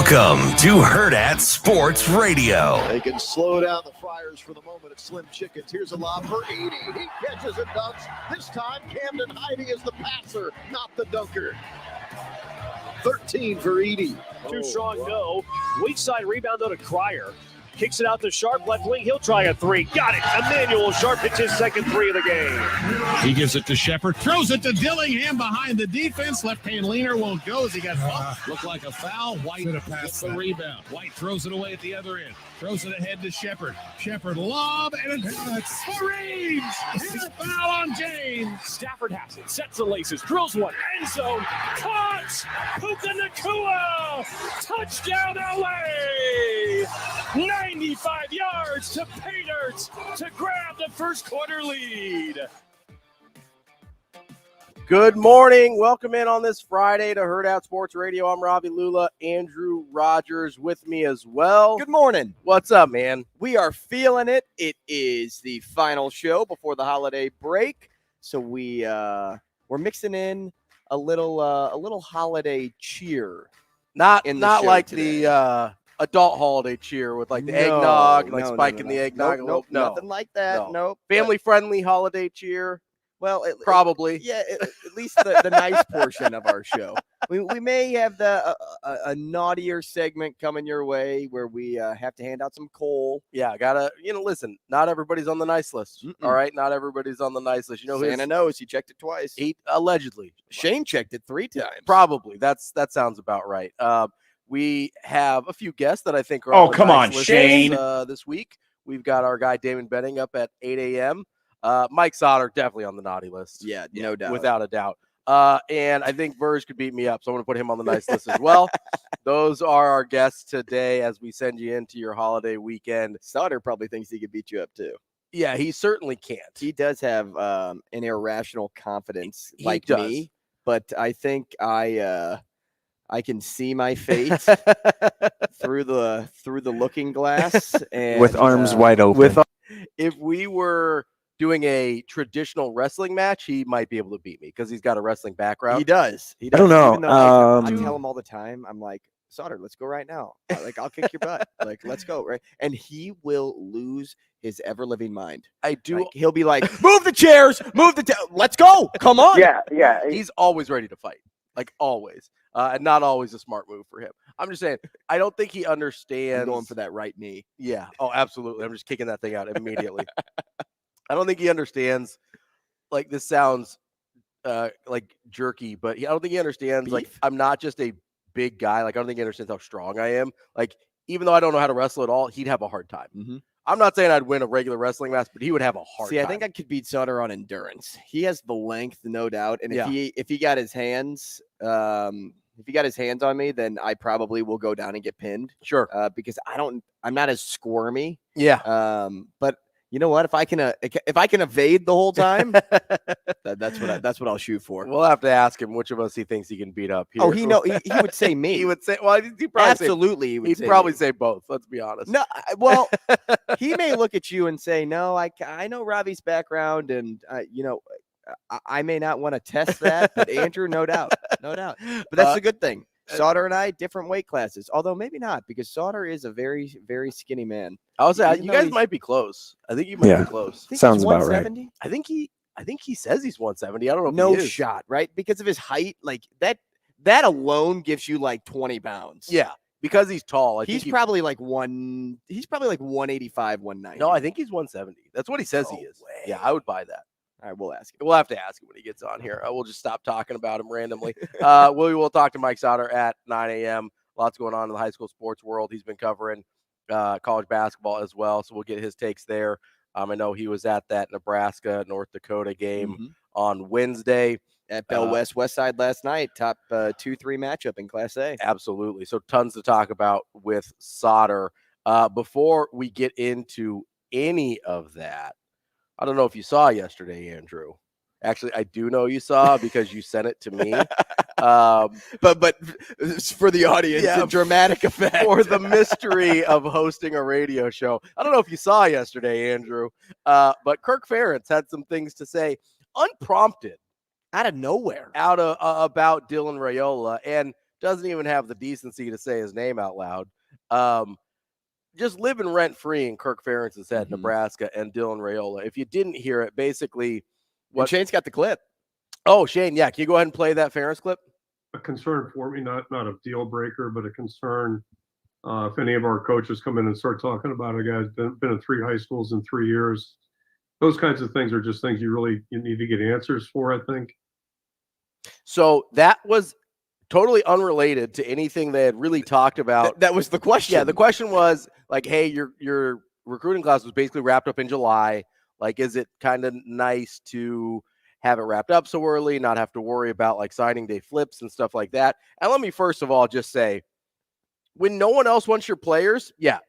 Welcome to Hurrdat Sports Radio. They can slow down the Friars for the moment at Slim Chickens. Here's a lob for Edie. He catches and dunks. This time, Camden Heide is the passer, not the dunker. 13 for Edie. Too strong, no. Weak side rebound, though, to Cryer. Kicks it out to Sharp, left wing. He'll try a three. Got it. Emmanuel Sharp hits his second three of the game. He gives it to Shepard. Throws it to Dillingham behind the defense. Left-hand leaner won't go as he got bumped. Looked like a foul. White gets the rebound. White throws it away at the other end. Throws it ahead to Shepard. Shepard lob, and it's for Reeves. And a foul on James. Stafford has it. Sets the laces. Drills one. End zone. Caught. Puka Nacua. Touchdown, LA. 95 yards to pay dirt to grab the first quarter lead. Good morning. Welcome in on this Friday to Hurrdat Sports Radio. I'm Ravi Lulla. Andrew Rogers with me as well. Good morning. What's up, man? We are feeling it. It is the final show before the holiday break, so we're mixing in a little holiday cheer. Not like today. the adult holiday cheer with like the eggnog and spiking the eggnog. Nope, No, nothing like that. No. Nope. Family-friendly holiday cheer. Well, probably. At least the nice portion of our show. We may have a naughtier segment coming your way where we have to hand out some coal. Yeah, listen, not everybody's on the nice list. All right, not everybody's on the nice list. Santa knows. He checked it twice. Allegedly. Shane checked it 3 times. Probably. That sounds about right. We have a few guests that I think are on the nice list Shane. This week. We've got our guy Damon Benning up at 8 a.m. Mike Sautter definitely on the naughty list. Yeah, no doubt. Without a doubt. And I think Verz could beat me up, so I'm going to put him on the nice list as well. Those are our guests today as we send you into your holiday weekend. Sautter probably thinks he could beat you up too. Yeah, he certainly can't. He does have an irrational confidence He does. me, but I think I can see my fate through the looking glass and with arms wide open. If we were doing a traditional wrestling match, he might be able to beat me because he's got a wrestling background. He does. I don't know. Even though, I tell him all the time, I'm like, Sautter, let's go right now. I'll kick your butt. Like, let's go, right? And he will lose his ever-living mind. I do. Like, he'll be like, move the chairs, let's go. Come on. Yeah. He's always ready to fight, like always. And not always a smart move for him. I'm just saying, I don't think he understands. I'm going for that right knee. Yeah. Oh, absolutely. I'm just kicking that thing out immediately. I don't think he understands. Like, this sounds like jerky, but I don't think he understands. Beef? Like, I'm not just a big guy. Like, I don't think he understands how strong I am. Like, even though I don't know how to wrestle at all, he'd have a hard time. Mm-hmm. I'm not saying I'd win a regular wrestling match, but he would have a hard time. I think I could beat Sautter on endurance. He has the length, no doubt. And if he got his hands, on me, then I probably will go down and get pinned. Sure. Because I'm not as squirmy. Yeah. But you know what? If I can evade the whole time, that's what I'll shoot for. We'll have to ask him which of us he thinks he can beat up here. Oh, he would say me. He would say, well, he'd probably absolutely. He'd probably say both. Let's be honest. No, well, he may look at you and say, no, I know Ravi's background, and I may not want to test that, but Andrew, no doubt. But that's a good thing. Sautter and I, different weight classes, although maybe not, because Sautter is a very, very skinny man. I would say you guys might be close. I think you might be close. Sounds about right. I think he says he's 170. I don't know. If no he is. Shot, right? Because of his height, like that alone gives you like 20 pounds. Yeah, because he's tall. He's probably like 185, 190. No, I think he's 170. That's what he says he is. Way. Yeah, I would buy that. All right, we'll ask him. We'll have to ask him when he gets on here. We'll just stop talking about him randomly. We'll talk to Mike Sautter at 9 a.m. Lots going on in the high school sports world. He's been covering college basketball as well, so we'll get his takes there. I know he was at that Nebraska, North Dakota game on Wednesday. At Bell West Side last night, top 2-3 matchup in Class A. Absolutely. So tons to talk about with Sautter. Before we get into any of that, I don't know if you saw yesterday, Andrew. Actually, I do know you saw because you sent it to me. But for the audience, the dramatic effect. For the mystery of hosting a radio show. I don't know if you saw yesterday, Andrew, but Kirk Ferentz had some things to say unprompted. Out of nowhere. About Dylan Raiola. And doesn't even have the decency to say his name out loud. Just living rent-free in Kirk Ferentz's head, Nebraska, and Dylan Raiola. If you didn't hear it, basically what Shane's got the clip. Oh, Shane, yeah. Can you go ahead and play that Ferentz clip? A concern for me, not a deal breaker, but a concern if any of our coaches come in and start talking about a guy who's been in 3 high schools in 3 years. Those kinds of things are just things you need to get answers for, I think. So that was totally unrelated to anything they had really talked about. That was the question. Yeah, the question was like, hey, your recruiting class was basically wrapped up in July. Like, is it kind of nice to have it wrapped up so early, not have to worry about like signing day flips and stuff like that? And let me first of all just say, when no one else wants your players, yeah,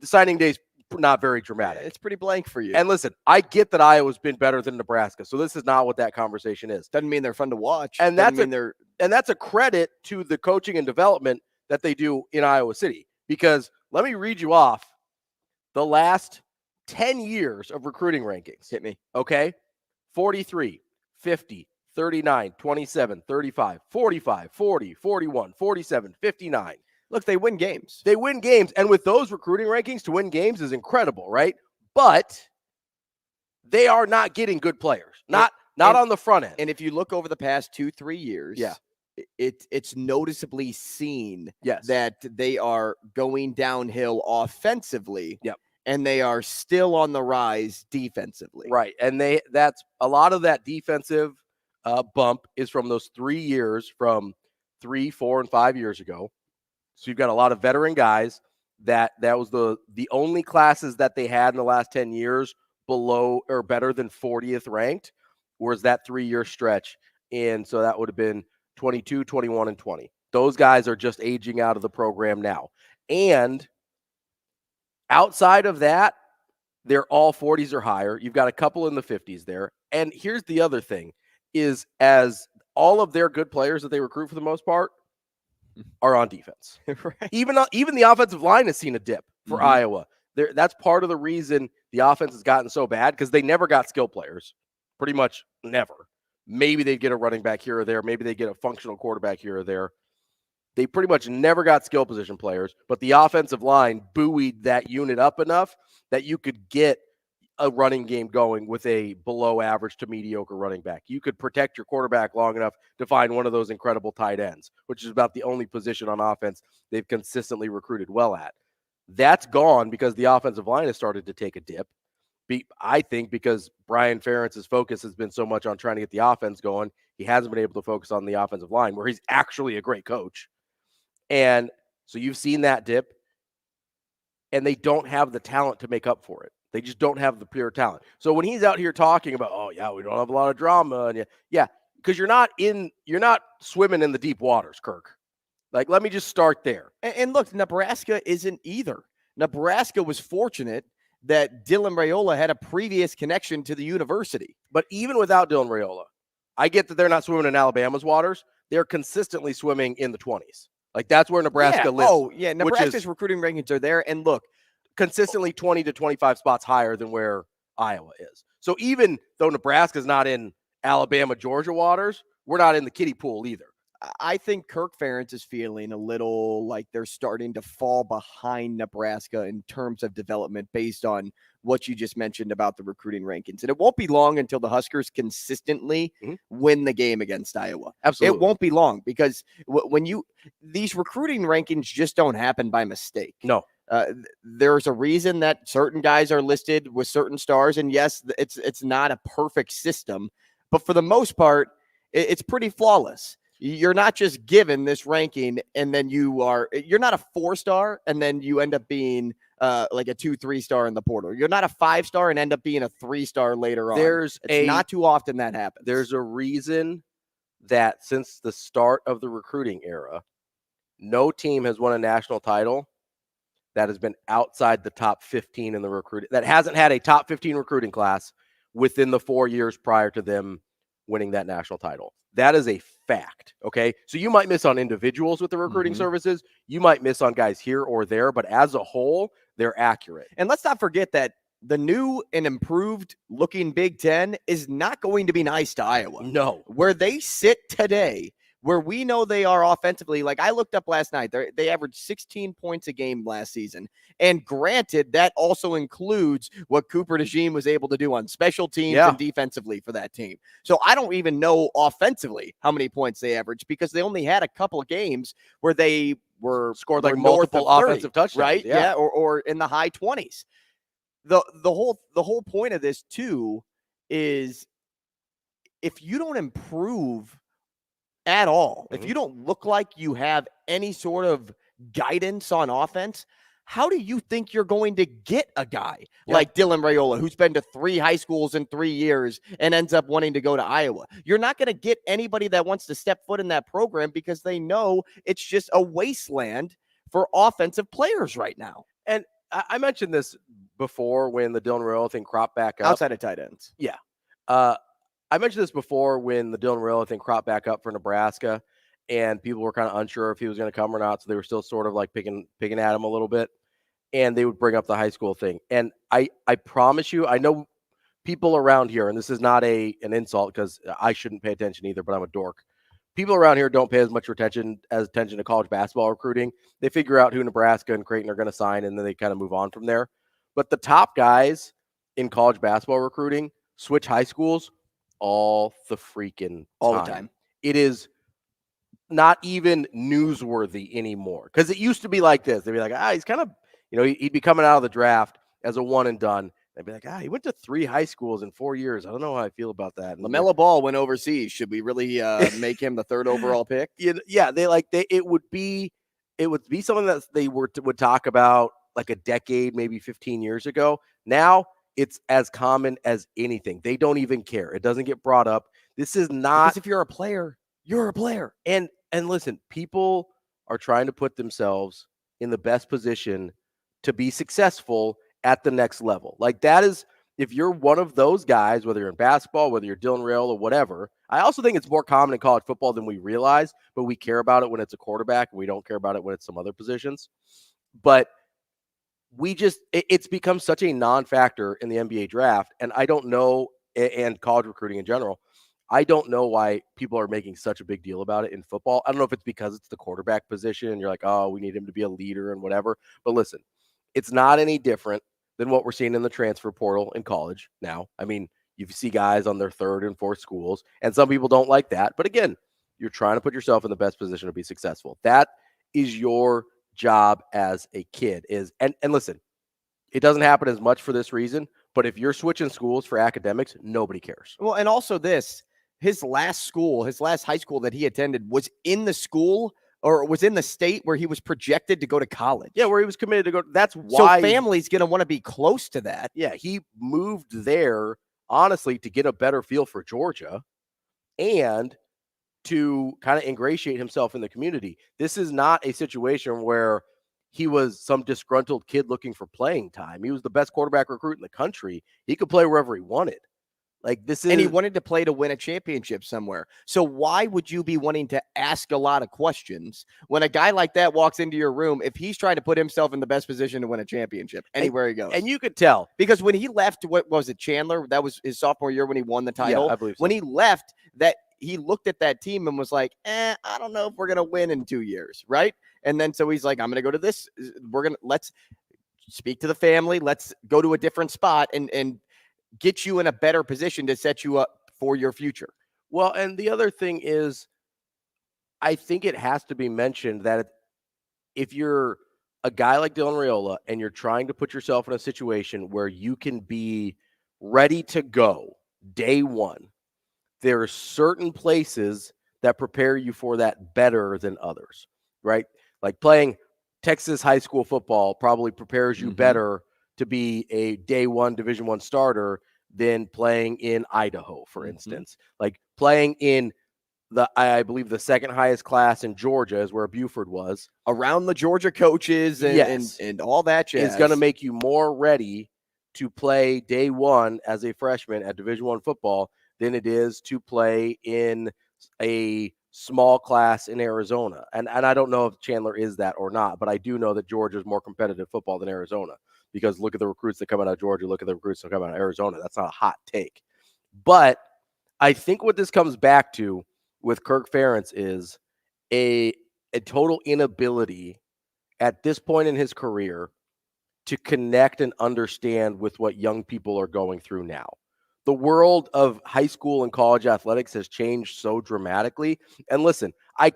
the signing day's not very dramatic. It's pretty blank for you. And listen, I get that Iowa's been better than Nebraska, so this is not what that conversation is. Doesn't mean they're fun to watch. And that's a credit to the coaching and development that they do in Iowa City. Because let me read you off the last 10 years of recruiting rankings. Hit me. Okay? 43, 50, 39, 27, 35, 45, 40, 41, 47, 59. Look, they win games. They win games. And with those recruiting rankings, to win games is incredible, right? But they are not getting good players. Not on the front end. And if you look over the past 2-3 years, yeah, it's noticeably seen yes. that they are going downhill offensively. Yep. And they are still on the rise defensively. Right. And that's a lot of that defensive bump is from those 3 years from 3, 4, and 5 years ago. So you've got a lot of veteran guys that was the only classes that they had in the last 10 years below or better than 40th ranked, was that 3-year stretch. And so that would have been 22, 21, and 20. Those guys are just aging out of the program now. And outside of that, they're all 40s or higher. You've got a couple in the 50s there. And here's the other thing is, as all of their good players that they recruit for the most part are on defense. Right. Even the offensive line has seen a dip for Iowa. That's part of the reason the offense has gotten so bad, because they never got skill players. Pretty much never. Maybe they'd get a running back here or there. Maybe they get a functional quarterback here or there. They pretty much never got skill position players, but the offensive line buoyed that unit up enough that you could get a running game going with a below average to mediocre running back. You could protect your quarterback long enough to find one of those incredible tight ends, which is about the only position on offense they've consistently recruited well at. That's gone because the offensive line has started to take a dip. I think because Brian Ferentz's focus has been so much on trying to get the offense going, he hasn't been able to focus on the offensive line, where he's actually a great coach. And so you've seen that dip, and they don't have the talent to make up for it. They just don't have the pure talent. So when he's out here talking about, oh yeah, we don't have a lot of drama, and yeah, because you're not swimming in the deep waters, Kirk. Like, let me just start there. And look, Nebraska isn't either. Nebraska was fortunate that Dylan Raiola had a previous connection to the university. But even without Dylan Raiola, I get that they're not swimming in Alabama's waters. They're consistently swimming in the 20s. Like, that's where Nebraska lives. Oh, yeah. Nebraska's recruiting rankings are there. And look, consistently 20 to 25 spots higher than where Iowa is. So even though Nebraska's not in Alabama, Georgia waters, we're not in the kiddie pool either. I think Kirk Ferentz is feeling a little like they're starting to fall behind Nebraska in terms of development based on what you just mentioned about the recruiting rankings. And it won't be long until the Huskers consistently win the game against Iowa. Absolutely. It won't be long, because these recruiting rankings just don't happen by mistake. No. There's a reason that certain guys are listed with certain stars. And yes, it's not a perfect system, but for the most part, it's pretty flawless. You're not just given this ranking and then you're not a 4-star and then you end up being like a 2-3 star in the portal. You're not a 5-star and end up being a 3-star later on. It's not too often that happens. There's a reason that since the start of the recruiting era, no team has won a national title that has been outside the top 15 in the recruiting, that hasn't had a top 15 recruiting class within the 4 years prior to them winning that national title. That is a fact, okay? So you might miss on individuals with the recruiting services. You might miss on guys here or there, but as a whole, they're accurate. And let's not forget that the new and improved looking Big Ten is not going to be nice to Iowa. No. Where they sit today where we know they are offensively. Like I looked up last night, they averaged 16 points a game last season. And granted, that also includes what Cooper DeJean was able to do on special teams and defensively for that team. So I don't even know offensively how many points they averaged because they only had a couple of games where they scored like multiple north of 30, offensive touchdowns, right? Yeah, or in the high 20s. The whole point of this too is if you don't improve at all, if you don't look like you have any sort of guidance on offense, how do you think you're going to get a guy like Dylan Raiola, who's been to 3 high schools in 3 years and ends up wanting to go to Iowa? You're not going to get anybody that wants to step foot in that program because they know it's just a wasteland for offensive players right now. And I mentioned this before when the Dylan Raiola thing cropped back up. Outside of tight ends. Yeah. I mentioned this before when the Dylan Raiola thing cropped back up for Nebraska, and people were kind of unsure if he was going to come or not, so they were still sort of like picking at him a little bit, and they would bring up the high school thing. And I promise you, I know people around here, and this is not an insult because I shouldn't pay attention either, but I'm a dork. People around here don't pay as much attention to college basketball recruiting. They figure out who Nebraska and Creighton are going to sign, and then they kind of move on from there. But the top guys in college basketball recruiting switch high schools all the time. It is not even newsworthy anymore because it used to be like this. They'd be like, he's kind of, he'd be coming out of the draft as a one and done. They'd be like, he went to 3 high schools in 4 years. I don't know how I feel about that. And LaMelo Ball went overseas. Should we really make him the 3rd overall pick? Yeah, it would be something that they would talk about like a decade, maybe 15 years ago. Now it's as common as anything. They don't even care. It doesn't get brought up. This is not, because if you're a player, you're a player. And listen, people are trying to put themselves in the best position to be successful at the next level. Like that is, if you're one of those guys, whether you're in basketball, whether you're Dylan Raiola or whatever. I also think it's more common in college football than we realize, but we care about it when it's a quarterback and we don't care about it when it's some other positions. But it's become such a non-factor in the NBA draft. And I don't know, and college recruiting in general, I don't know why people are making such a big deal about it in football. I don't know if it's because it's the quarterback position and you're like, oh, we need him to be a leader and whatever. But listen, it's not any different than what we're seeing in the transfer portal in college now. I mean, you see guys on their 3rd and 4th schools, and some people don't like that. But again, you're trying to put yourself in the best position to be successful. That is your job as a kid and listen, it doesn't happen as much for this reason, but if you're switching schools for academics, nobody cares. Well, and also his last high school that he attended was in the school or was in the state where he was projected to go to college. Yeah, where he was committed to go. That's why. So family's going to want to be close to that. Yeah, he moved there, honestly, to get a better feel for Georgia and to kind of ingratiate himself in the community. This is not a situation where he was some disgruntled kid looking for playing time. He was the best quarterback recruit in the country. He could play wherever he wanted. And he wanted to play to win a championship somewhere. So why would you be wanting to ask a lot of questions when a guy like that walks into your room if he's trying to put himself in the best position to win a championship anywhere he goes? And you could tell. Because when he left, what was it, Chandler? That was his sophomore year when he won the title. Yeah, I believe so. When he left, that he looked at that team and was like, I don't know if we're going to win in 2 years, right? And then so he's like, I'm going to go to this. Let's speak to the family. Let's go to a different spot and get you in a better position to set you up for your future. Well, and the other thing is, I think it has to be mentioned that if you're a guy like Dylan Raiola and you're trying to put yourself in a situation where you can be ready to go day one, there are certain places that prepare you for that better than others, right? Like playing Texas high school football probably prepares you better to be a day one Division I starter than playing in Idaho, for instance. Like playing in I believe the second highest class in Georgia is where Buford was. Around the Georgia coaches and all that jazz. It's going to make you more ready to play day one as a freshman at Division I football than it is to play in a small class in Arizona. And I don't know if Chandler is that or not, but I do know that Georgia is more competitive football than Arizona, because look at the recruits that come out of Georgia, look at the recruits that come out of Arizona. That's not a hot take. But I think what this comes back to with Kirk Ferentz is a total inability at this point in his career to connect and understand with what young people are going through now. The world of high school and college athletics has changed so dramatically. And listen, I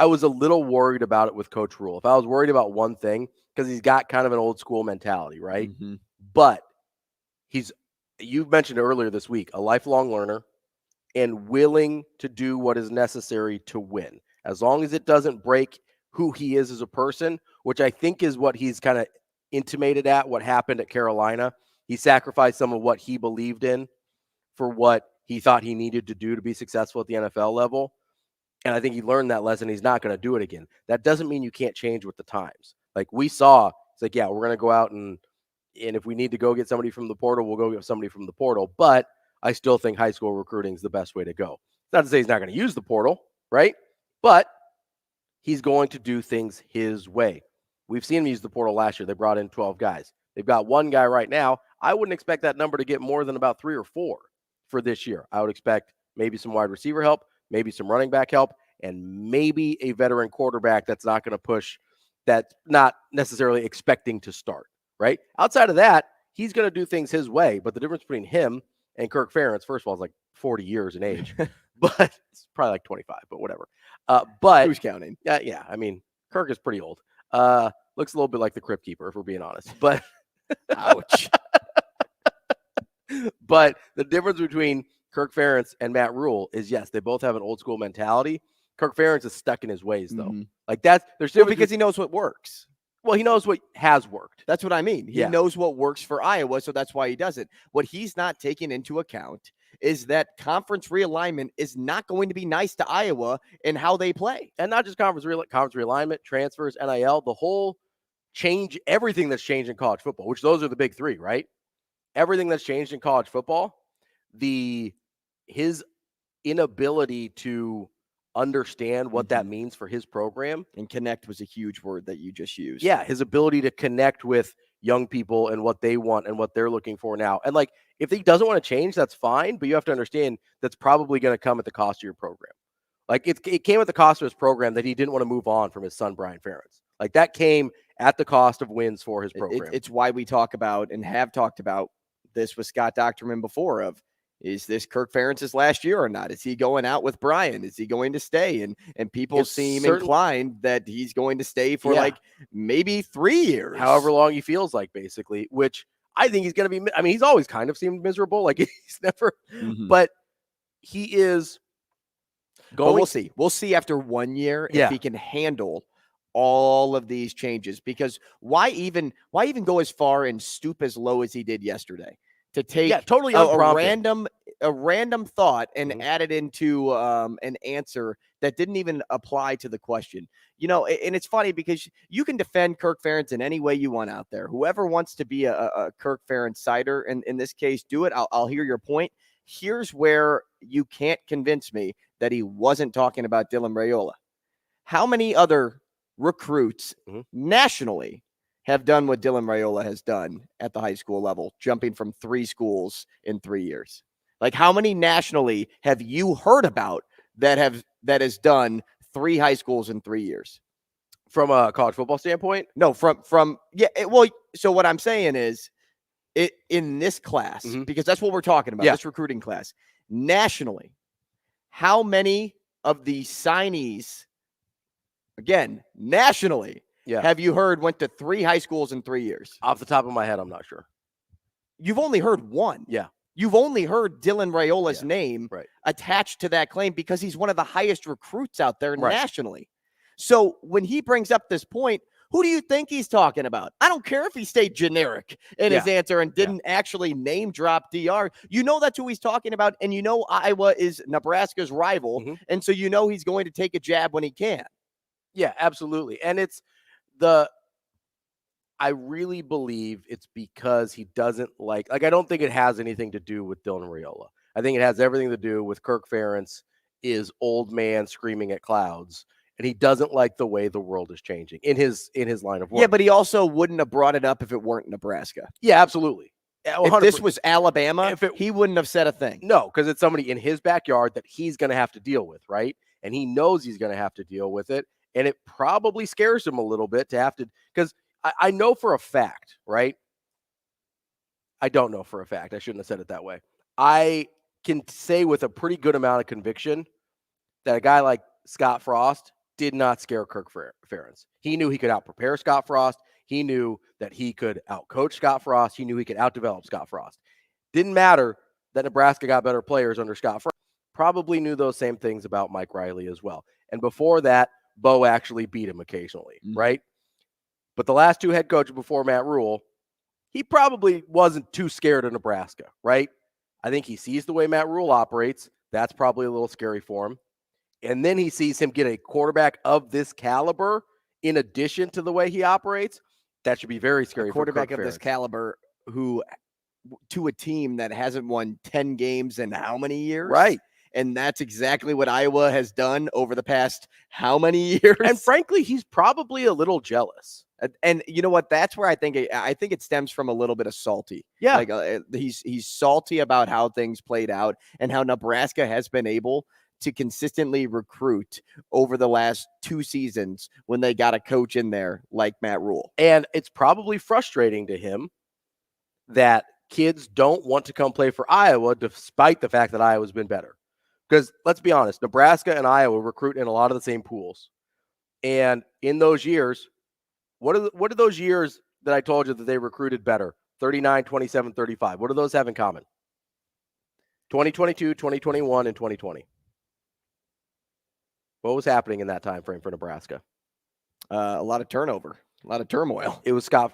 was a little worried about it with Coach Rule. If I was worried about one thing, because he's got kind of an old school mentality, right? Mm-hmm. But you've mentioned earlier this week, a lifelong learner and willing to do what is necessary to win. As long as it doesn't break who he is as a person, which I think is what he's kind of intimated at what happened at Carolina. He sacrificed some of what he believed in for what he thought he needed to do to be successful at the NFL level. And I think he learned that lesson. He's not going to do it again. That doesn't mean you can't change with the times. Like we saw, it's like, yeah, we're going to go out and if we need to go get somebody from the portal, we'll go get somebody from the portal. But I still think high school recruiting is the best way to go. Not to say he's not going to use the portal, right? But he's going to do things his way. We've seen him use the portal last year. They brought in 12 guys. They've got one guy right now. I wouldn't expect that number to get more than about 3 or 4 for this year. I would expect maybe some wide receiver help, maybe some running back help, and maybe a veteran quarterback that's not going to push, that's not necessarily expecting to start, right? Outside of that, he's going to do things his way. But the difference between him and Kirk Ferentz, first of all, is like 40 years in age. But it's probably like 25, but whatever. But who's counting? Yeah, I mean, Kirk is pretty old. Looks a little bit like the Crypt Keeper, if we're being honest. But ouch. But the difference between Kirk Ferentz and Matt Rule is, yes, they both have an old school mentality. Kirk Ferentz is stuck in his ways, though. Mm-hmm. Like there's because he knows what works. Well, he knows what has worked. That's what I mean. He knows what works for Iowa, so that's why he does it. What he's not taking into account is that conference realignment is not going to be nice to Iowa in how they play. And not just conference realignment, transfers, NIL, the whole change, everything that's changed in college football, which those are the big 3, right? Everything that's changed in college football, his inability to understand what that means for his program. And connect was a huge word that you just used. Yeah, his ability to connect with young people and what they want and what they're looking for now. And like, if he doesn't want to change, that's fine, but you have to understand that's probably going to come at the cost of your program. Like it came at the cost of his program that he didn't want to move on from his son, Brian Ferentz. Like that came at the cost of wins for his program. It's why we talk about and have talked about this with Scott Docterman before of, is this Kirk Ferentz's last year or not? Is he going out with Brian? Is he going to stay? And people seem inclined that he's going to stay for like maybe 3 years. However long he feels like, basically, which I think he's going to be. I mean, he's always kind of seemed miserable. Like he's never, but he is going. But we'll see after 1 year if he can handle all of these changes, because why even go as far and stoop as low as he did yesterday? To take totally a random thought and add it into an answer that didn't even apply to the question. You know, and it's funny because you can defend Kirk Ferentz in any way you want out there. Whoever wants to be a Kirk Ferentz sider, and in this case, do it. I'll hear your point. Here's where you can't convince me that he wasn't talking about Dylan Raiola. How many other recruits nationally have done what Dylan Raiola has done at the high school level, jumping from 3 schools in 3 years? Like, how many nationally have you heard about that has done 3 high schools in 3 years? From a college football standpoint? No, so what I'm saying is in this class, because that's what we're talking about, this recruiting class, nationally, how many of the signees, again, nationally, have you heard went to 3 high schools in 3 years? Off the top of my head, I'm not sure. You've only heard 1. Yeah. You've only heard Dylan Raiola's name attached to that claim because he's one of the highest recruits out there nationally. So when he brings up this point, who do you think he's talking about? I don't care if he stayed generic in his answer and didn't actually name drop DR. You know that's who he's talking about, and you know Iowa is Nebraska's rival, and so you know he's going to take a jab when he can. Yeah, absolutely. And I really believe it's because he doesn't like I don't think it has anything to do with Dylan Raiola. I think it has everything to do with Kirk Ferentz is old man screaming at clouds, and he doesn't like the way the world is changing in his line of work. Yeah, but he also wouldn't have brought it up if it weren't Nebraska. Yeah, absolutely. If this was Alabama, he wouldn't have said a thing. No, because it's somebody in his backyard that he's going to have to deal with, right? And he knows he's going to have to deal with it. And it probably scares him a little bit to have to, because I know for a fact, right? I don't know for a fact. I shouldn't have said it that way. I can say with a pretty good amount of conviction that a guy like Scott Frost did not scare Kirk Ferentz. He knew he could out-prepare Scott Frost. He knew that he could out-coach Scott Frost. He knew he could out-develop Scott Frost. Didn't matter that Nebraska got better players under Scott Frost. Probably knew those same things about Mike Riley as well. And before that, Bo actually beat him occasionally, right? But the last two head coaches before Matt Rule, he probably wasn't too scared of Nebraska, right? I think he sees the way Matt Rule operates. That's probably a little scary for him. And then he sees him get a quarterback of this caliber in addition to the way he operates. That should be very scary. A quarterback of this caliber who, to a team that hasn't won 10 games in how many years? Right. And that's exactly what Iowa has done over the past how many years? And frankly, he's probably a little jealous. And you know what? That's where I think it stems from a little bit of salty. Yeah. Like he's salty about how things played out and how Nebraska has been able to consistently recruit over the last 2 seasons when they got a coach in there like Matt Rule. And it's probably frustrating to him that kids don't want to come play for Iowa despite the fact that Iowa's been better. Because let's be honest, Nebraska and Iowa recruit in a lot of the same pools. And in those years, what are those years that I told you that they recruited better? 39, 27, 35. What do those have in common? 2022, 2021, and 2020. What was happening in that time frame for Nebraska? A lot of turnover, a lot of turmoil. It was Scott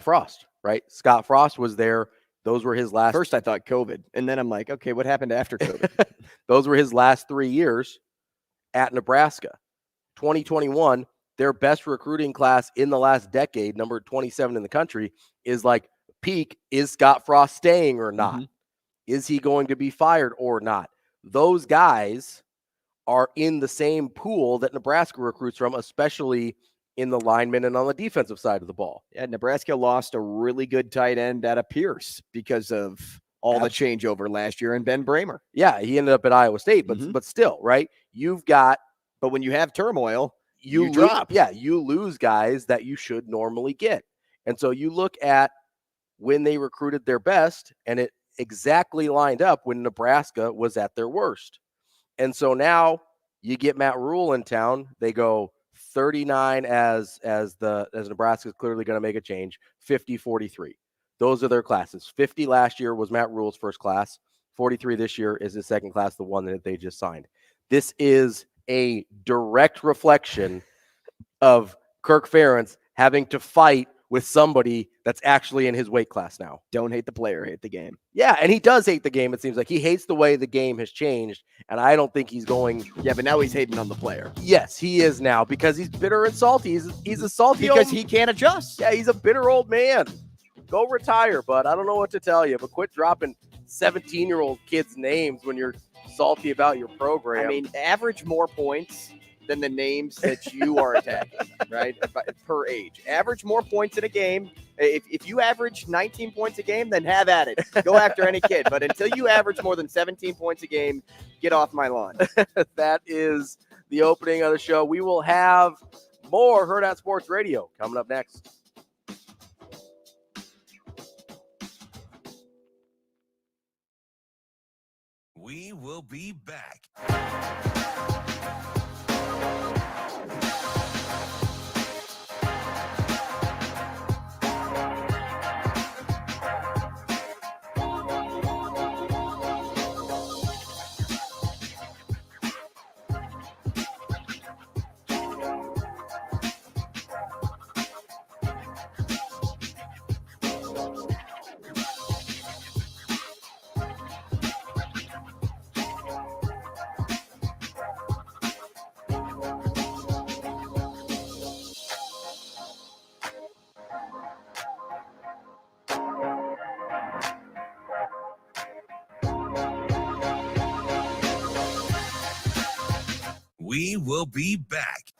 Frost, right? Scott Frost was there. Those were his last. First, I thought COVID, and then I'm like, okay, what happened after COVID? Those were his last 3 years at Nebraska. 2021, their best recruiting class in the last decade, number 27 in the country, is like peak. Is Scott Frost staying or not? Is he going to be fired or not? Those guys are in the same pool that Nebraska recruits from, especially in the linemen and on the defensive side of the ball. Yeah, Nebraska lost a really good tight end out of Pierce because of all the changeover last year and Ben Bramer. Yeah, he ended up at Iowa State, but still, right? But when you have turmoil, you drop. Yeah, you lose guys that you should normally get. And so you look at when they recruited their best, and it exactly lined up when Nebraska was at their worst. And so now you get Matt Rule in town. They go 39 as Nebraska is clearly going to make a change, 50, 43. Those are their classes. 50 last year was Matt Rule's first class. 43 this year is his second class, the one that they just signed. This is a direct reflection of Kirk Ferentz having to fight with somebody that's actually in his weight class now. Don't hate the player, hate the game. Yeah, and he does hate the game, it seems like. He hates the way the game has changed, and I don't think he's going... Yeah, but now he's hating on the player. Yes, he is now, because he's bitter and salty. He's a salty because he can't adjust. Yeah, he's a bitter old man. Go retire, bud. I don't know what to tell you, but quit dropping 17-year-old kids' names when you're salty about your program. I mean, average more points than the names that you are attacking, right? Per age. Average more points in a game. If you average 19 points a game, then have at it. Go after any kid. But until you average more than 17 points a game, get off my lawn. That is the opening of the show. We will have more Hurrdat Sports Radio coming up next. We will be back. We will be back.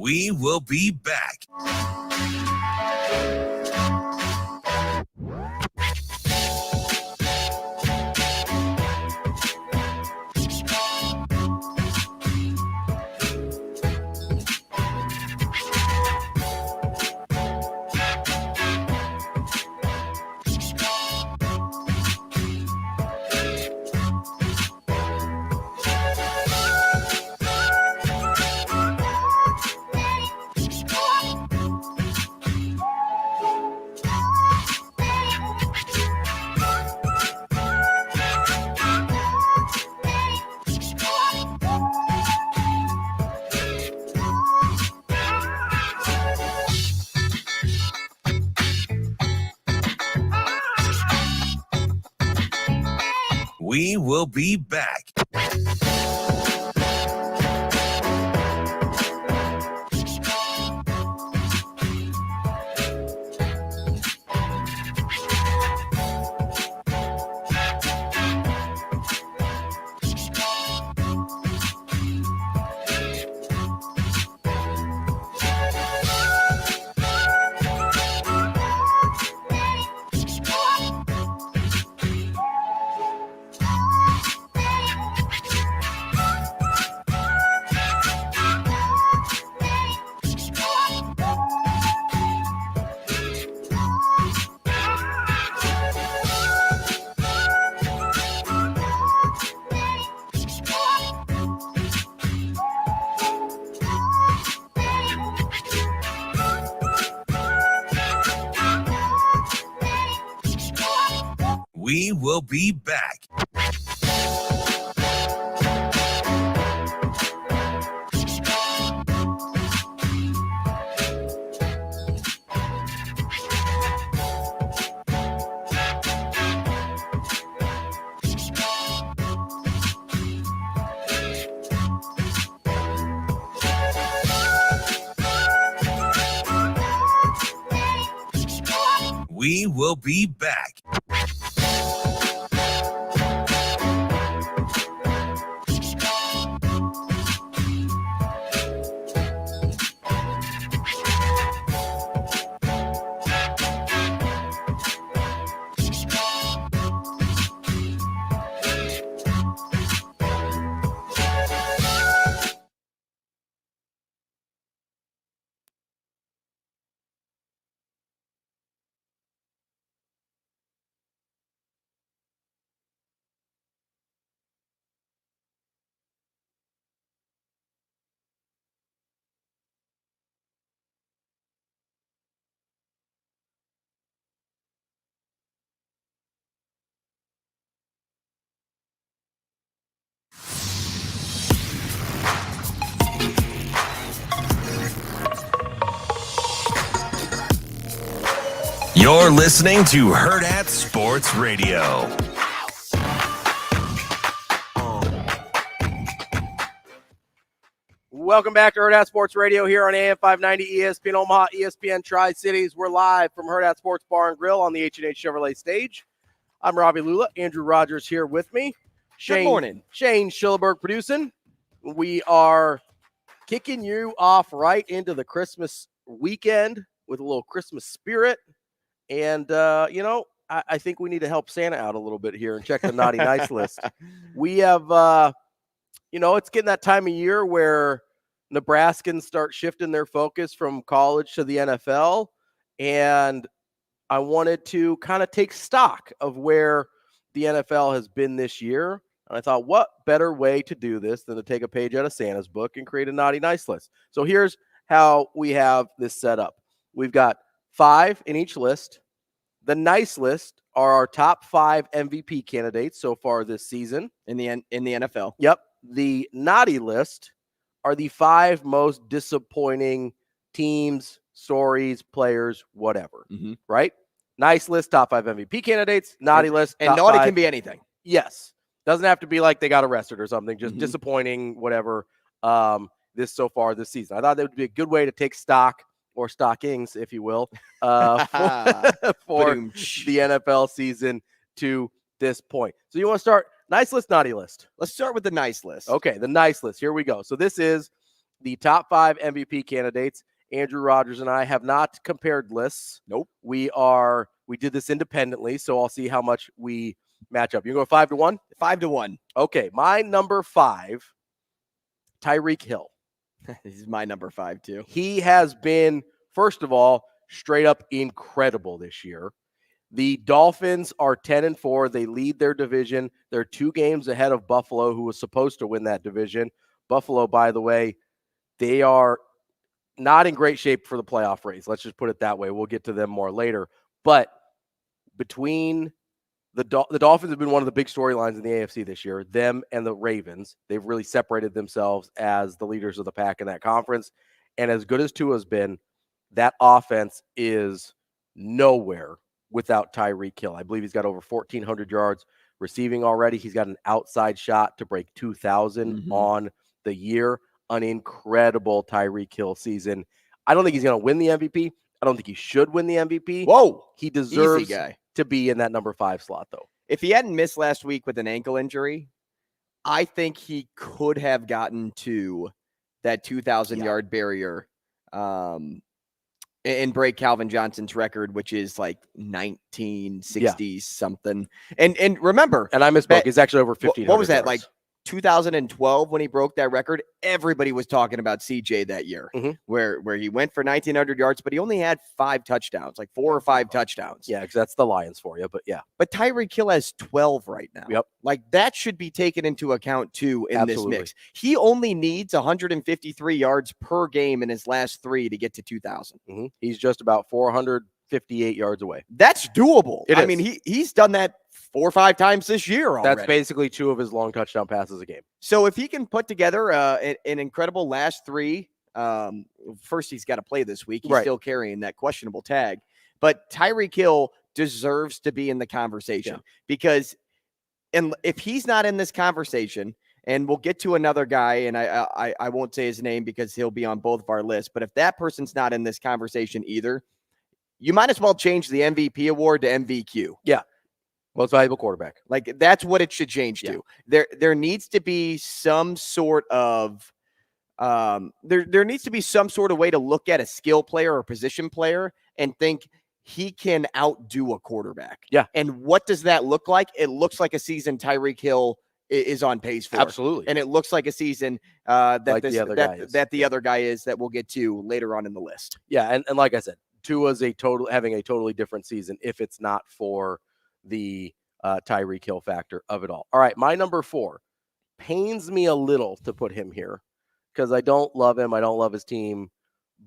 We will be back. We will be back. We will be back. We will be back. You're listening to Hurrdat Sports Radio. Welcome back to Hurrdat Sports Radio here on AM 590 ESPN Omaha, ESPN Tri-Cities. We're live from Hurrdat Sports Bar and Grill on the H&H Chevrolet stage. I'm Ravi Lulla. Andrew Rogers here with me. Good morning. Shane Schillerberg producing. We are kicking you off right into the Christmas weekend with a little Christmas spirit. And, I think we need to help Santa out a little bit here and check the naughty nice list. We have, it's getting that time of year where Nebraskans start shifting their focus from college to the NFL. And I wanted to kind of take stock of where the NFL has been this year. And I thought, what better way to do this than to take a page out of Santa's book and create a naughty nice list? So here's how we have this set up. We've got 5 in each list. The nice list are our top 5 MVP candidates so far this season in the NFL. Yep. The naughty list are the 5 most disappointing teams, stories, players, whatever. Mhm. Right? Nice list, top 5 MVP candidates. Naughty list, And top naughty 5. can be anything. Yes. Doesn't have to be like they got arrested or something. Just Mhm. disappointing, whatever. This so far this season. I thought that would be a good way to take stock or stockings, if you will, for the NFL season to this point. So you want to start nice list, naughty list? Let's start with the nice list. Okay, the nice list. Here we go. So this is the top 5 MVP candidates. Andrew Rogers and I have not compared lists. Nope. We did this independently, so I'll see how much we match up. You go 5-1? 5-1. Okay, my number 5, Tyreek Hill. This is my number 5 too. He has been, first of all, straight up incredible this year. The Dolphins are 10-4. They lead their division. They're 2 games ahead of Buffalo, who was supposed to win that division. Buffalo, by the way, they are not in great shape for the playoff race. Let's just put it that way. We'll get to them more later. But between the Dolphins have been one of the big storylines in the AFC this year, them and the Ravens. They've really separated themselves as the leaders of the pack in that conference. And as good as Tua's been, that offense is nowhere without Tyreek Hill. I believe he's got over 1,400 yards receiving already. He's got an outside shot to break 2,000 on the year. An incredible Tyreek Hill season. I don't think he's going to win the MVP. I don't think he should win the MVP. Whoa. He deserves Easy guy. to be in that number 5 slot, though. If he hadn't missed last week with an ankle injury, I think he could have gotten to that 2,000-yard barrier and break Calvin Johnson's record, which is like 1960 something. And remember, and I misspoke. He's actually over 1,500. What was that, yards. like 2012 when he broke that record? Everybody was talking about CJ that year, where he went for 1,900 yards, but he only had 5 touchdowns, like 4 or 5 touchdowns. Yeah, because that's the Lions for you, but yeah. But Tyreek Hill has 12 right now. Yep. Like that should be taken into account too in Absolutely. this mix. He only needs 153 yards per game in his last 3 to get to 2,000. He's just about 458 yards away. That's doable. I mean, he's done that 4 or 5 times this year already. That's basically 2 of his long touchdown passes a game. So if he can put together an incredible last 3, first he's got to play this week. He's still carrying that questionable tag. But Tyreek Hill deserves to be in the conversation because if he's not in this conversation, and we'll get to another guy, and I won't say his name because he'll be on both of our lists, but if that person's not in this conversation either, you might as well change the MVP award to MVQ. Yeah. Most valuable quarterback. Like that's what it should change to. There needs to be some sort of there needs to be some sort of way to look at a skill player or position player and think he can outdo a quarterback. Yeah. And what does that look like? It looks like a season Tyreek Hill is on pace for. Absolutely. And it looks like a season that like the other guy is that we'll get to later on in the list. Yeah, and like I said, Tua's having a totally different season if it's not for the Tyreek Hill factor of it all. All right, my number 4 pains me a little to put him here because I don't love him. I don't love his team,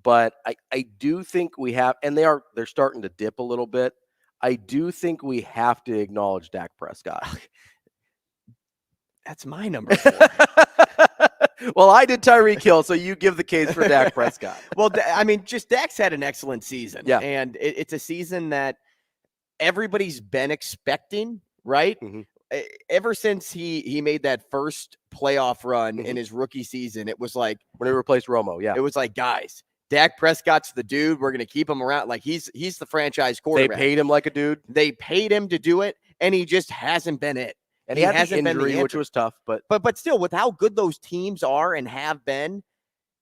but I do think we have, and they're starting to dip a little bit. I do think we have to acknowledge Dak Prescott. That's my number 4. Well, I did Tyreek Hill, so you give the case for Dak Prescott. Well, I mean, just Dak's had an excellent season. Yeah. And it's a season that everybody's been expecting, right? Ever since he made that first playoff run in his rookie season, it was like when he replaced Romo. Yeah. It was like, guys, Dak Prescott's the dude. We're going to keep him around. Like he's the franchise quarterback. They paid him like a dude. They paid him to do it, and he just hasn't been it. And he had the injury, which was tough, but still, with how good those teams are and have been,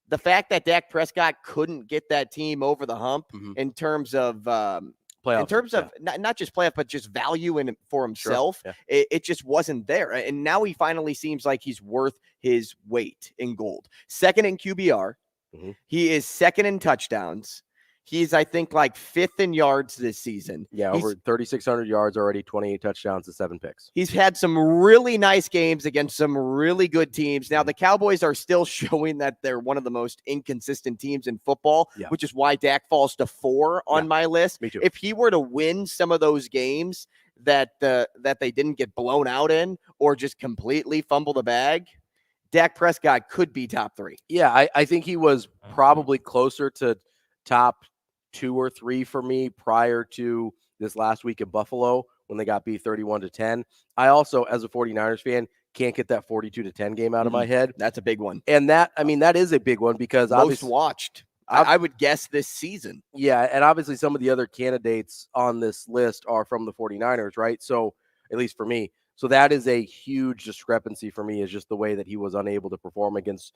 the fact that Dak Prescott couldn't get that team over the hump in terms of playoffs, in terms of not just playoff, but just value for himself, it just wasn't there. And now he finally seems like he's worth his weight in gold. Second in QBR, he is second in touchdowns. He's, I think, like 5th in yards this season. Yeah, over 3,600 yards already, 28 touchdowns to 7 picks. He's had some really nice games against some really good teams. Now, the Cowboys are still showing that they're one of the most inconsistent teams in football, which is why Dak falls to 4 on my list. Me too. If he were to win some of those games that they didn't get blown out in or just completely fumble the bag, Dak Prescott could be top 3. Yeah, I think he was probably closer to – top 2 or 3 for me prior to this last week in Buffalo when they got beat 31-10. I also, as a 49ers fan, can't get that 42-10 game out of my head. That's a big one. And that is a big one because most watched. I would guess this season. Yeah, and obviously some of the other candidates on this list are from the 49ers, right? So at least for me. So that is a huge discrepancy for me, is just the way that he was unable to perform against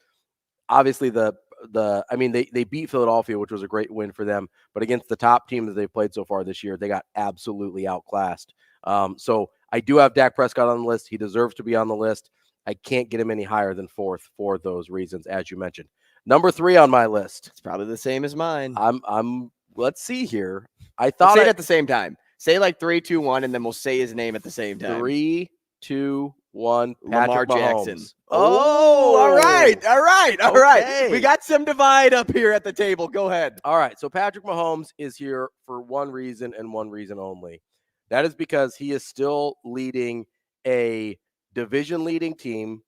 obviously they beat Philadelphia, which was a great win for them, but against the top team that they've played so far this year, they got absolutely outclassed. So I do have Dak Prescott on the list. He deserves to be on the list. I can't get him any higher than 4th for those reasons, as you mentioned. Number 3 on my list. It's probably the same as mine. Let's see here. Let's say it at the same time. Say like 3, 2, 1, and then we'll say his name at the same time. 3, 2, 1. Lamar Jackson. Oh, all right. Okay. We got some divide up here at the table. Go ahead. All right. So Patrick Mahomes is here for one reason and one reason only. That is because he is still leading a division-leading team,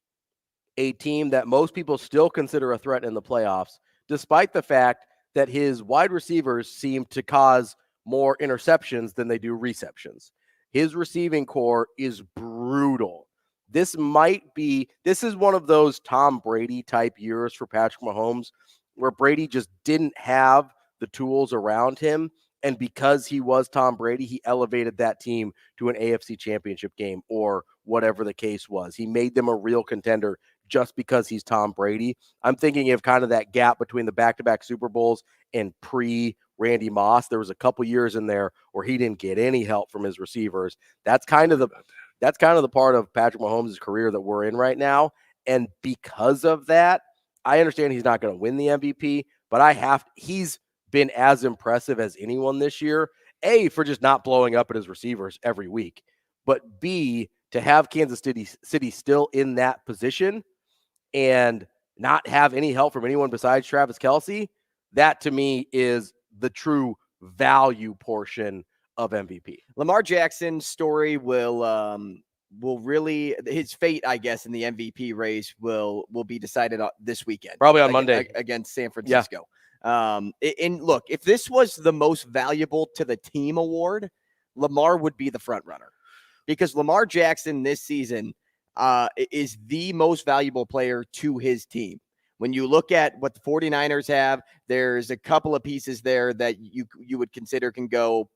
a team that most people still consider a threat in the playoffs, despite the fact that his wide receivers seem to cause more interceptions than they do receptions. His receiving core is brutal. This is one of those Tom Brady type years for Patrick Mahomes where Brady just didn't have the tools around him. And because he was Tom Brady, he elevated that team to an AFC championship game or whatever the case was. He made them a real contender just because he's Tom Brady. I'm thinking of kind of that gap between the back-to-back Super Bowls and pre-Randy Moss. There was a couple years in there where he didn't get any help from his receivers. That's kind of the part of Patrick Mahomes' career that we're in right now. And because of that, I understand he's not going to win the MVP, but he's been as impressive as anyone this year, A, for just not blowing up at his receivers every week, but B, to have Kansas City still in that position and not have any help from anyone besides Travis Kelce, that to me is the true value portion of MVP. Lamar Jackson's story will really, his fate, I guess, in the MVP race will be decided this weekend. Probably on Monday against San Francisco. Yeah. And look, if this was the most valuable to the team award, Lamar would be the front runner, because Lamar Jackson this season is the most valuable player to his team. When you look at what the 49ers have, there's a couple of pieces there that you would consider can go,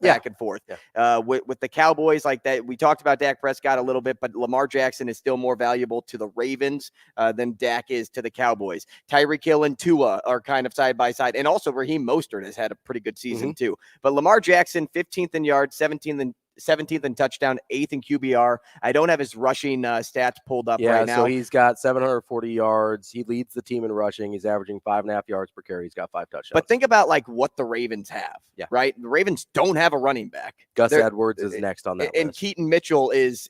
back and forth. Yeah. With the Cowboys like that, we talked about Dak Prescott a little bit, but Lamar Jackson is still more valuable to the Ravens than Dak is to the Cowboys. Tyreek Hill and Tua are kind of side by side, and also Raheem Mostert has had a pretty good season too. But Lamar Jackson, 15th in yards, 17th in touchdown, 8th in QBR. I don't have his rushing stats pulled up right now. So he's got 740 yards. He leads the team in rushing. He's averaging 5.5 yards per carry. He's got 5 touchdowns. But think about like what the Ravens have, right? The Ravens don't have a running back. Gus Edwards is next on that and list. Keaton Mitchell is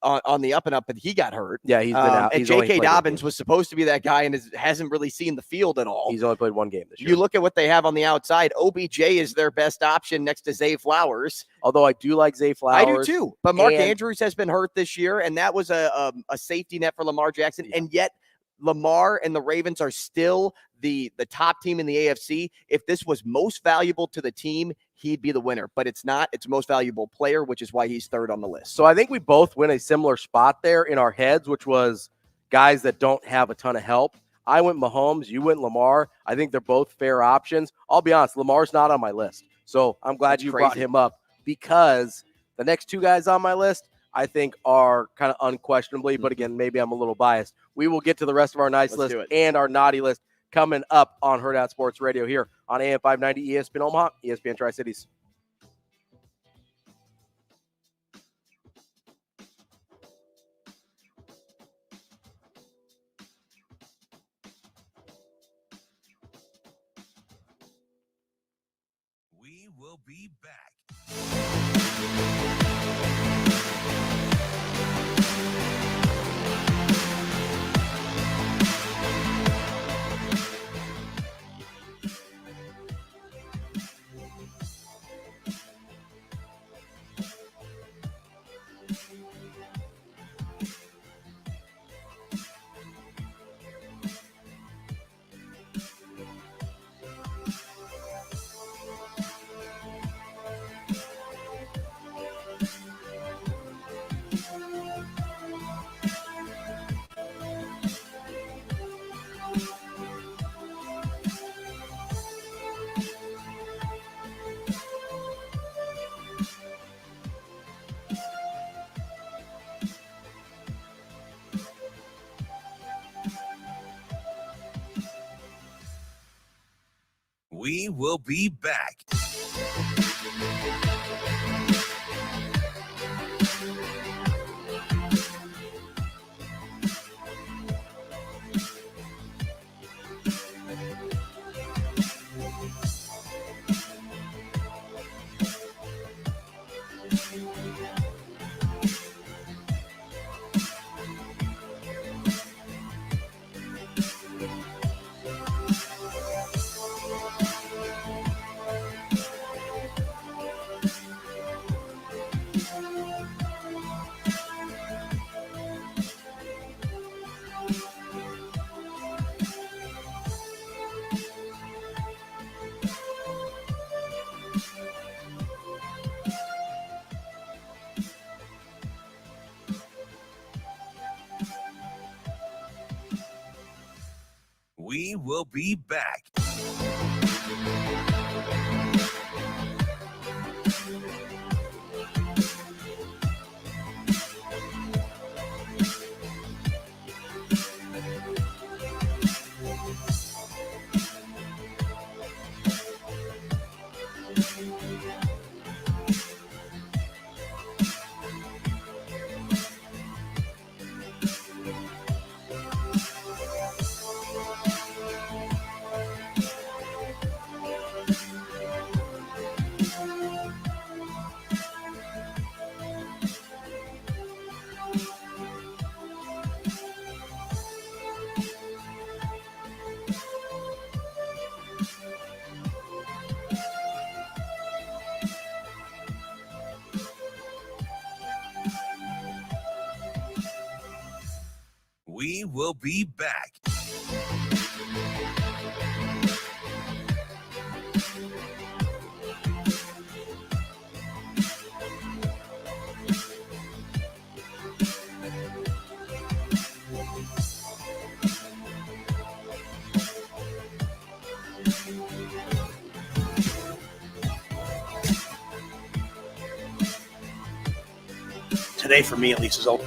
on the up and up, but he got hurt. Yeah, he's been out. And J.K. Dobbins was supposed to be that guy and hasn't really seen the field at all. He's only played one game this year. You look at what they have on the outside. OBJ is their best option next to Zay Flowers. Although I do like Zay Flowers. I do too. But Mark Andrews has been hurt this year, and that was a safety net for Lamar Jackson. Yeah. And yet Lamar and the Ravens are still the top team in the AFC. If this was most valuable to the team, he'd be the winner. But it's not. It's most valuable player, which is why he's third on the list. So I think we both win a similar spot there in our heads, which was guys that don't have a ton of help. I went Mahomes. You went Lamar. I think they're both fair options. I'll be honest, Lamar's not on my list. So I'm glad you brought him up, because the next two guys on my list I think are kind of unquestionably, but again, maybe I'm a little biased. We will get to the rest of our nice list and our naughty list coming up on Hurrdat Sports Radio here on AM 590 ESPN Omaha, ESPN Tri-Cities. We will be back. We will be back. We will be back. We will be back. Today, for me at least, is over.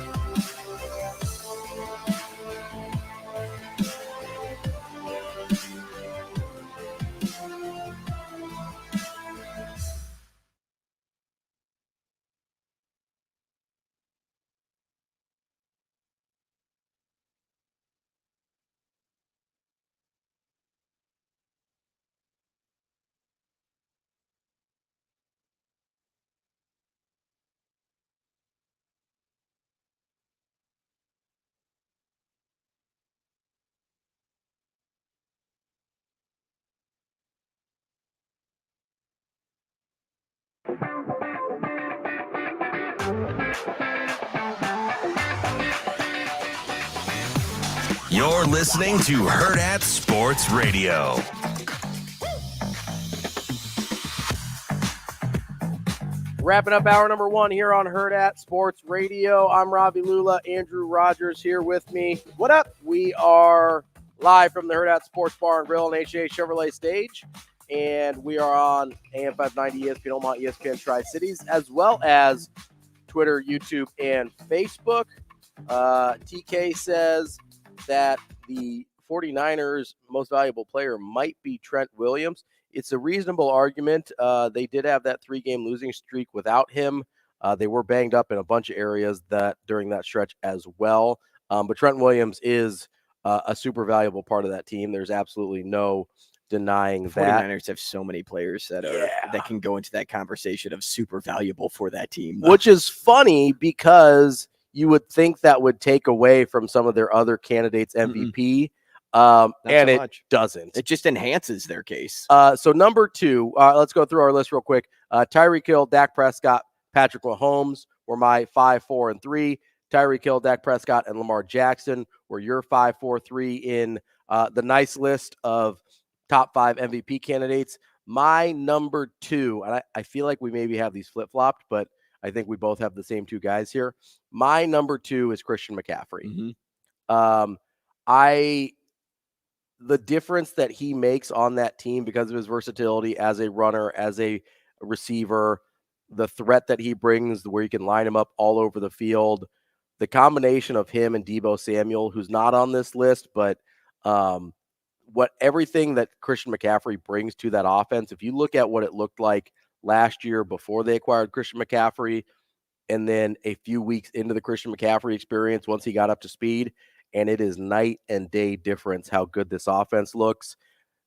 You're listening to Hurrdat Sports Radio. Wrapping up hour number 1 here on Hurrdat Sports Radio. I'm Ravi Lulla. Andrew Rogers here with me. What up? We are live from the Hurrdat Sports Bar and Grill and HA Chevrolet stage. And we are on AM 590 ESPN Omaha, ESPN Tri-Cities, as well as Twitter, YouTube, and Facebook. TK says that the 49ers' most valuable player might be Trent Williams. It's a reasonable argument. They did have that 3-game losing streak without him. They were banged up in a bunch of areas that during that stretch as well. But Trent Williams is a super valuable part of that team. There's absolutely no denying that. 49ers have so many players that that can go into that conversation of super valuable for that team. Which is funny because you would think that would take away from some of their other candidates MVP. And so it doesn't. It just enhances their case. So number 2, let's go through our list real quick. Tyreek Hill, Dak Prescott, Patrick Mahomes were my 5, 4, and 3. Tyreek Hill, Dak Prescott, and Lamar Jackson were your 5, 4, 3 in the nice list of top 5 MVP candidates. My number 2, and I feel like we maybe have these flip-flopped, but I think we both have the same 2 guys here. My number 2 is Christian McCaffrey. The difference that he makes on that team because of his versatility as a runner, as a receiver, the threat that he brings where you can line him up all over the field, the combination of him and Deebo Samuel, who's not on this list, but everything that Christian McCaffrey brings to that offense, if you look at what it looked like last year before they acquired Christian McCaffrey, and then a few weeks into the Christian McCaffrey experience once he got up to speed, and it is night and day difference how good this offense looks.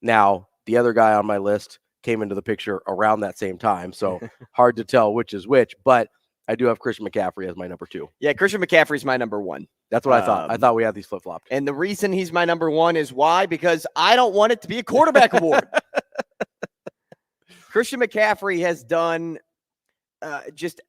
Now, the other guy on my list came into the picture around that same time, so hard to tell which is which, but I do have Christian McCaffrey as my number 2. Yeah, Christian McCaffrey's my number 1. That's what I thought. I thought we had these flip-flopped. And the reason he's my number 1 is why? Because I don't want it to be a quarterback award. Christian McCaffrey has done just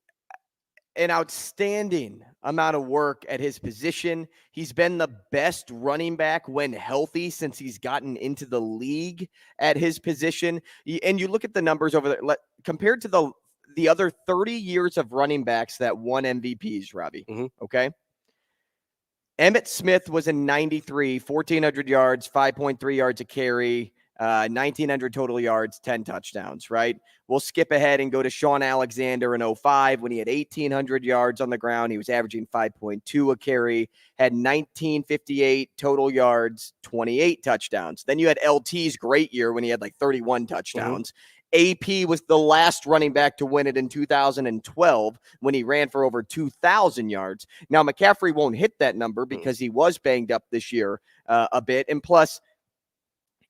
an outstanding amount of work at his position. He's been the best running back when healthy since he's gotten into the league at his position. And you look at the numbers over there, compared to the other 30 years of running backs that won MVPs, Ravi. Okay. Emmitt Smith was in 93, 1,400 yards, 5.3 yards a carry, 1,900 total yards, 10 touchdowns, right? We'll skip ahead and go to Sean Alexander in 05 when he had 1,800 yards on the ground. He was averaging 5.2 a carry, had 1,958 total yards, 28 touchdowns. Then you had LT's great year when he had like 31 touchdowns. AP was the last running back to win it in 2012 when he ran for over 2,000 yards. Now, McCaffrey won't hit that number because he was banged up this year a bit. And plus,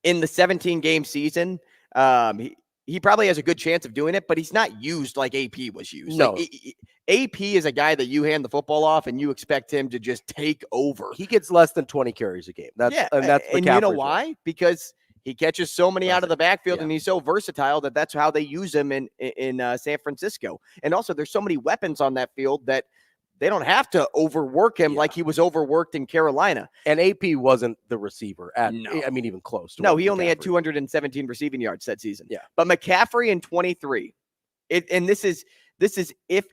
in the 17-game season, he probably has a good chance of doing it, but he's not used like AP was used. No. Like, AP is a guy that you hand the football off and you expect him to just take over. He gets less than 20 carries a game. That's and you know why? Because he catches so many out of the backfield, and he's so versatile that's how they use him in San Francisco. And also, there's so many weapons on that field that they don't have to overwork him like he was overworked in Carolina. And AP wasn't the receiver even close to No, he only had 217 receiving yards that season. Yeah. But McCaffrey in 23, and this is if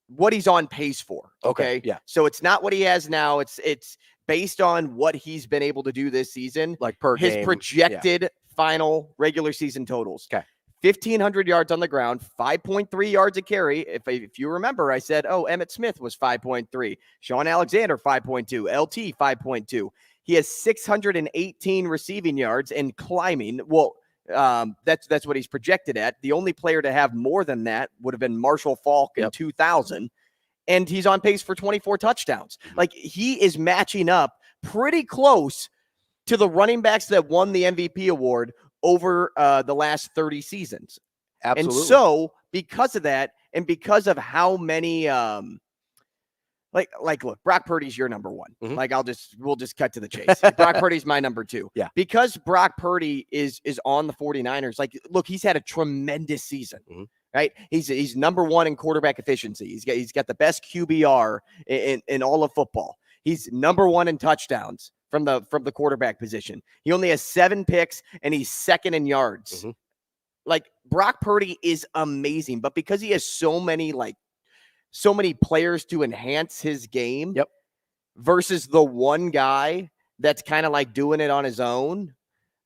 what he's on pace for. Okay. Yeah. So it's not what he has now. It's based on what he's been able to do this season, like per his game. projected final regular season totals. Okay. 1,500 yards on the ground, 5.3 yards a carry. If you remember, I said, Emmitt Smith was 5.3, Sean Alexander 5.2, LT 5.2. He has 618 receiving yards and climbing. Well, that's what he's projected at. The only player to have more than that would have been Marshall Faulk in 2000. And he's on pace for 24 touchdowns. Like, he is matching up pretty close to the running backs that won the MVP award over the last 30 seasons. Absolutely. And so, because of that, and because of how many, look, Brock Purdy's your number 1. Like, we'll just cut to the chase. Brock Purdy's my number 2. Yeah. Because Brock Purdy is on the 49ers. Like, look, he's had a tremendous season. Right? He's number 1 in quarterback efficiency. He's got the best QBR in all of football. He's number 1 in touchdowns from the quarterback position. He only has 7 picks and he's second in yards. Like, Brock Purdy is amazing, but because he has so many players to enhance his game versus the one guy that's kind of like doing it on his own.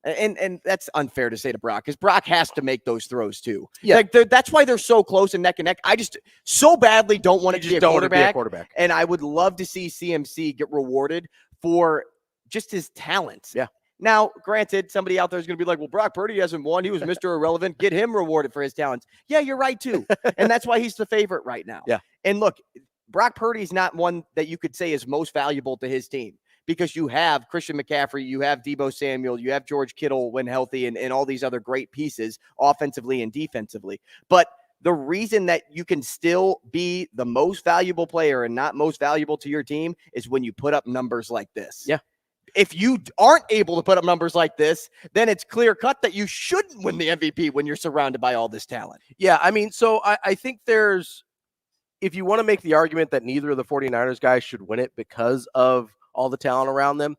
And that's unfair to say to Brock, because Brock has to make those throws too. Yeah, like that's why they're so close and neck and neck. I just so badly don't want it to be a quarterback. And I would love to see CMC get rewarded for just his talents. Yeah. Now, granted, somebody out there is going to be like, well, Brock Purdy hasn't won. He was Mr. Irrelevant. Get him rewarded for his talents. Yeah, you're right too. And that's why he's the favorite right now. Yeah. And look, Brock Purdy's not one that you could say is most valuable to his team, because you have Christian McCaffrey, you have Deebo Samuel, you have George Kittle when healthy, and all these other great pieces offensively and defensively. But the reason that you can still be the most valuable player and not most valuable to your team is when you put up numbers like this. Yeah. If you aren't able to put up numbers like this, then it's clear cut that you shouldn't win the MVP when you're surrounded by all this talent. Yeah, I mean, so I think if you want to make the argument that neither of the 49ers guys should win it because of all the talent around them,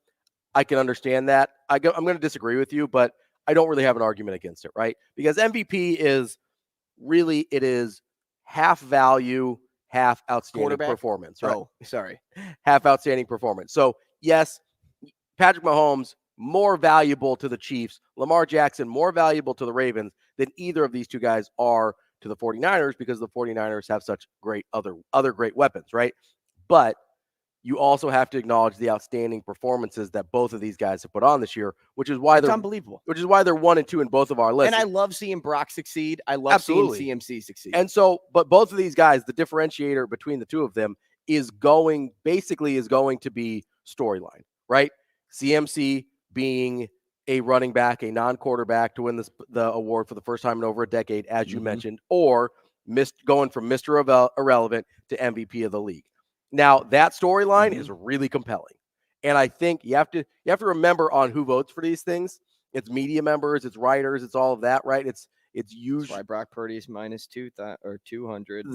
I can understand that. I'm going to disagree with you, but I don't really have an argument against it, right? Because MVP is really, it is half value, half outstanding performance, right? Oh, sorry. Half outstanding performance. So, yes, Patrick Mahomes, more valuable to the Chiefs. Lamar Jackson, more valuable to the Ravens than either of these two guys are to the 49ers, because the 49ers have such great other great weapons, right? But you also have to acknowledge the outstanding performances that both of these guys have put on this year, which is why It's unbelievable. Which is why they're 1 and 2 in both of our lists. And I love seeing Brock succeed. I love seeing CMC succeed. And so, but both of these guys, the differentiator between the two of them is going to be storyline, right? CMC being a running back, a non-quarterback to win the award for the first time in over a decade, as you mentioned, or going from Mr. Irrelevant to MVP of the league. Now, that storyline is really compelling. And I think you have to remember on who votes for these things. It's media members, it's writers, it's all of that, right? It's usually why Brock Purdy is minus 200.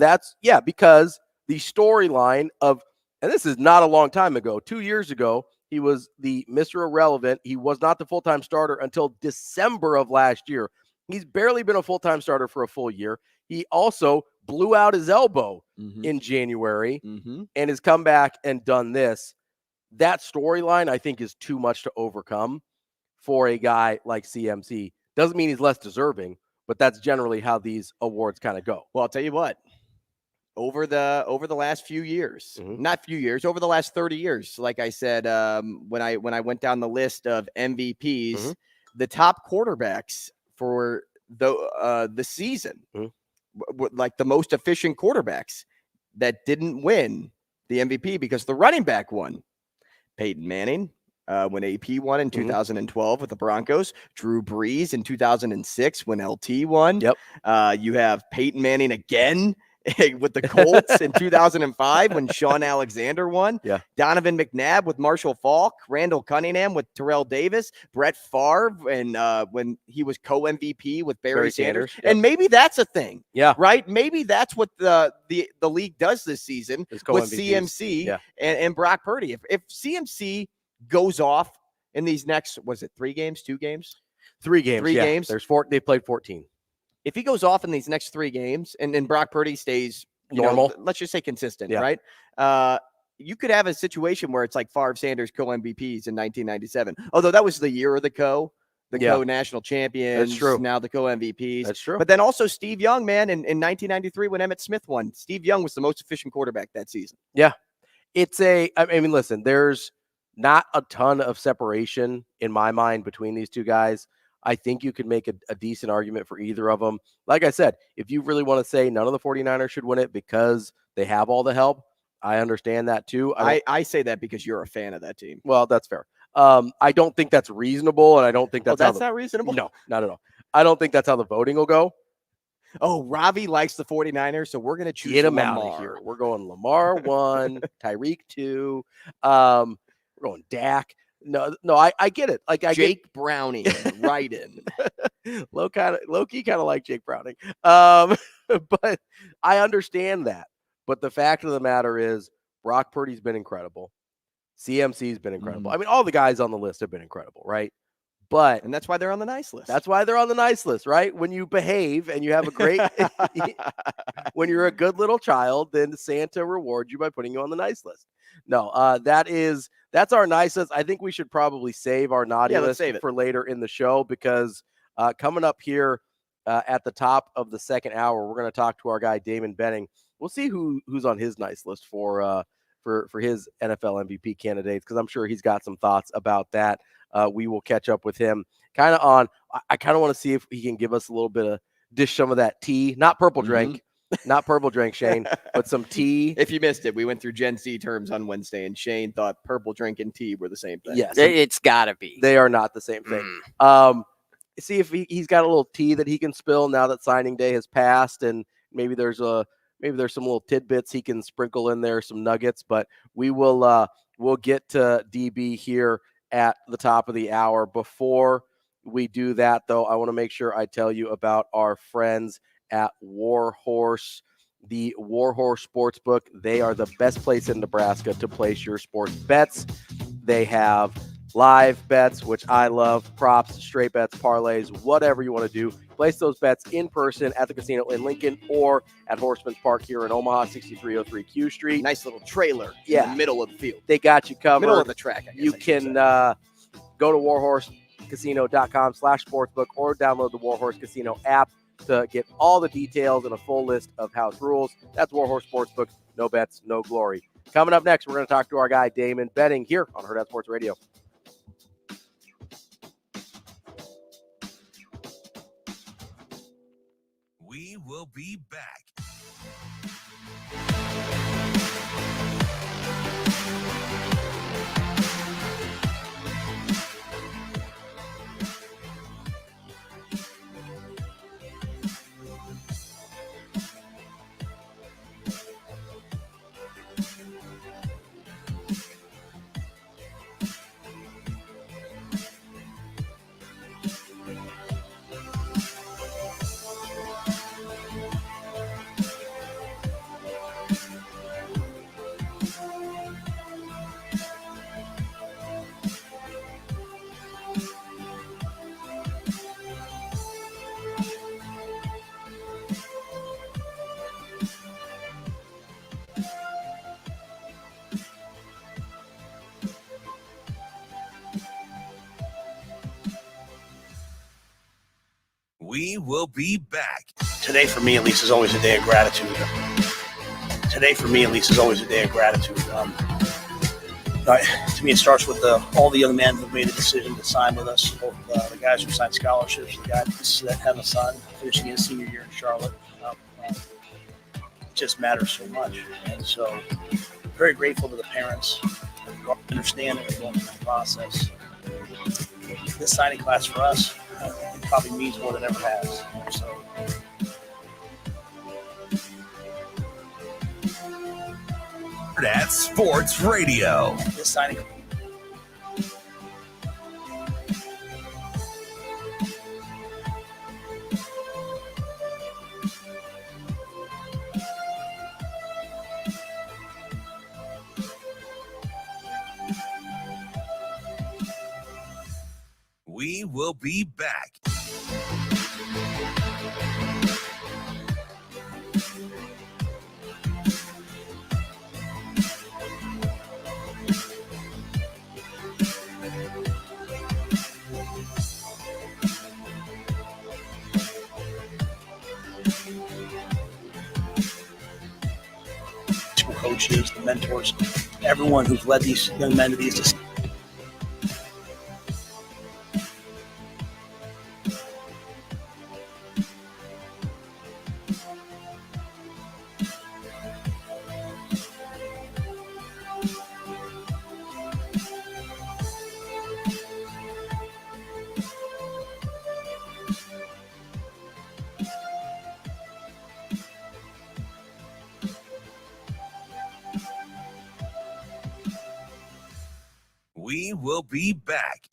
Because the storyline of, and this is not a long time ago, 2 years ago, he was the Mr. Irrelevant. He was not the full-time starter until December of last year. He's barely been a full-time starter for a full year. He also blew out his elbow in January and has come back and done this. That storyline, I think, is too much to overcome for a guy like CMC. Doesn't mean he's less deserving, but that's generally how these awards kind of go. Well, I'll tell you what. Over the last few years, over the last 30 years, like I said, when I went down the list of MVPs, the top quarterbacks for the season, like the most efficient quarterbacks that didn't win the MVP because the running back won. Peyton Manning, when AP won in 2012 with the Broncos, Drew Brees in 2006 when LT won. You have Peyton Manning again with the Colts in 2005 when Sean Alexander won. Donovan McNabb with Marshall Faulk, Randall Cunningham with Terrell Davis, Brett Favre, and when he was co-MVP with Barry Sanders. And maybe that's a thing. Right? Maybe that's what the league does this season with CMC and Brock Purdy. If CMC goes off in these next, was it 3 games, 2 games? 3 games. 3 games. There's 4. They played 14. If he goes off in these next 3 games and Brock Purdy stays normal, let's just say consistent, right? You could have a situation where it's like Favre Sanders co-MVPs in 1997. Although that was the year of the co-national champions. That's true. Now the co-MVPs. That's true. But then also Steve Young, man, in 1993 when Emmitt Smith won, Steve Young was the most efficient quarterback that season. I mean, listen, there's not a ton of separation in my mind between these two guys. I think you could make a decent argument for either of them. Like I said, if you really want to say none of the 49ers should win it because they have all the help, I understand that too. I say that because you're a fan of that team. Well, that's fair. I don't think that's reasonable, and I don't think that's not reasonable? No, not at all. I don't think that's how the voting will go. Oh, Ravi likes the 49ers, so we're going to choose Get him Lamar. out of here. We're going Lamar 1, Tyreek 2. We're going Dak. No, I get it. Like Jake Browning, right in. Low key kind of like Jake Browning. But I understand that. But the fact of the matter is, Brock Purdy's been incredible. CMC's been incredible. I mean, all the guys on the list have been incredible, right? And that's why they're on the nice list. That's why they're on the nice list, right? When you behave and you have a great, when you're a good little child, then Santa rewards you by putting you on the nice list. No, that's our nice list. I think we should probably save our naughty list for later in the show because coming up here at the top of the second hour, we're going to talk to our guy Damon Benning. We'll see who's on his nice list for his NFL MVP candidates because I'm sure he's got some thoughts about that. We will catch up with him kind of on. I kind of want to see if he can give us a little bit of dish some of that tea, not purple drink. Not purple drink, Shane, but some tea. If you missed it, we went through Gen Z terms on Wednesday, and Shane thought purple drink and tea were the same thing. Yes. It's got to be. They are not the same thing. See if he's got a little tea that he can spill now that signing day has passed, and maybe there's some little tidbits he can sprinkle in there, some nuggets. But we'll get to DB here at the top of the hour. Before we do that, though, I want to make sure I tell you about our friends at Warhorse, the Warhorse Sportsbook. They are the best place in Nebraska to place your sports bets. They have live bets, which I love, props, straight bets, parlays, whatever you want to do. Place those bets in person at the casino in Lincoln or at Horseman's Park here in Omaha, 6303 Q Street. Nice little trailer in the middle of the field. They got you covered. Middle of the track, I guess You can go to warhorsecasino.com/sportsbook or download the Warhorse Casino app to get all the details and a full list of house rules. That's Warhorse Sportsbook. No bets, no glory. Coming up next, we're going to talk to our guy Damon betting here on Hurrdat Sports Radio. We will be back. We will be back. Today, for me at least, is always a day of gratitude. To me, it starts with all the young men who made a decision to sign with us, both the guys who signed scholarships, the guys that have a son finishing his senior year in Charlotte. It just matters so much. And so, very grateful to the parents who understand that we're going through the process. This signing class for us, it probably means more than ever has. So, Hurrdat Sports Radio. this signing. We will be back. Coaches, the mentors, everyone who's led these young men to these decisions. We will be back.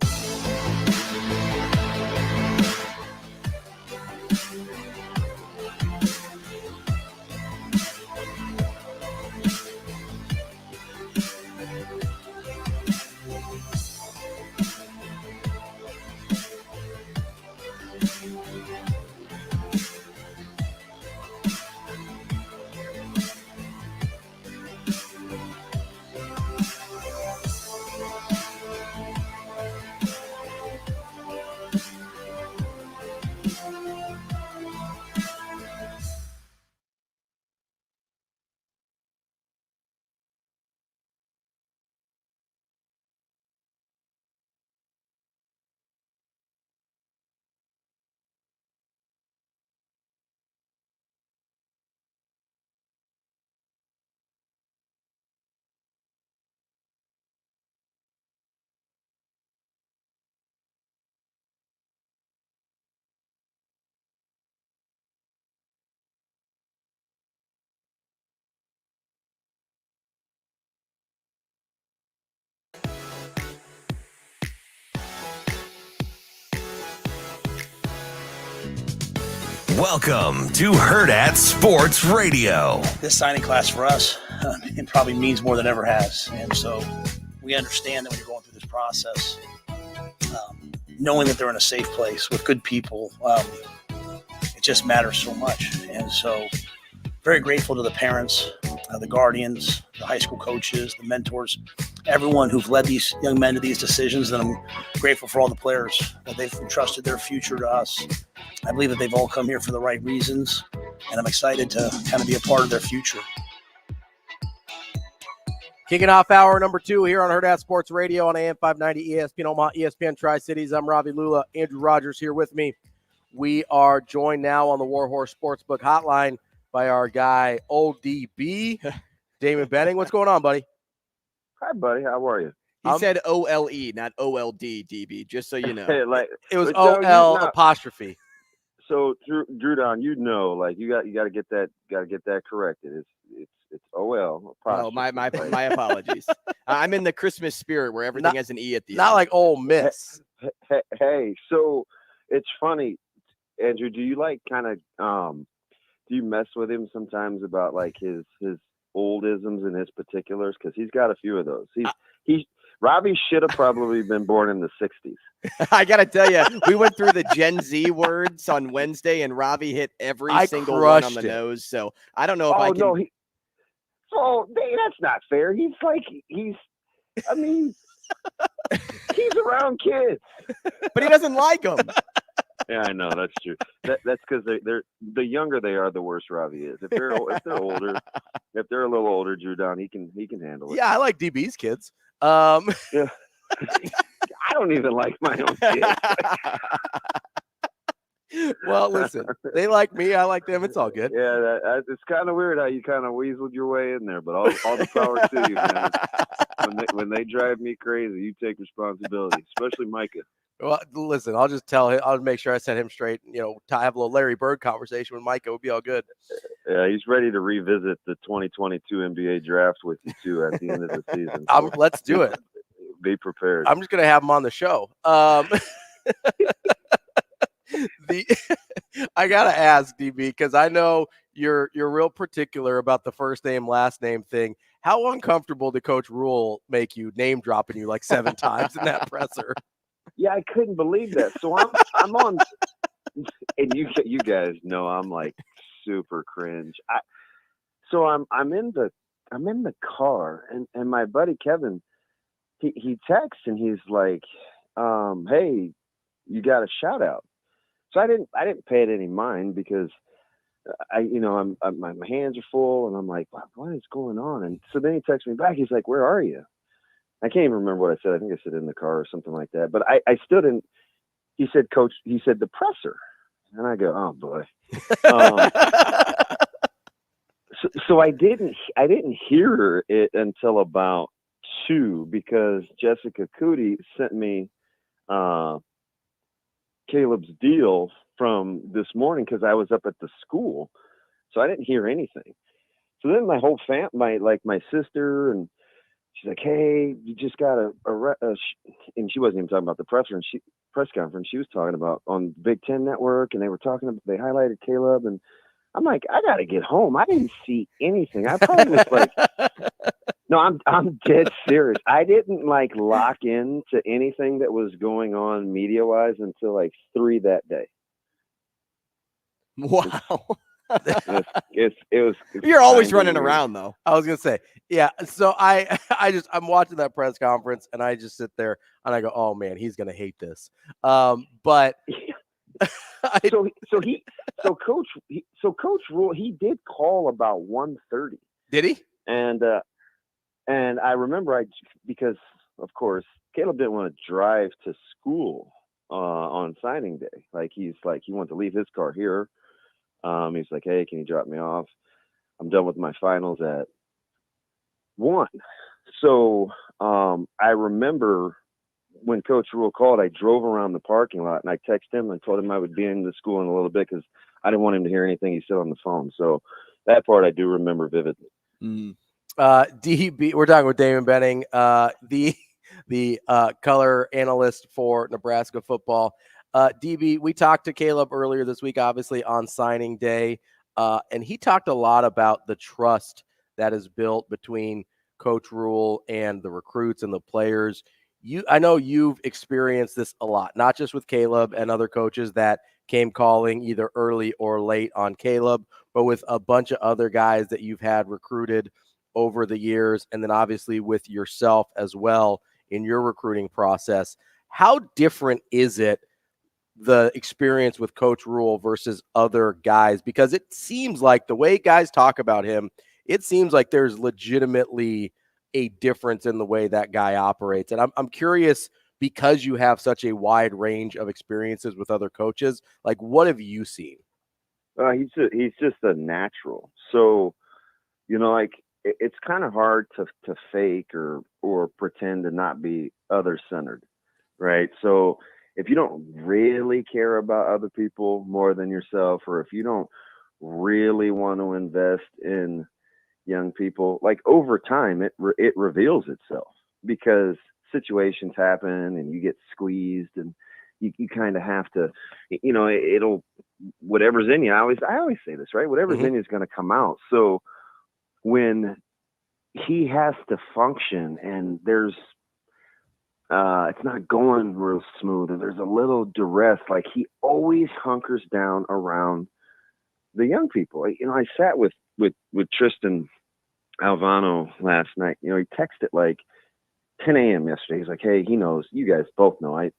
Welcome to Hurrdat Sports Radio. This signing class for us, it probably means more than ever has. And so we understand that when you're going through this process, knowing that they're in a safe place with good people, it just matters so much. And so very grateful to the parents, the guardians, the high school coaches, the mentors, everyone who've led these young men to these decisions. And I'm grateful for all the players that they've entrusted their future to us. I believe that they've all come here for the right reasons, and I'm excited to kind of be a part of their future. Kicking off hour number 2 here on Hurrdat Sports Radio on AM 590 ESPN Omaha, ESPN Tri-Cities. I'm Ravi Lulla. Andrew Rogers here with me. We are joined now on the Warhorse Sportsbook Hotline by our guy, ODB, Damon Benning. What's going on, buddy? Hi, buddy. How are you? He said OLE, not OLD, DB, just so you know. It was OL apostrophe. So Drew Don, you got to get that corrected. It's OL apostrophe. Oh, my apologies. I'm in the Christmas spirit where everything has an E at the end. Not like Ole Miss. Hey, so it's funny, Andrew. Do you do you mess with him sometimes about like his old isms and his particulars? Because he's got a few of those. Ravi should have probably been born in the 60s. I got to tell you, we went through the Gen Z words on Wednesday, and Ravi hit every single one on the nose. So I don't know if I can. No, that's not fair. He's around kids. But he doesn't like them. Yeah, I know, that's true. That's because they're the younger they are, the worse Ravi is. If they're older, if they're a little older, Drew Don, he can handle it. Yeah, I like DB's kids. Yeah. I don't even like my own kids. Well, listen, they like me. I like them. It's all good. Yeah, it's kind of weird how you kind of weaseled your way in there, but all the power to you, man. When they drive me crazy, you take responsibility, especially Micah. Well, listen, I'll just tell him. I'll make sure I set him straight. Have a little Larry Bird conversation with Micah. We'll be all good. Yeah, he's ready to revisit the 2022 NBA draft with you too at the end of the season. So let's do it. Be prepared. I'm just gonna have him on the show. I gotta ask, DB, because I know you're real particular about the first name last name thing. How uncomfortable did Coach Rule make you, name dropping you like 7 times in that presser? Yeah, I couldn't believe that. So I'm on, and you guys know I'm like super cringe. I'm in the car, and my buddy Kevin, he texts and he's like, "Hey, you got a shout out." So I didn't pay it any mind because my hands are full and I'm like, what is going on? And so then he texts me back. He's like, "Where are you?" I can't even remember what I said. I think I said in the car or something like that. But I stood in. He said, "Coach," he said, "the presser," and I go, "Oh boy." So I didn't hear it until about 2 because Jessica Cootie sent me Caleb's deal from this morning because I was up at the school, so I didn't hear anything. So then my whole my sister, and she's like, "Hey, you just got and she wasn't even talking about the press conference. She was talking about on Big Ten Network, and they highlighted Caleb, and I'm like, I got to get home. I didn't see anything. I probably was like, no, I'm dead serious. I didn't lock into anything that was going on media wise until 3 that day. Wow. It was. You're always running around though. I was gonna say, yeah. So I'm watching that press conference and I just sit there and I go, oh man, he's gonna hate this. But Coach Rule, he did call about 1:30. Did he? And I remember because of course Caleb didn't want to drive to school on signing day. He wanted to leave his car here. He's like, "Hey, can you drop me off? I'm done with my finals at 1." So I remember when Coach Rule called, I drove around the parking lot and I texted him and told him I would be in the school in a little bit because I didn't want him to hear anything he said on the phone. So that part I do remember vividly. DB, we're talking with Damon Benning, the color analyst for Nebraska football. DB, we talked to Caleb earlier this week, obviously on signing day, and he talked a lot about the trust that is built between Coach Rule and the recruits and the players. I know you've experienced this a lot, not just with Caleb and other coaches that came calling either early or late on Caleb, but with a bunch of other guys that you've had recruited over the years, and then obviously with yourself as well in your recruiting process. How different is it, the experience with Coach Rule versus other guys? Because it seems like the way guys talk about him, it seems like there's legitimately a difference in the way that guy operates. And I'm curious, because you have such a wide range of experiences with other coaches, like what have you seen? He's just a natural. So, like it's kind of hard to fake or pretend to not be other centered, right? So if you don't really care about other people more than yourself, or if you don't really want to invest in young people, like over time, it reveals itself, because situations happen and you get squeezed and you kind of have to, it'll, whatever's in you. I always say this, right? Whatever's in you is going to come out. So when he has to function and there's, it's not going real smooth and there's a little duress, like he always hunkers down around the young people. I sat with Tristan Alvano last night. He texted like 10 a.m. yesterday. He's like, hey, he knows, you guys both know, I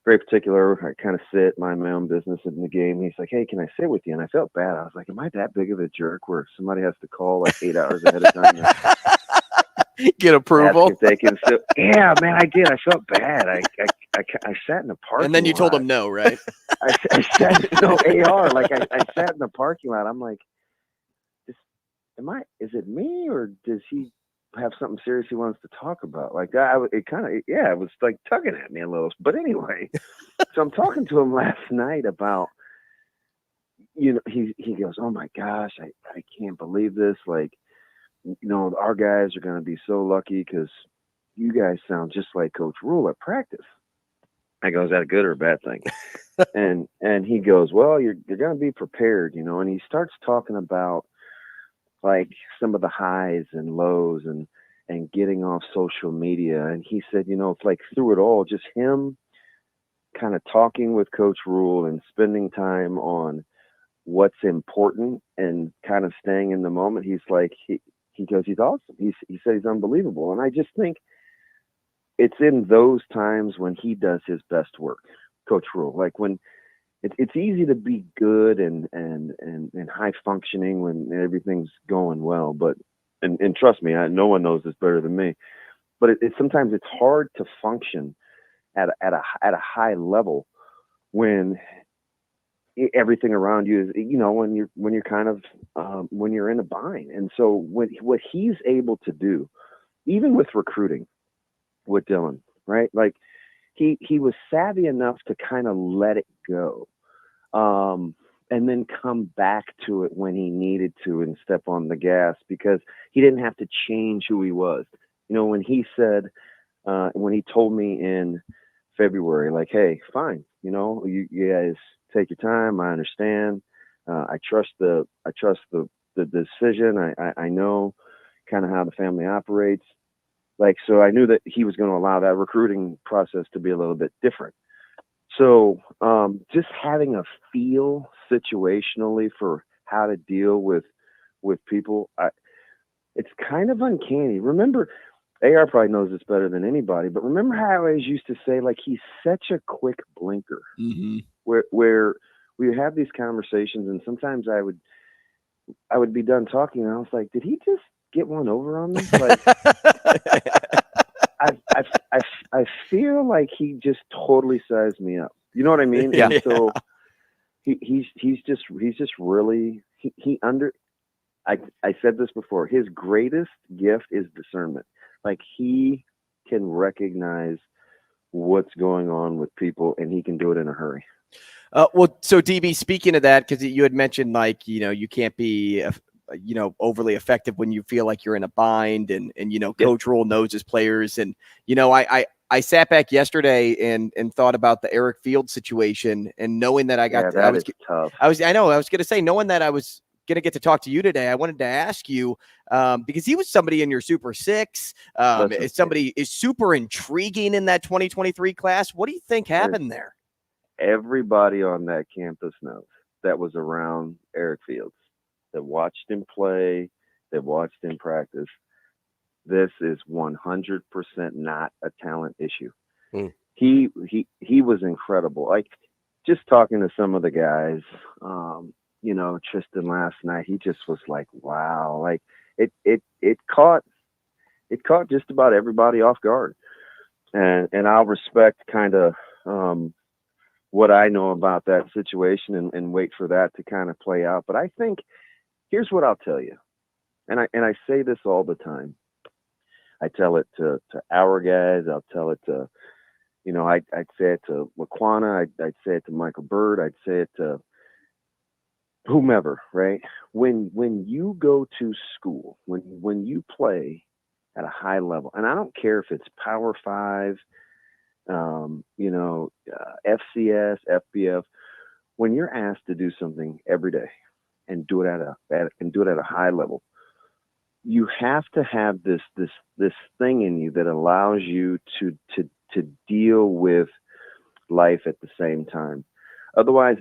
very particular. I kind of sit, mind my own business in the game. He's like, hey, can I sit with you? And I felt bad. I was like, am I that big of a jerk where somebody has to call like 8 hours ahead of time? Get approval. If they can sit. Yeah, man, I did. I felt bad. I sat in the parking lot. And then you told him no, right? I sat, no, AR. Like I sat in the parking lot. I'm like, is it me, or does he have something serious he wants to talk about? Like it was like tugging at me a little. But anyway, so I'm talking to him last night about, he goes, oh my gosh, I can't believe this. Like, our guys are going to be so lucky because you guys sound just like Coach Rule at practice. I go, is that a good or a bad thing? and he goes, well, you're going to be prepared, and he starts talking about like some of the highs and lows and getting off social media. And he said, it's like through it all, just him kind of talking with Coach Rule and spending time on what's important and kind of staying in the moment. He's like, he goes, he's awesome. He said he's unbelievable. And I just think it's in those times when he does his best work, Coach Rule. Like when it's easy to be good and high functioning when everything's going well, but and trust me, no one knows this better than me. But sometimes it's hard to function at a high level when everything around you is, when you're kind of when you're in a bind. And so what he's able to do, even with recruiting with Dylan, right? Like he was savvy enough to kind of let it go, and then come back to it when he needed to and step on the gas, because he didn't have to change who he was. When he said, when he told me in February, like, hey, fine, you guys take your time. I understand. I trust the decision. I know kind of how the family operates. Like, so I knew that he was going to allow that recruiting process to be a little bit different. So just having a feel situationally for how to deal with people, it's kind of uncanny. Remember, AR probably knows this better than anybody, but remember how I always used to say, like, he's such a quick blinker, where we have these conversations, and sometimes I would be done talking, and I was like, did he just get one over on me? Like, I feel like he just totally sized me up. You know what I mean? Yeah. And so he's just really I said this before. His greatest gift is discernment. Like, he can recognize what's going on with people, and he can do it in a hurry. Well, so DB, speaking of that, because you had mentioned, like, you can't be overly effective when you feel like you're in a bind, and Coach Rule knows his players. And I sat back yesterday and thought about the Eric Field situation, and knowing that I was tough. I was going to say, knowing that I was going to get to talk to you today, I wanted to ask you, because he was somebody in your Super Six, somebody is super intriguing in that 2023 class. What do you think happened there? Everybody on that campus knows, that was around Eric Fields, that watched him play, that watched him practice. This is 100% not a talent issue. He was incredible. Like, just talking to some of the guys, Tristan last night, he just was like, wow. Like, it caught it caught just about everybody off guard. And I'll respect kind of what I know about that situation and wait for that to kind of play out. But I think here's what I'll tell you, and I say this all the time. I tell it to our guys. I'll tell it to, I'd say it to Laquana. I'd say it to Michael Bird. I'd say it to whomever, right? When you go to school, when you play at a high level, and I don't care if it's Power 5, FCS, FBF, when you're asked to do something every day and do it at a high level, you have to have this thing in you that allows you to deal with life at the same time. Otherwise,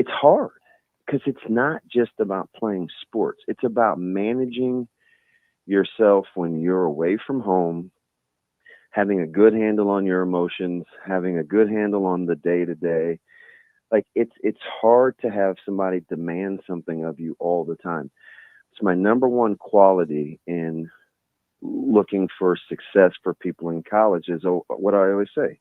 it's hard, because it's not just about playing sports. It's about managing yourself when you're away from home, having a good handle on your emotions, having a good handle on the day-to-day. Like, it's hard to have somebody demand something of you all the time. It's my number one quality in looking for success for people in college is what I always say: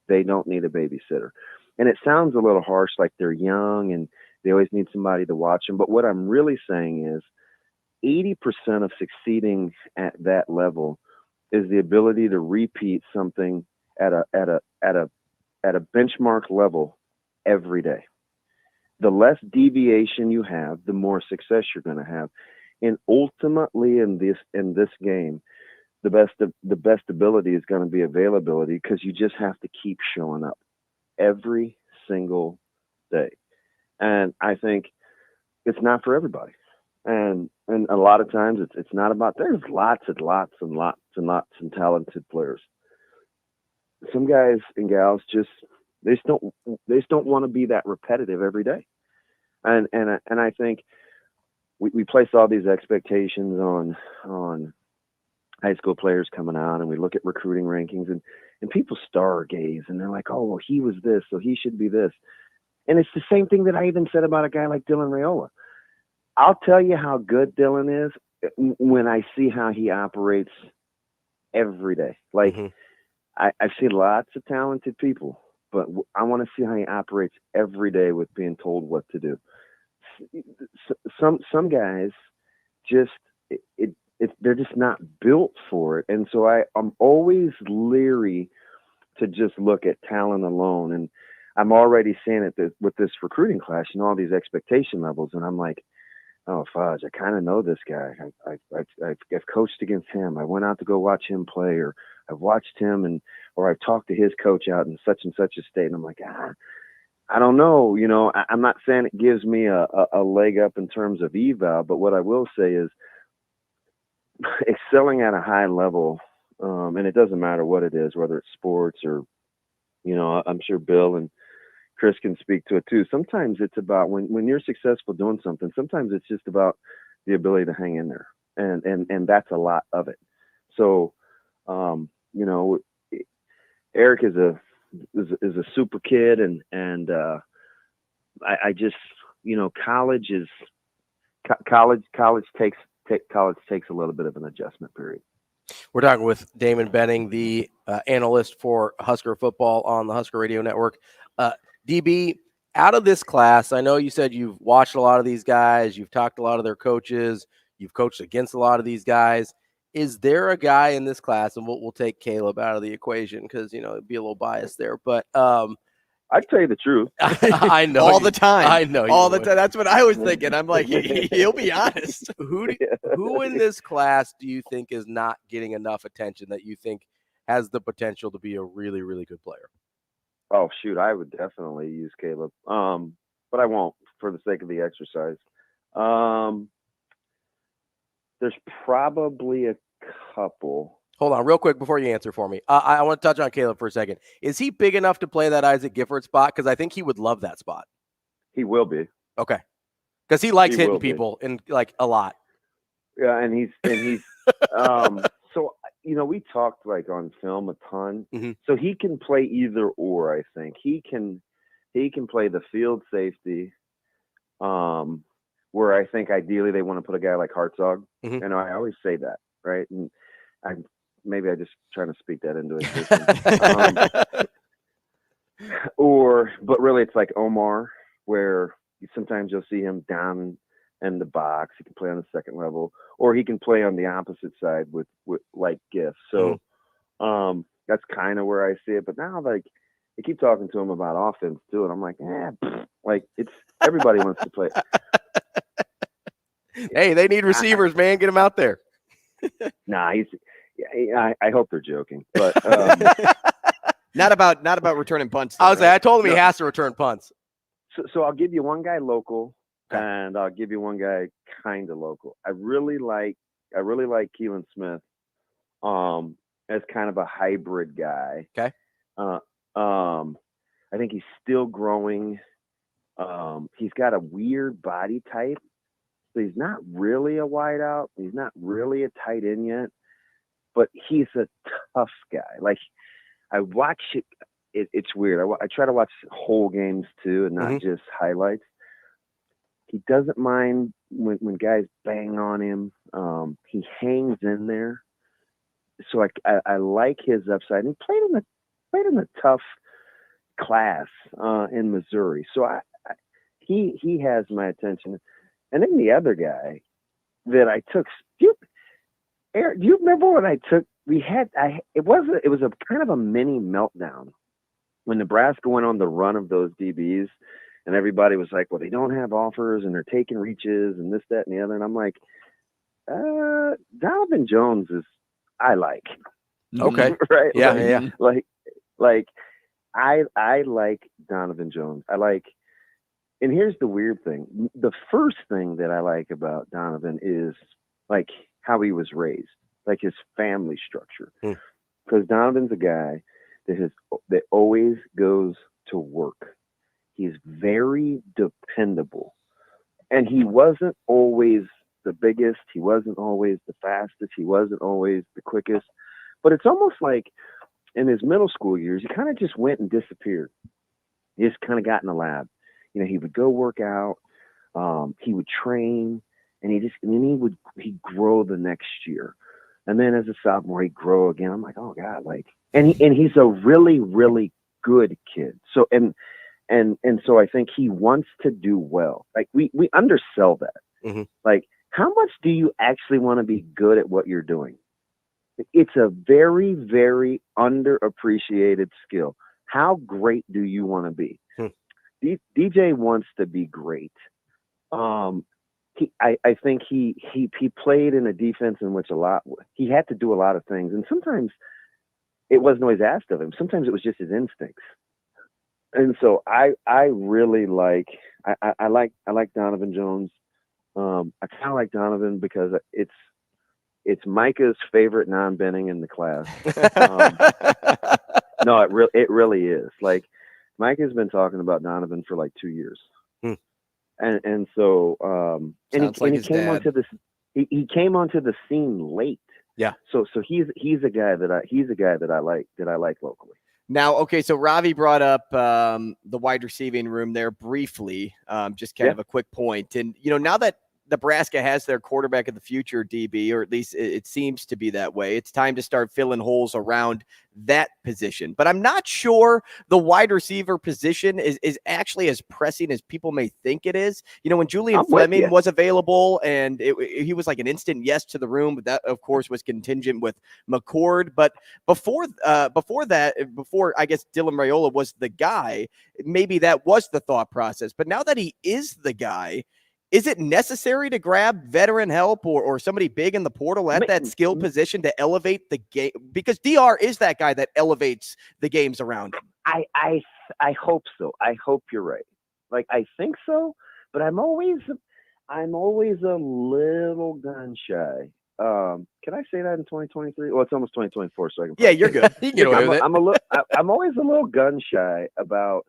they don't need a babysitter. And it sounds a little harsh, like they're young and they always need somebody to watch them. But what I'm really saying is 80% of succeeding at that level is the ability to repeat something at a benchmark level every day. The less deviation you have, the more success you're going to have. And ultimately in this game, the best ability is going to be availability, because you just have to keep showing up every single day. And I think it's not for everybody. And a lot of times it's not about, there's lots and lots and talented players. Some guys and gals they just don't want to be that repetitive every day. And I think we place all these expectations on high school players coming out, and we look at recruiting rankings and people star gaze, and they're like, oh, well, he was this, so he should be this. And it's the same thing that I even said about a guy like Dylan Raiola. I'll tell you how good Dylan is when I see how he operates every day. Like, I've seen lots of talented people, but I want to see how he operates every day with being told what to do. Some guys they're just not built for it. And so I'm always leery to just look at talent alone. And I'm already seeing it with this recruiting class, all these expectation levels. And I'm like, oh, fudge, I kind of know this guy. I've coached against him. I went out to go watch him play, or I've watched him or I've talked to his coach out in such and such a state. And I'm like, I don't know. I'm not saying it gives me a leg up in terms of eval, but what I will say is excelling at a high level, and it doesn't matter what it is, whether it's sports or, I'm sure Bill and Chris can speak to it too. Sometimes it's about when you're successful doing something, sometimes it's just about the ability to hang in there. And that's a lot of it. So, Eric is a super kid, and I just, college takes a little bit of an adjustment period. We're talking with Damon Benning, the analyst for Husker football on the Husker Radio Network. DB, out of this class, I know you said you've watched a lot of these guys, you've talked to a lot of their coaches, you've coached against a lot of these guys. Is there a guy in this class, and we'll take Caleb out of the equation because, it'd be a little biased there, but I'd tell you the truth. I know all the time. I know all the time. That's what I was thinking. I'm like, he'll be honest. Who in this class do you think is not getting enough attention that you think has the potential to be a really, really good player? Oh, shoot. I would definitely use Caleb. But I won't for the sake of the exercise. There's probably a couple. Hold on real quick before you answer for me. I want to touch on Caleb for a second. Is he big enough to play that Isaac Gifford spot? Because I think he would love that spot. He will be. Okay. Because he likes hitting people and like a lot. Yeah, and he's so we talked like on film a ton. Mm-hmm. So he can play either or. I think he can play the field safety, where I think ideally they want to put a guy like Hartzog. Mm-hmm. And I always say that. right? And maybe I just trying to speak that into existence. But really it's like Omar, where sometimes you'll see him down in the box. He can play on the second level, or he can play on the opposite side with like gifts. So that's kind of where I see it. But now, like, I keep talking to him about offense too, and I'm like, like it's everybody wants to play. Hey, they need receivers, man. Get them out there. Nah, I hope they're joking, but not about returning punts. Though, I told him he has to return punts. So I'll give you one guy local, and I'll give you one guy kind of local. I really like Keelan Smith, as kind of a hybrid guy. Okay. I think he's still growing. He's got a weird body type. So he's not really a wideout. He's not really a tight end yet, but he's a tough guy. Like, I watch it. It's weird. I try to watch whole games too, and not just highlights. He doesn't mind when guys bang on him. He hangs in there. So I like his upside. And he played in a tough class in Missouri. So he has my attention. And then the other guy that I took, Eric, do you remember when I took? It was a kind of a mini meltdown when Nebraska went on the run of those DBs, and everybody was like, well, they don't have offers and they're taking reaches and this, that, and the other. And I'm like, Donovan Jones I like. Okay. Right. Yeah. Like I like Donovan Jones. And here's the weird thing. The first thing that I like about Donovan is like how he was raised, like his family structure. Because Donovan's a guy that always goes to work. He's very dependable. And he wasn't always the biggest. He wasn't always the fastest. He wasn't always the quickest. But it's almost like in his middle school years, he kind of just went and disappeared. He just kind of got in the lab. You know, he would go work out. He would train, and he'd grow the next year. And then as a sophomore, he'd grow again. I'm like, oh God, and he's a really, really good kid. So, and so I think he wants to do well. Like we undersell that. Like, how much do you actually want to be good at what you're doing? It's a very, very underappreciated skill. How great do you want to be? DJ wants to be great. I think he played in a defense in which he had to do a lot of things, and sometimes it wasn't always asked of him. Sometimes it was just his instincts. And so I really like Donovan Jones. I kind of like Donovan because it's Micah's favorite non-bending in the class. No, it really is. Like, Micah's been talking about Donovan for like 2 years. And so he came onto the scene late. Yeah. So he's a guy that I like locally. Now, okay, so Ravi brought up the wide receiving room there briefly, just kind of a quick point. And, now that Nebraska has their quarterback of the future, DB, or at least it seems to be that way, it's time to start filling holes around that position. But I'm not sure the wide receiver position is actually as pressing as people may think it is. When Julian Fleming was available, and he was like an instant yes to the room, but that, of course, was contingent with McCord. But before I guess Dylan Raiola was the guy, maybe that was the thought process. But now that he is the guy, is it necessary to grab veteran help or somebody big in the portal at that skill position to elevate the game? Because DR is that guy that elevates the games around him. I hope so. I hope you're right. Like, I think so, but I'm always a little gun shy. Can I say that in 2023? Well, it's almost 2024, so I can. Yeah, you're good. You can get away with it. I'm always a little gun shy about,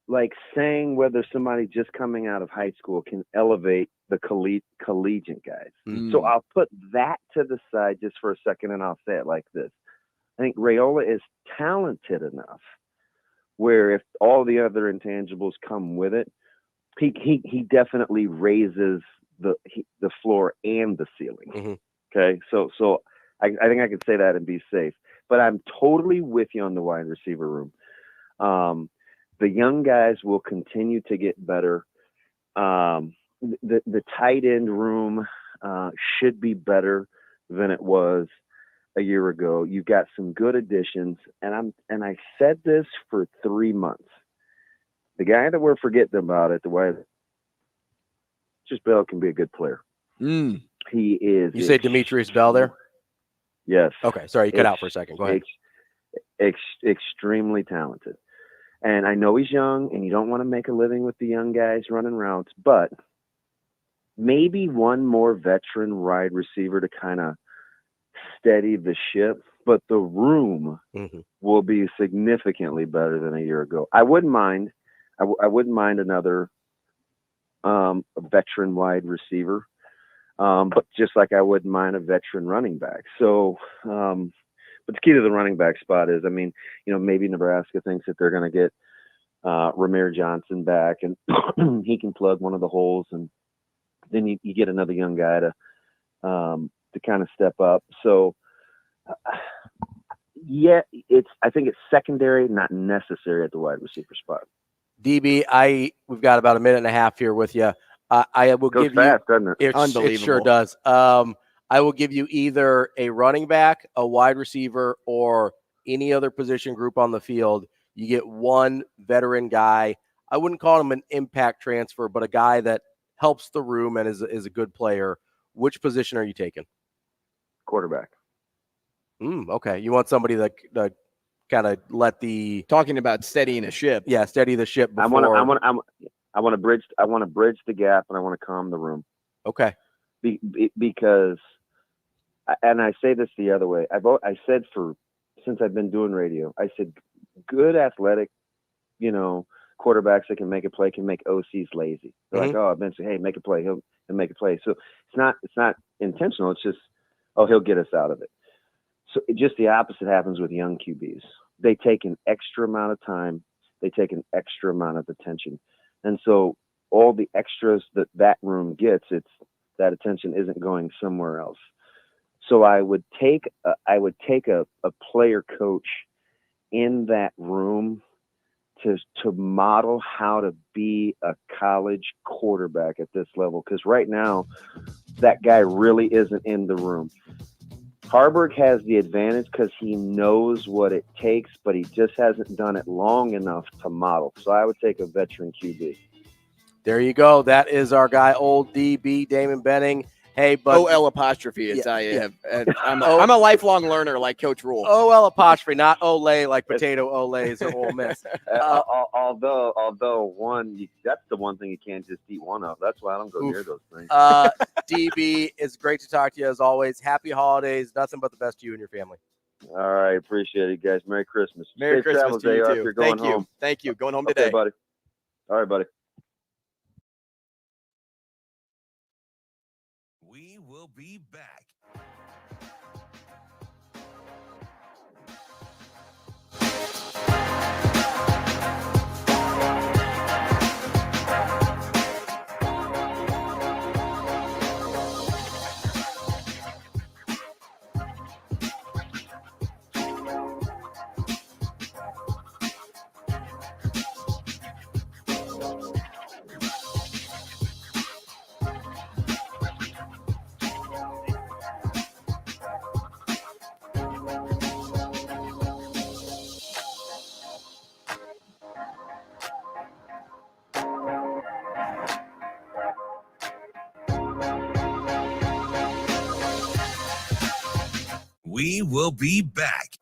like, saying whether somebody just coming out of high school can elevate the collegiate guys. So I'll put that to the side just for a second, and I'll say it like this. I think Raiola is talented enough where if all the other intangibles come with it, he definitely raises the floor and the ceiling. Okay, so I think I can say that and be safe. But I'm totally with you on the wide receiver room. The young guys will continue to get better. The tight end room should be better than it was a year ago. You've got some good additions, and I said this for 3 months. The guy that we're forgetting about it, the way just Bell can be a good player. He is. You say Demetrius Bell there? Yes. Okay. Sorry, you cut out for a second. Go ahead. Extremely talented. And I know he's young, and you don't want to make a living with the young guys running routes, but maybe one more veteran wide receiver to kind of steady the ship. But the room will be significantly better than a year ago. I wouldn't mind. I wouldn't mind another veteran wide receiver, but just like I wouldn't mind a veteran running back. So, but the key to the running back spot is, I mean, maybe Nebraska thinks that they're going to get Ramir Johnson back, and he can plug one of the holes, and then you get another young guy to kind of step up. So, yeah, I think it's secondary, not necessary at the wide receiver spot. DB, we've got about a minute and a half here with you. I will give fast, you. doesn't it? Unbelievable. It sure does. I will give you either a running back, a wide receiver, or any other position group on the field. You get one veteran guy. I wouldn't call him an impact transfer, but a guy that helps the room and is a good player. Which position are you taking? Quarterback. Okay. You want somebody that kind of talking about steadying a ship. Yeah, steady the ship before. I want to bridge the gap, and I want to calm the room. Okay. Because, and I say this the other way. I said since I've been doing radio, I said good athletic, quarterbacks that can make a play can make OCs lazy. They're like, eventually, hey, make a play. He'll make a play. So it's not intentional. It's just, he'll get us out of it. So just the opposite happens with young QBs. They take an extra amount of time. They take an extra amount of attention. And so all the extras that room gets, that attention isn't going somewhere else. So I would take a player coach in that room to model how to be a college quarterback at this level. Because right now, that guy really isn't in the room. Harburg has the advantage because he knows what it takes, but he just hasn't done it long enough to model. So I would take a veteran QB. There you go. That is our guy, old DB, Damon Benning. Hey, but OL apostrophe. I'm a lifelong learner like Coach Rule. OL apostrophe, not Olay like potato Olays or Ole Miss. Although that's the one thing you can't just eat one of. That's why I don't go near those things. DB, it's great to talk to you as always. Happy holidays. Nothing but the best to you and your family. All right. Appreciate it, guys. Merry Christmas. Merry Safe Christmas travels, to you, AR, too. if you're going home. Thank you. Going home Okay, today. buddy. All right, buddy. We will be back. We will be back.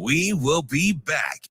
We will be back.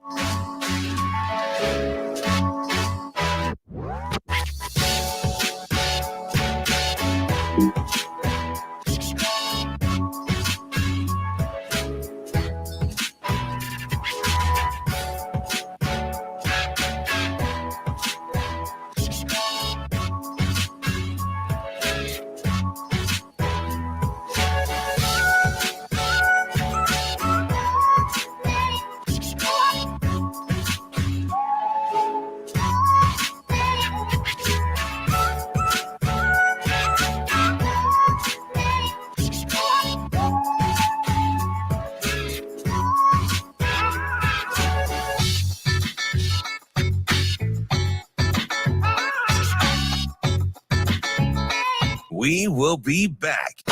We will be back.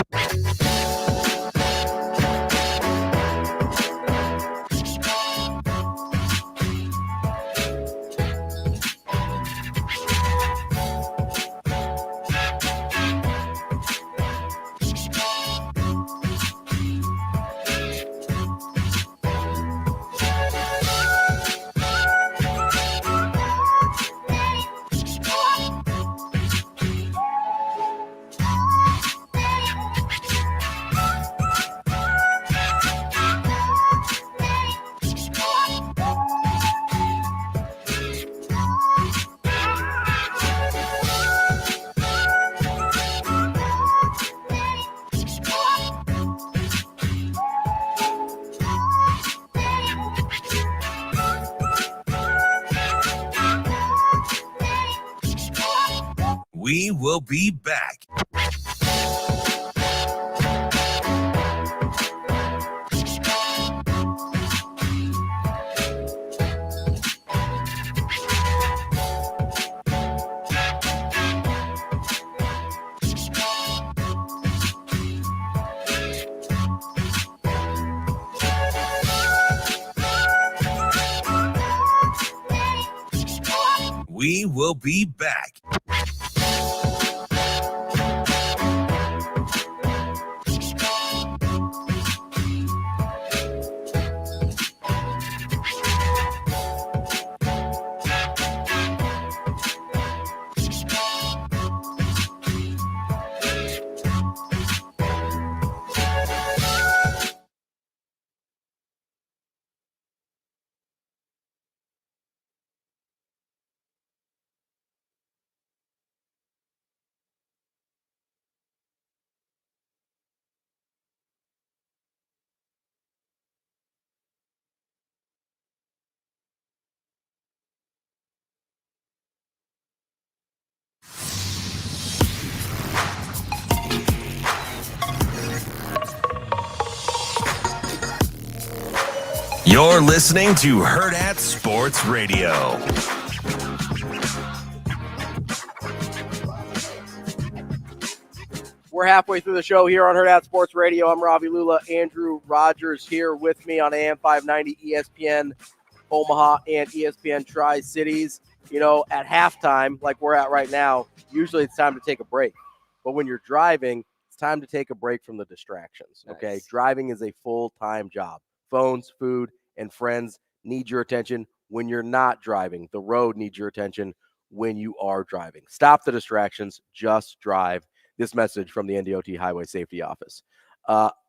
We will be back. We will be back. You're listening to Hurrdat Sports Radio. We're halfway through the show here on Hurrdat Sports Radio. I'm Ravi Lulla. Andrew Rogers here with me on AM 590, ESPN Omaha, and ESPN Tri-Cities. You know, at halftime, like we're at right now, usually it's time to take a break. But when you're driving, it's time to take a break from the distractions, okay? Nice. Driving is a full-time job. Phones, food, and friends need your attention when you're not driving. The road needs your attention when you are driving. Stop the distractions. Just drive. This message from the NDOT Highway Safety Office.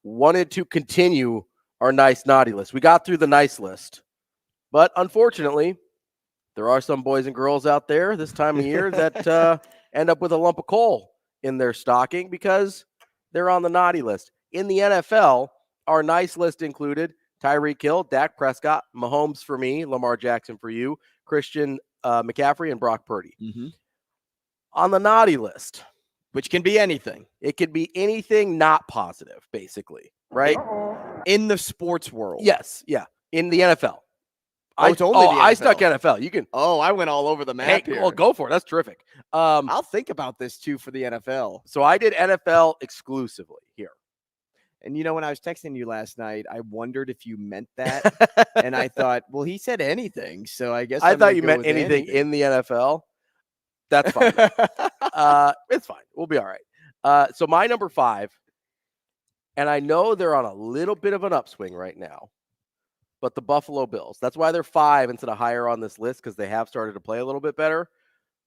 Wanted to continue our nice naughty list. We got through the nice list, but unfortunately, there are some boys and girls out there this time of year that end up with a lump of coal in their stocking because they're on the naughty list. In the NFL, our nice list included Tyreek Hill, Dak Prescott, Mahomes for me, Lamar Jackson for you, Christian McCaffrey, and Brock Purdy. Mm-hmm. On the naughty list, Which can be anything. it could be anything not positive, basically, right? In the sports world. Yes, yeah. In the NFL. It's only the I NFL. stuck NFL. You can. Oh, I went all over the map here. Well, go for it. That's terrific. I'll think about this too for the NFL. So I did NFL exclusively here. And you know, when I was texting you last night, I wondered if you meant that. And I thought, well, he said anything. So I guess I I'm thought gonna you go meant with anything in the NFL. That's fine. It's fine. We'll be all right. So my number 5, and I know they're on a little bit of an upswing right now, but the Buffalo Bills. That's why they're 5 instead of higher on this list, because they have started to play a little bit better.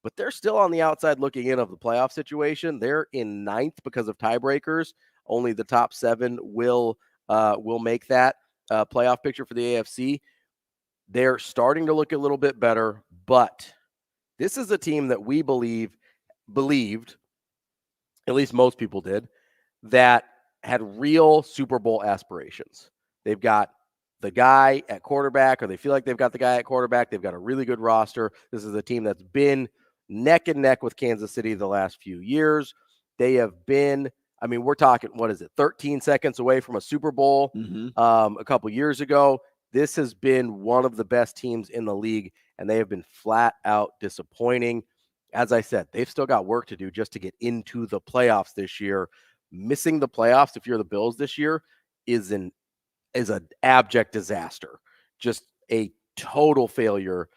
But they're still on the outside looking in of the playoff situation. They're in 9th because of tiebreakers. Only the top 7 will make that playoff picture for the AFC. They're starting to look a little bit better, but this is a team that we believed, at least most people did, that had real Super Bowl aspirations. They've got the guy at quarterback, or they feel like they've got the guy at quarterback. They've got a really good roster. This is a team that's been neck and neck with Kansas City the last few years. They have been, we're talking, 13 seconds away from a Super Bowl a couple years ago. This has been one of the best teams in the league, and they have been flat out disappointing. As I said, they've still got work to do just to get into the playoffs this year. Missing the playoffs, if you're the Bills this year, is an abject disaster. Just a total failure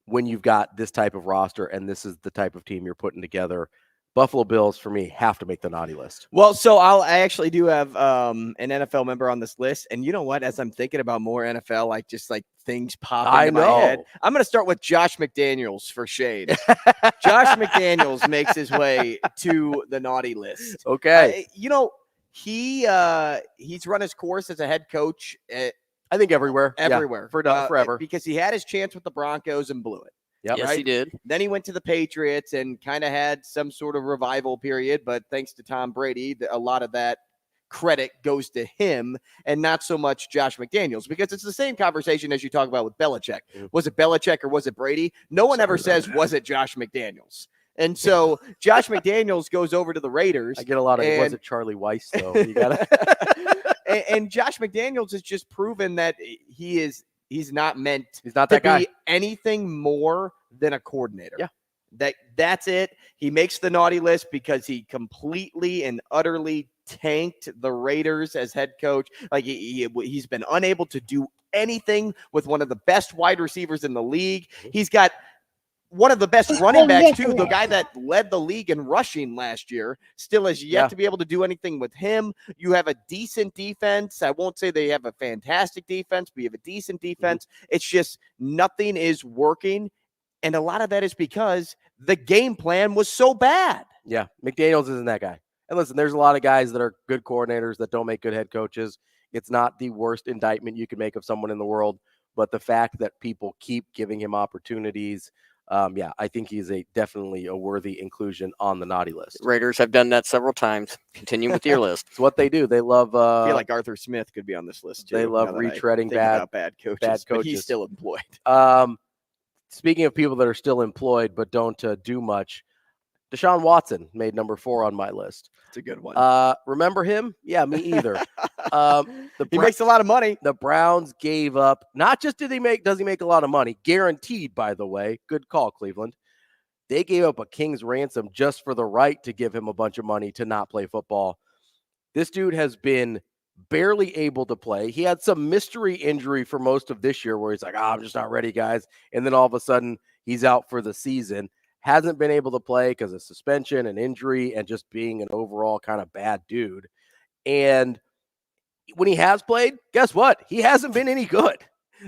when you've got this type of roster, and this is the type of team you're putting together. Buffalo Bills, for me, have to make the naughty list. Well, so I actually do have an NFL member on this list. And you know what? As I'm thinking about more NFL, just things pop into my head, I'm going to start with Josh McDaniels for shade. Josh McDaniels makes his way to the naughty list. Okay. He's run his course as a head coach I think everywhere. Everywhere. Yeah, forever. Because he had his chance with the Broncos and blew it. Yep. Yes, he did. Then he went to the Patriots and kind of had some sort of revival period, but thanks to Tom Brady, a lot of that credit goes to him and not so much Josh McDaniels, because it's the same conversation as you talk about with Belichick. Was it Belichick or was it Brady? No one ever says, was it Josh McDaniels? And so Josh McDaniels goes over to the Raiders. I get a lot of, was it Charlie Weiss, though? You gotta... and Josh McDaniels has just proven that he's not meant to be anything more than a coordinator. Yeah. That's it. He makes the naughty list because he completely and utterly tanked the Raiders as head coach. He's been unable to do anything with one of the best wide receivers in the league. He's got one of the best running backs, too. The guy that led the league in rushing last year still has yet to be able to do anything with him. You have a decent defense. I won't say they have a fantastic defense, but you have a decent defense. It's just nothing is working. And a lot of that is because the game plan was so bad. Yeah, McDaniels isn't that guy. And listen, there's a lot of guys that are good coordinators that don't make good head coaches. It's not the worst indictment you can make of someone in the world, but the fact that people keep giving him opportunities, I think he's definitely a worthy inclusion on the naughty list. Raiders have done that several times. Continue with your list. It's what they do. They love. I feel like Arthur Smith could be on this list too. They love retreading bad coaches. But he's still employed. Speaking of people that are still employed but don't do much, Deshaun Watson made number 4 on my list. It's a good one. Remember him? Yeah, me either. He makes a lot of money. The Browns gave up. Not just does he make a lot of money, guaranteed, by the way. Good call, Cleveland. They gave up a king's ransom just for the right to give him a bunch of money to not play football. This dude has been barely able to play. He had some mystery injury for most of this year where he's like, I'm just not ready, guys. And then all of a sudden he's out for the season. Hasn't been able to play because of suspension and injury and just being an overall kind of bad dude. And when he has played, guess what? He hasn't been any good.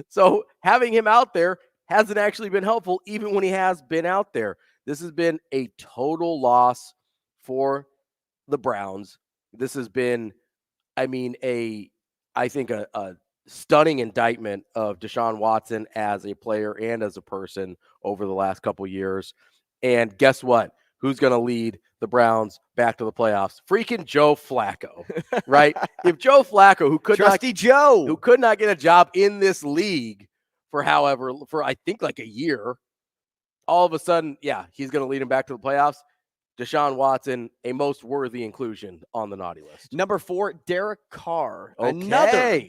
So having him out there hasn't actually been helpful, even when he has been out there. This has been a total loss for the Browns. This has been, I think a stunning indictment of Deshaun Watson as a player and as a person over the last couple years. And guess what? Who's going to lead the Browns back to the playoffs? Freaking Joe Flacco, right? If Joe Flacco, who could not get a job in this league for I think like a year, all of a sudden, he's going to lead him back to the playoffs. Deshaun Watson, a most worthy inclusion on the naughty list. Number 4, Derek Carr. Okay. Another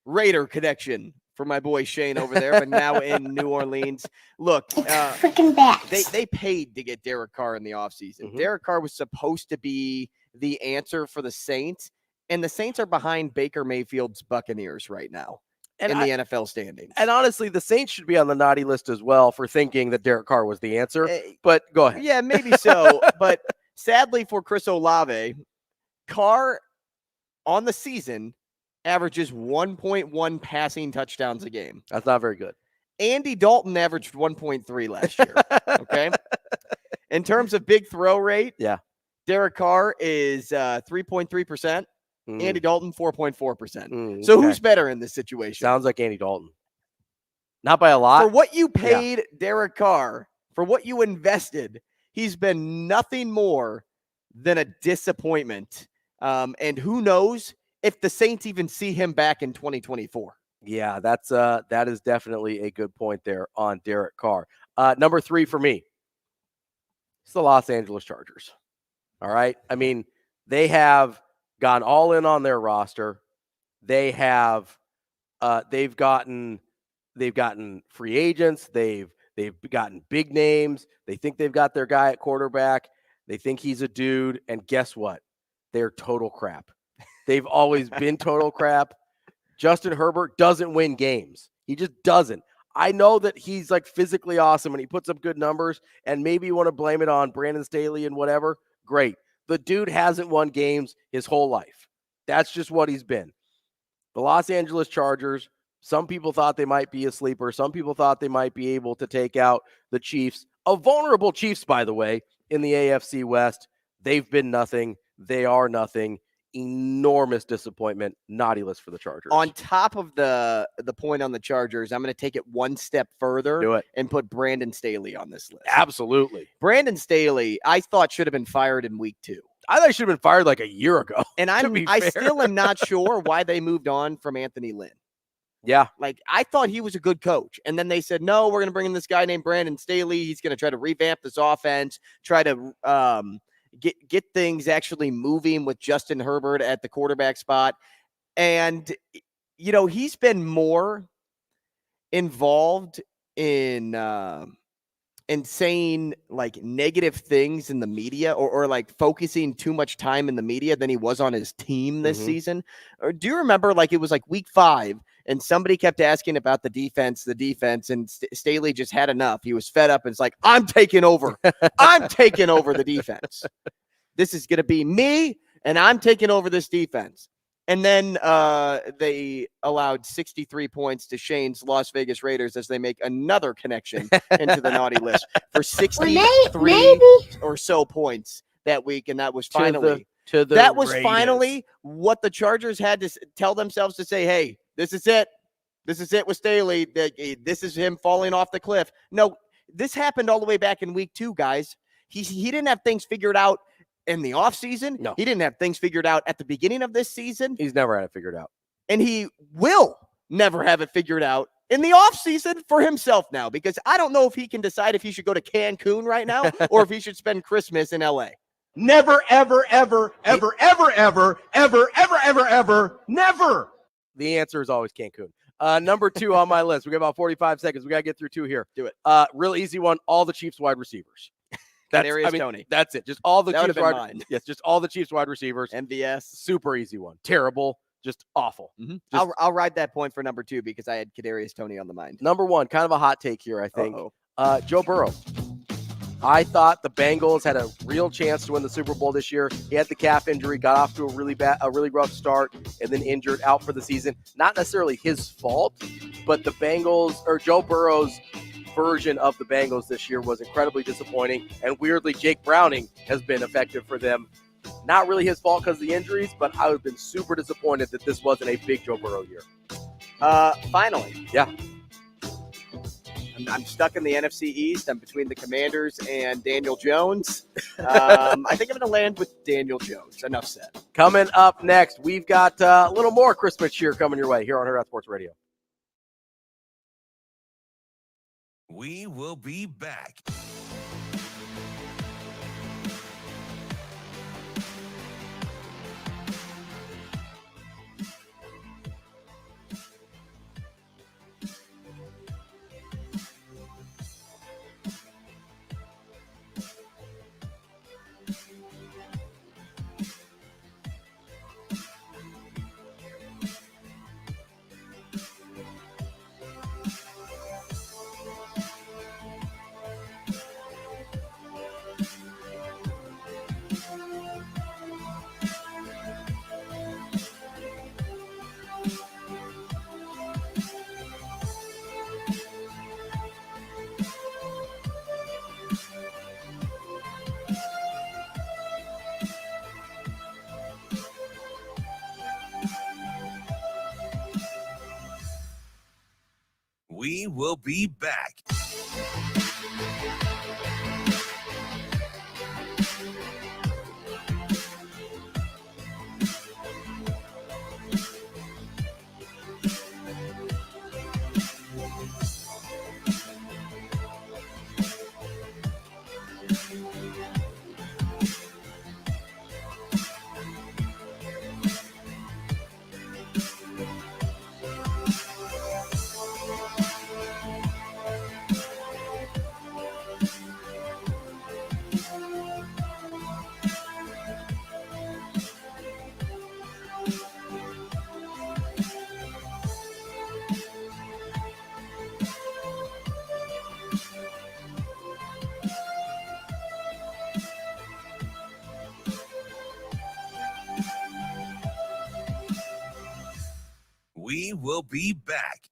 Raider connection for my boy Shane over there, but now in New Orleans. Look, freaking bats. They paid to get Derek Carr in the offseason. Derek Carr was supposed to be the answer for the Saints, and the Saints are behind Baker Mayfield's Buccaneers right now in the NFL standings. And honestly, the Saints should be on the naughty list as well for thinking that Derek Carr was the answer. But go ahead. Yeah, maybe so. But sadly for Chris Olave, Carr on the season averages 1.1 passing touchdowns a game. That's not very good. Andy Dalton averaged 1.3 last year. Okay. In terms of big throw rate, Yeah. Derek Carr is 3.3%. Andy Dalton, 4.4%. So okay. who's better in this situation? Sounds like Andy Dalton. Not by a lot. For what you paid Derek Carr, for what you invested, he's been nothing more than a disappointment. And who knows if the Saints even see him back in 2024. Yeah, that is definitely a good point there on Derek Carr. Number 3 for me, it's the Los Angeles Chargers. All right. I mean, they have gone all in on their roster. They have they've gotten free agents. They've gotten big names. They think they've got their guy at quarterback. They think he's a dude. And guess what? They're total crap. They've always been total crap. Justin Herbert doesn't win games. He just doesn't. I know that he's like physically awesome and he puts up good numbers, and maybe you want to blame it on Brandon Staley and whatever. Great. The dude hasn't won games his whole life. That's just what he's been. The Los Angeles Chargers, some people thought they might be a sleeper. Some people thought they might be able to take out the Chiefs. A vulnerable Chiefs, by the way, in the AFC West. They've been nothing. They are nothing. Enormous disappointment. Naughty list for the Chargers. On top of the point on the Chargers, I'm going to take it one step further. Do it. And put Brandon Staley on this list. Absolutely. Brandon Staley, I thought should have been fired in week 2. I thought he should have been fired like a year ago. And I still am not sure why they moved on from Anthony Lynn. Yeah. Like, I thought he was a good coach. And then they said, no, we're going to bring in this guy named Brandon Staley. He's going to try to revamp this offense, try to get things actually moving with Justin Herbert at the quarterback spot. And, you know, he's been more involved in saying like negative things in the media or like focusing too much time in the media than he was on his team this season. Or do you remember like it was like week 5 and somebody kept asking about the defense and Staley just had enough. He was fed up and it's like, I'm taking over. I'm taking over the defense. This is going to be me and I'm taking over this defense. And then they allowed 63 points to Shane's Las Vegas Raiders as they make another connection into the naughty list for 63 or so points that week. And that was finally finally what the Chargers had to tell themselves to say, hey, this is it. This is it with Staley. This is him falling off the cliff. No, this happened all the way back in week 2, guys. He didn't have things figured out in the offseason. No. He didn't have things figured out at the beginning of this season. He's never had it figured out. And he will never have it figured out in the offseason for himself now, because I don't know if he can decide if he should go to Cancun right now or if he should spend Christmas in LA. Never, ever, ever, ever, ever, ever, ever, ever, ever, ever, never. The answer is always Cancun. Number 2 on my list. We got about 45 seconds. We got to get through 2 here. Do it. Real easy one. All the Chiefs wide receivers. Tony. That's it. Just all the that Chiefs wide. Yes, just all the Chiefs wide receivers. MVS. Super easy one. Terrible. Just awful. Mm-hmm. I'll ride that point for number 2 because I had Kadarius Toney on the mind. Number 1, kind of a hot take here, I think. Joe Burrow. I thought the Bengals had a real chance to win the Super Bowl this year. He had the calf injury, got off to a really rough start, and then injured out for the season. Not necessarily his fault, but the Bengals or Joe Burrow's version of the Bengals this year was incredibly disappointing, and weirdly Jake Browning has been effective for them. Not really his fault because of the injuries, but I would have been super disappointed that this wasn't a big Joe Burrow year. Finally. Yeah. I'm stuck in the NFC East. I'm between the Commanders and Daniel Jones. I think I'm going to land with Daniel Jones. Enough said. Coming up next, we've got a little more Christmas cheer coming your way here on Hurrdat Sports Radio. We will be back. We will be back. We will be back.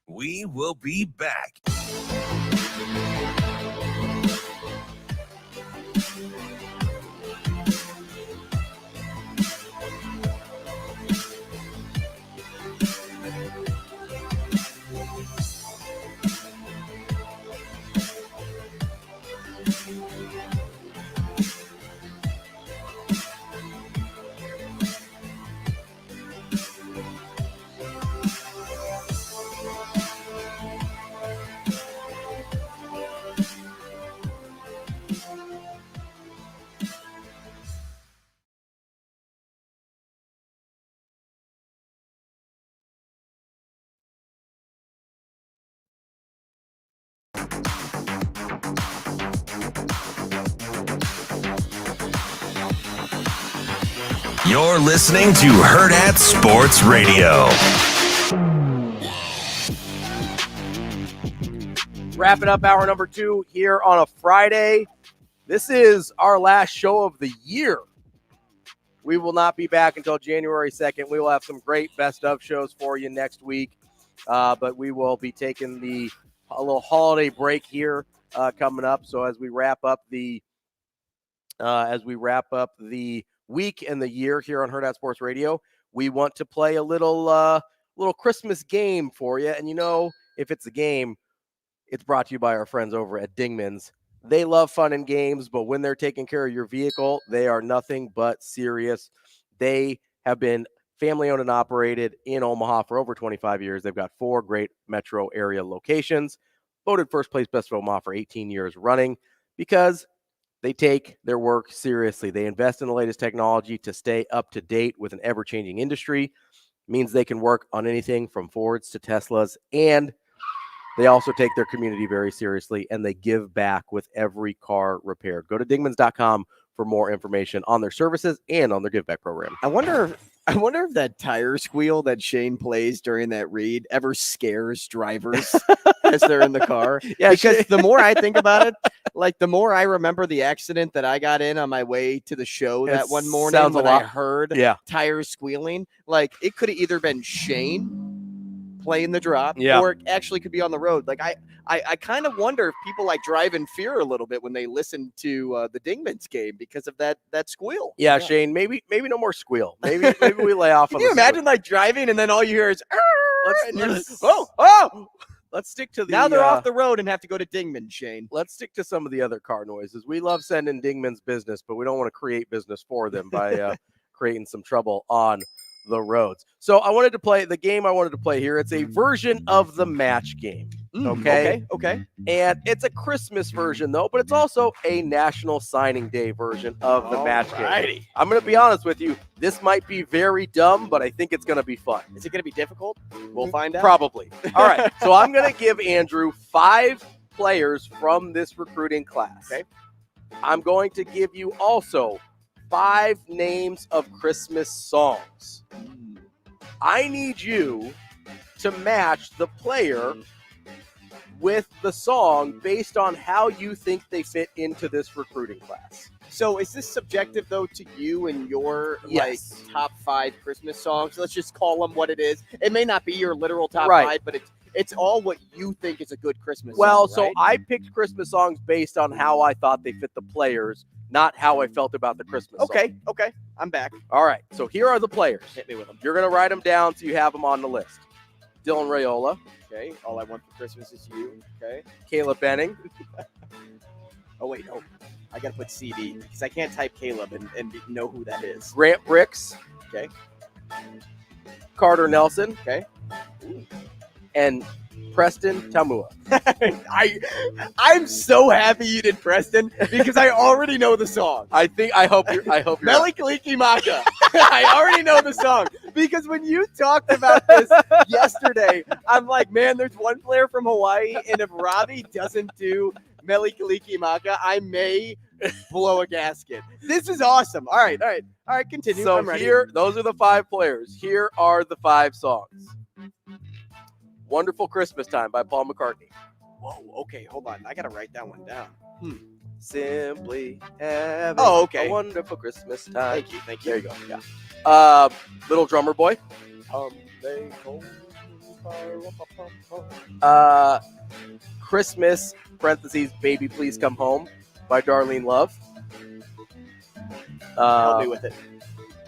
We will be back. You're listening to Hurrdat Sports Radio. Wrapping up hour number 2 here on a Friday. This is our last show of the year. We will not be back until January 2nd. We will have some great best of shows for you next week. But we will be taking a little holiday break here coming up. So as we wrap up the week and the year here on Hurrdat Sports Radio, we want to play a little Christmas game for you. And if it's a game, it's brought to you by our friends over at Dingman's. They love fun and games, but when they're taking care of your vehicle, they are nothing but serious. They have been family owned and operated in Omaha for over 25 years. They've got 4 great metro area locations, voted first place best of Omaha for 18 years running because they take their work seriously. They invest in the latest technology to stay up to date with an ever-changing industry. It means they can work on anything from Fords to Teslas, and they also take their community very seriously, and they give back with every car repaired. Go to dingmans.com for more information on their services and on their give back program. I wonder if that tire squeal that Shane plays during that read ever scares drivers as they're in the car. Yeah, because the more I think about it, like the more I remember the accident that I got in on my way to the show that one morning when I heard tires squealing. Like it could have either been Shane playing the drop, or it actually could be on the road. Like I kind of wonder if people like drive in fear a little bit when they listen to the Dingman's game because of that squeal. Yeah, Shane, maybe no more squeal. Maybe we lay off. Can you imagine like driving and then all you hear is let's stick to the now they're off the road and have to go to Dingman, Shane. Let's stick to some of the other car noises. We love sending Dingman's business, but we don't want to create business for them by creating some trouble on the roads. So I wanted to play the game I wanted to play here. It's a version of the match game. Okay. And it's a Christmas version, though, but it's also a National Signing Day version of the match game. I'm going to be honest with you. This might be very dumb, but I think it's going to be fun. Is it going to be difficult? We'll find out. Probably. All right. So I'm going to give Andrew 5 players from this recruiting class. Okay. I'm going to give you also 5 names of Christmas songs. I need you to match the player with the song based on how you think they fit into this recruiting class. So is this subjective, though, to you and your Yes. like top 5 Christmas songs? Let's just call them what it is. It may not be your literal top Right. 5, but it's all what you think is a good Christmas Well, song, so right? I picked Christmas songs based on how I thought they fit the players, not how I felt about the Christmas song. Okay. I'm back. All right. So here are the players. Hit me with them. You're going to write them down so you have them on the list. Dylan Raiola. Okay. All I Want for Christmas Is You. Okay. Caleb Benning. Oh, wait, no. I got to put CD because I can't type Caleb and know who that is. Grant Bricks. Okay. Carter Nelson. Okay. And Preston Tamua. I'm so happy you did Preston because I already know the song. I hope you're Meli Kalikimaka. I already know the song because when you talked about this yesterday, I'm like, man, there's one player from Hawaii, and if Ravi doesn't do Meli Kalikimaka, I may blow a gasket. This is awesome. All right, continue. So I'm ready. here, those are the 5 players. Here are the 5 songs. Wonderful Christmas Time by Paul McCartney. Whoa, okay, hold on. I got to write that one down. Simply having okay. a wonderful Christmas time. Thank you. There you go. Yeah. Little Drummer Boy. Christmas, parentheses, Baby Please Come Home by Darlene Love. Help me with it.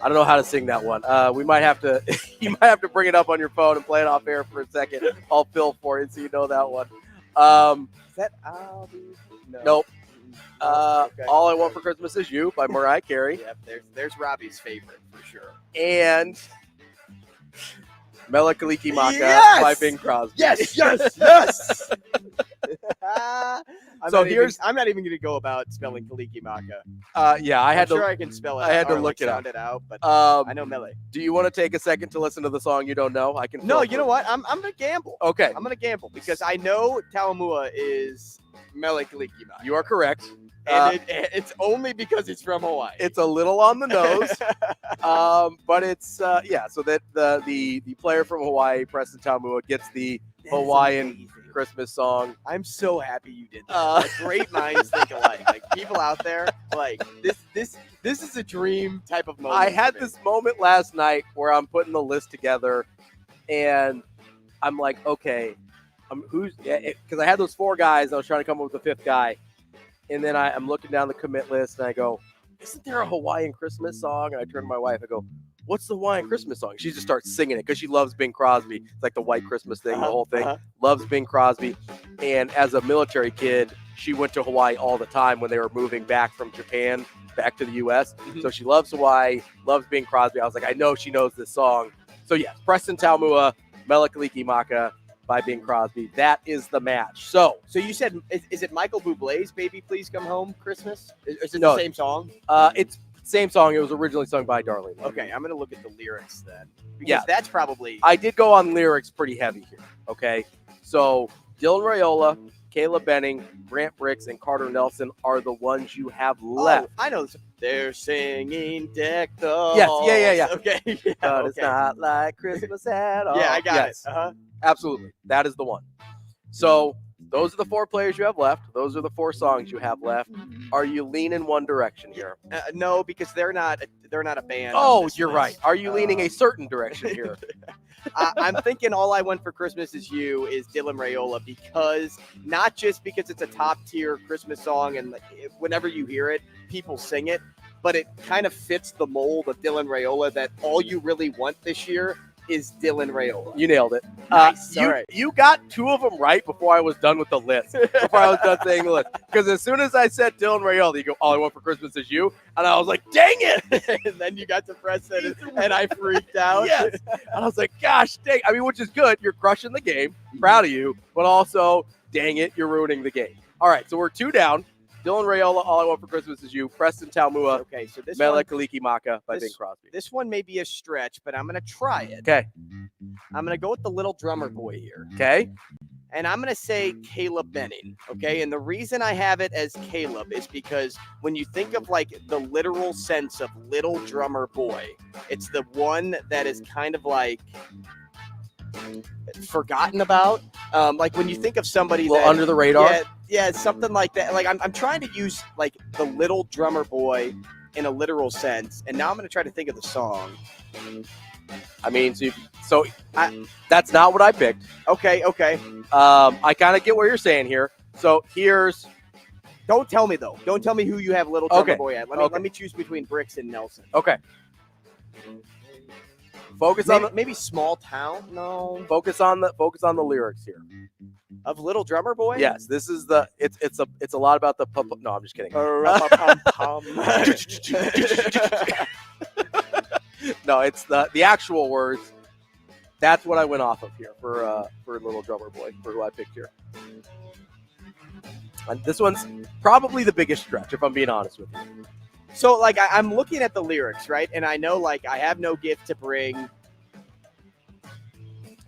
I don't know how to sing that one. We might have to. You might have to bring it up on your phone and play it off air for a second. I'll fill for it so you know that one. Is that I'll Be? No. Nope. Okay. All I Want for Christmas Is You by Mariah Carey. Yep, there's Robbie's favorite for sure. And Meli Kalikimaka by Bing Crosby. Yes. I'm not even going to go about spelling Kalikimaka. Yeah, I had I'm to. sure I can spell it. I had to or, look it sound up. it out, but I know Meli. Do you want to take a second to listen to the song you don't know? I can. No, fill you know what? I'm going to gamble. Okay. I'm going to gamble because I know Taumua is Meli Kalikimaka. You are correct. And it's only because it's from Hawaii. It's a little on the nose, but it's So that the player from Hawaii, Preston Tamua, gets the Hawaiian Christmas song. I'm so happy you did that. Like, great minds think alike. Like people out there, like this is a dream type of moment. I had this moment last night where I'm putting the list together, and I'm like, okay, because I had those 4 guys. I was trying to come up with the 5th guy. And then I'm looking down the commit list, and I go, isn't there a Hawaiian Christmas song? And I turn to my wife, I go, what's the Hawaiian Christmas song? She just starts singing it because she loves Bing Crosby. It's like the white Christmas thing, the whole thing. Loves Bing Crosby. And as a military kid, she went to Hawaii all the time when they were moving back from Japan back to the U.S. So she loves Hawaii, loves Bing Crosby. I was like, I know she knows this song. So, yes, Preston Tamua, Meli Kalikimaka by Bing Crosby. That is the match. So you said, is it Michael Bublé's Baby Please Come Home Christmas? Is it No. the same song? It's same song. It was originally sung by Darlene. Okay, I'm going to look at the lyrics then. Because Yeah. that's probably... I did go on lyrics pretty heavy here. Okay. So Dylan Raiola, Caleb Benning, Grant Bricks, and Carter Nelson are the ones you have left. Oh, I know this. They're singing Deck the Halls. Yes, yeah. Okay. Yeah, But it's not like Christmas at all. Yeah, I got Yes. it. Absolutely. That is the one. So those are the 4 players you have left. Those are the 4 songs you have left. Are you leaning one direction here? No, because they're not a band. Oh, you're right. Are you leaning a certain direction here? I'm thinking All I Want for Christmas Is You is Dylan Raiola because not just because it's a top tier Christmas song and whenever you hear it, people sing it, but it kind of fits the mold of Dylan Raiola that all you really want this year is Dylan Raiola. You nailed it. Nice. All right. You got 2 of them right before I was done with the list. Before I was done saying the list. Because as soon as I said Dylan Raiola, you go, all I want for Christmas is you. And I was like, dang it. And then you got to Preston, and I freaked out. Yes. And I was like, gosh, dang. I mean, which is good. You're crushing the game. Proud of you. But also, dang it, you're ruining the game. All right, so we're 2 down. Dylan Raiola, All I Want for Christmas Is You. Preston Talmua. Okay, so this Mele one, Kaliki Maka by Bing Crosby. this one may be a stretch, but I'm going to try it. Okay. I'm going to go with the little drummer boy here. Okay. And I'm going to say Caleb Benning. Okay. And the reason I have it as Caleb is because when you think of like the literal sense of little drummer boy, it's the one that is kind of like forgotten about. Like when you think of somebody A little under the radar. Yeah, something like that. Like I'm trying to use like the little drummer boy in a literal sense. And now I'm going to try to think of the song. I mean, that's not what I picked. Okay. I kind of get what you're saying here. So here's. Don't tell me though. Don't tell me who you have little drummer Okay. boy at. Let me choose between Bricks and Nelson. Okay. Focus on Maybe Small Town. No. Focus on the lyrics here. Of Little Drummer Boy. Yes, this is it's a lot about the no, I'm just kidding. No, it's the actual words. That's what I went off of here for Little Drummer Boy, for who I picked here. And this one's probably the biggest stretch, if I'm being honest with you. So, like, I'm looking at the lyrics, right? And I know, like, I have no gift to bring.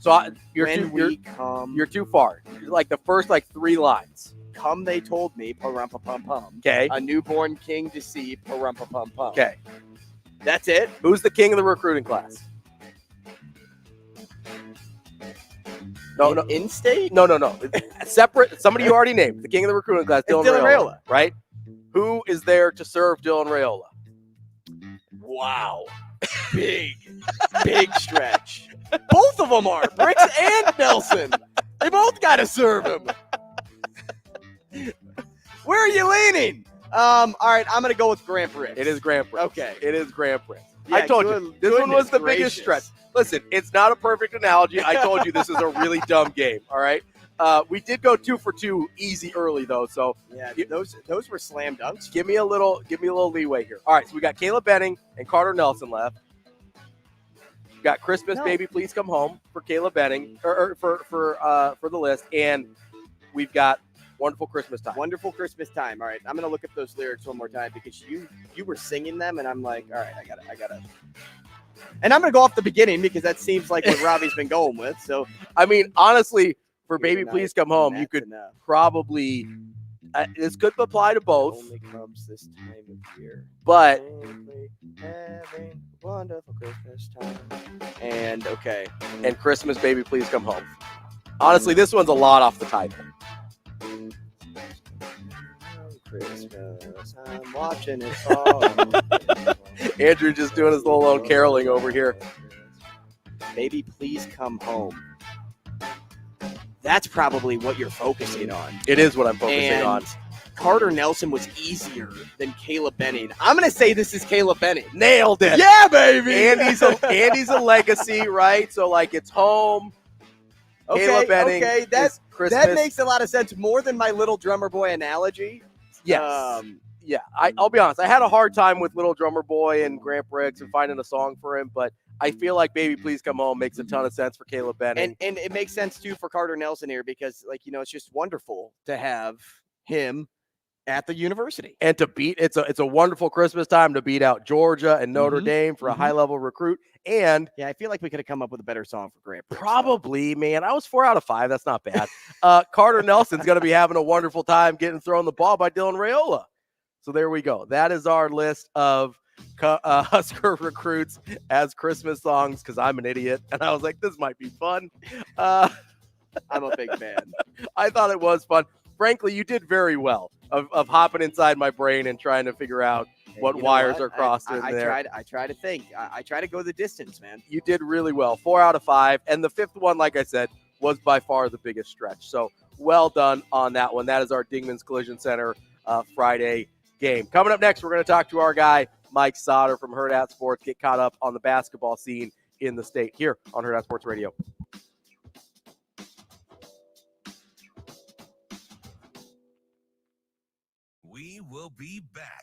So you're too far. Like the first 3 lines. Come, they told me, pa-rum-pa-pum-pum. Okay. A newborn king to see, pa-rum-pa-pum-pum. Okay. That's it? Who's the king of the recruiting class? No. In-state? No. Separate. Somebody you already named. The king of the recruiting class, Dylan Raiola. Right? Who is there to serve Dylan Raiola? Wow. Big stretch. Both of them are. Bricks and Nelson. They both got to serve him. Where are you leaning? All right, I'm going to go with Grant Bricks. It is Grant Bricks. Okay. It is Grant Bricks. Yeah, I told you. This one was the biggest stretch. Listen, it's not a perfect analogy. I told you this is a really dumb game, all right? We did go 2 for 2 easy early, though, so yeah, those were slam dunks. Give me a little leeway here. All right, so we got Caleb Benning and Carter Nelson left. We got Christmas, Baby Please Come Home for Caleb Benning, or for the list, and we've got Wonderful Christmas Time. Wonderful Christmas Time. All right, I'm gonna look at those lyrics one more time because you were singing them, and I'm like, all right, I gotta. And I'm gonna go off the beginning because that seems like what Ravi's been going with. So I mean, honestly, for Baby Please Come Home, you could probably. This could apply to both. Only comes this time of year. But having wonderful Christmas time. And okay. And Christmas, Baby Please Come Home. Honestly, this one's a lot off the title. Christmas, I'm watching it fall. Andrew just doing his little own caroling over here. Baby, please come home. That's probably what you're focusing on. It is what I'm focusing on. Carter Nelson was easier than Caleb Benning. I'm going to say this is Caleb Benning. Nailed it. Yeah, baby. Andy's a legacy, right? So, it's home. Okay, Caleb Benning. Okay, that makes a lot of sense. More than my little drummer boy analogy. Yes. Yeah, I'll be honest. I had a hard time with Little Drummer Boy and Grant Briggs and finding a song for him, but I feel like Baby Please Come Home makes a ton of sense for Caleb Benning. And it makes sense, too, for Carter Nelson here because, it's just wonderful to have him at the university. And to beat, it's a wonderful Christmas time to beat out Georgia and Notre Dame for a high-level recruit. And yeah, I feel like we could have come up with a better song for Grant Briggs. Probably, man. I was 4 out of 5. That's not bad. Carter Nelson's going to be having a wonderful time getting thrown the ball by Dylan Raiola. So there we go. That is our list of Husker recruits as Christmas songs because I'm an idiot. And I was like, this might be fun. I'm a big fan. I thought it was fun. Frankly, you did very well of hopping inside my brain and trying to figure out what wires are crossed in there. I try to think. I try to go the distance, man. You did really well. 4 out of 5. And the 5th one, like I said, was by far the biggest stretch. So well done on that one. That is our Dingman's Collision Center Friday game. Coming up next, we're going to talk to our guy, Mike Sautter from Hurrdat Sports, get caught up on the basketball scene in the state here on Hurrdat Sports Radio. We will be back.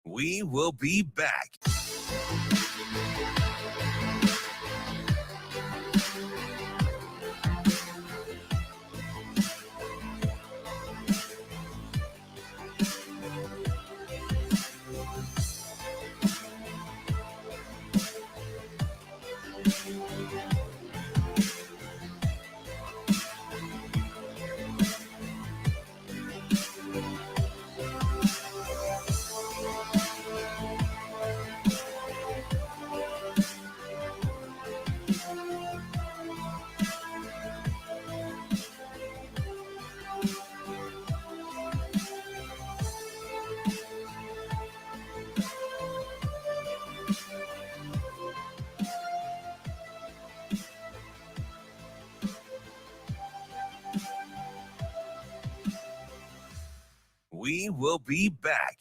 We will be back. We will be back.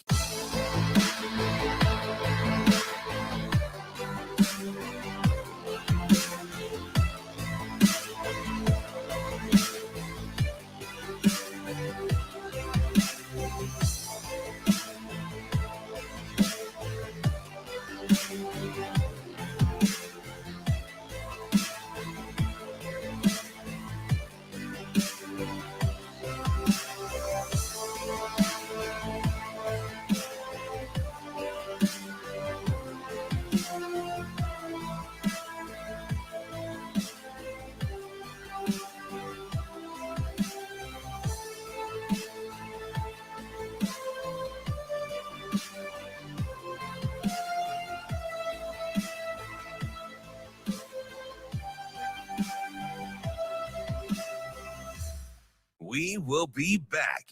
We will be back.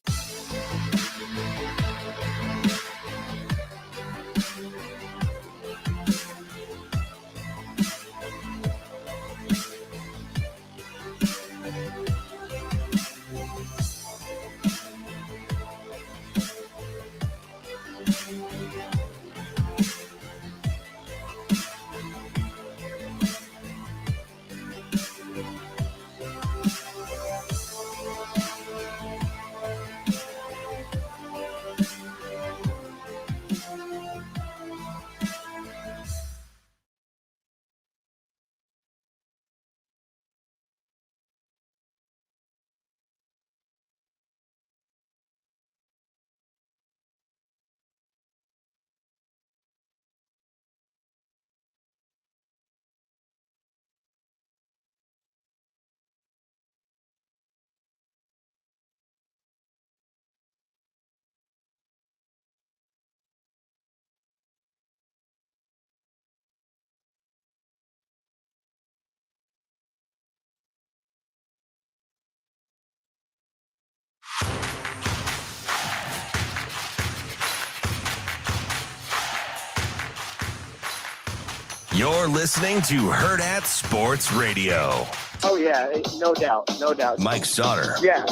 You're listening to Hurrdat Sports Radio. Oh, yeah, no doubt, no doubt. Mike Sautter. Yeah.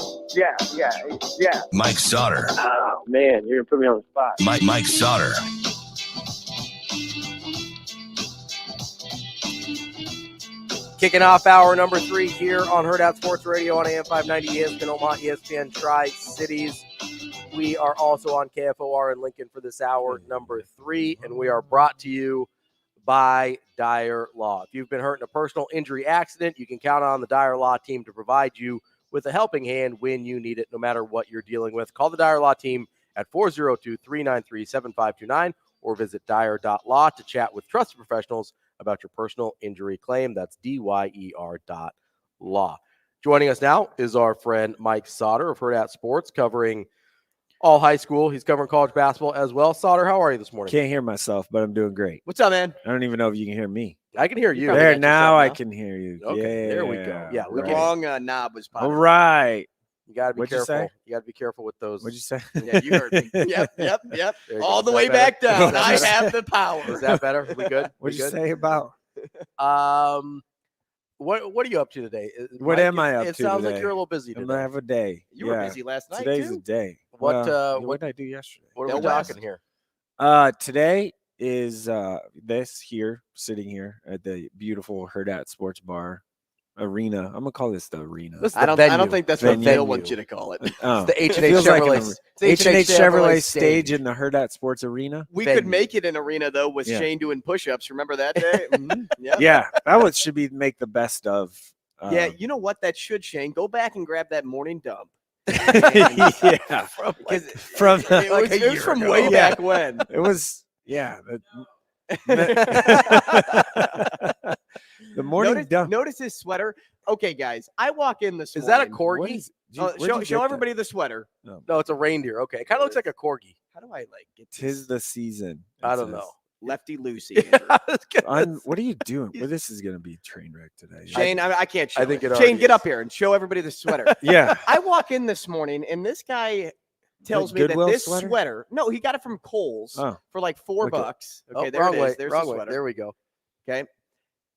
Mike Sautter. Oh, man, you're going to put me on the spot. Mike Sautter. Kicking off hour number 3 here on Hurrdat Sports Radio on AM 590 ESPN Omaha, ESPN Tri-Cities. We are also on KFOR in Lincoln for this hour number 3, and we are brought to you by Dyer Law. If you've been hurt in a personal injury accident, you can count on the Dyer Law team to provide you with a helping hand when you need it, no matter what you're dealing with. Call the Dyer Law team at 402-393-7529 or visit dyer.law to chat with trusted professionals about your personal injury claim. That's DYER.law. Joining us now is our friend Mike Sautter of Hurrdat Sports, covering all high school. He's covering college basketball as well. Sautter, how are you this morning? Can't hear myself, but I'm doing great. What's up, man? I don't even know if you can hear me. I can hear you. There, now I can hear you. Okay, yeah, there we go. Yeah, The wrong knob was popped. All right. You got to be What'd you careful. say? You got to be careful with those. What'd you say? Yeah, you heard me. Yep. There you All go. the Is way that back better? down. I have the power. Is that better? We good? What'd We you good? say about? What are you up to today? What Mike, am I up to It sounds today? like you're a little busy I'm today. gonna have a day. You were busy last night, Today's too. a day. What did I do yesterday? What are we Del West. talking here? Today is this here, sitting here at the beautiful Hurrdat Sports Bar Arena. I'm gonna call this the arena. This is I the don't venue. think that's Venue. what Phil wants you to call it. Oh, The H&H feels like Chevrolet. an the H&H Chevrolet stage in the Hurrdat Sports Arena. We Venue. could make it an arena, though, with Yeah. Shane doing push-ups. Remember that day? Yeah. Yeah, that one should be make the best of. Yeah, you know what? That should, Shane. Go back and grab that morning dump. yeah. From It was from way Yeah. back when. It was the morning dump. Notice his sweater. Okay, guys, I walk in this Is morning. that a corgi? Show everybody the sweater. No, it's a reindeer. Okay, it kind of looks like a corgi. How do I get Tis the season. I don't know. Lefty Lucy? What are you doing? Well, this is gonna be a train wreck today. Shane, I can't show I think it Shane, already get is. up here and show everybody the sweater. Yeah. I walk in this morning and this guy tells me Goodwill that this sweater? sweater. No, he got it from Kohl's for like $4. Oh, Okay, there wrong it way. is. There's Wrong the way. sweater. There we go. Okay.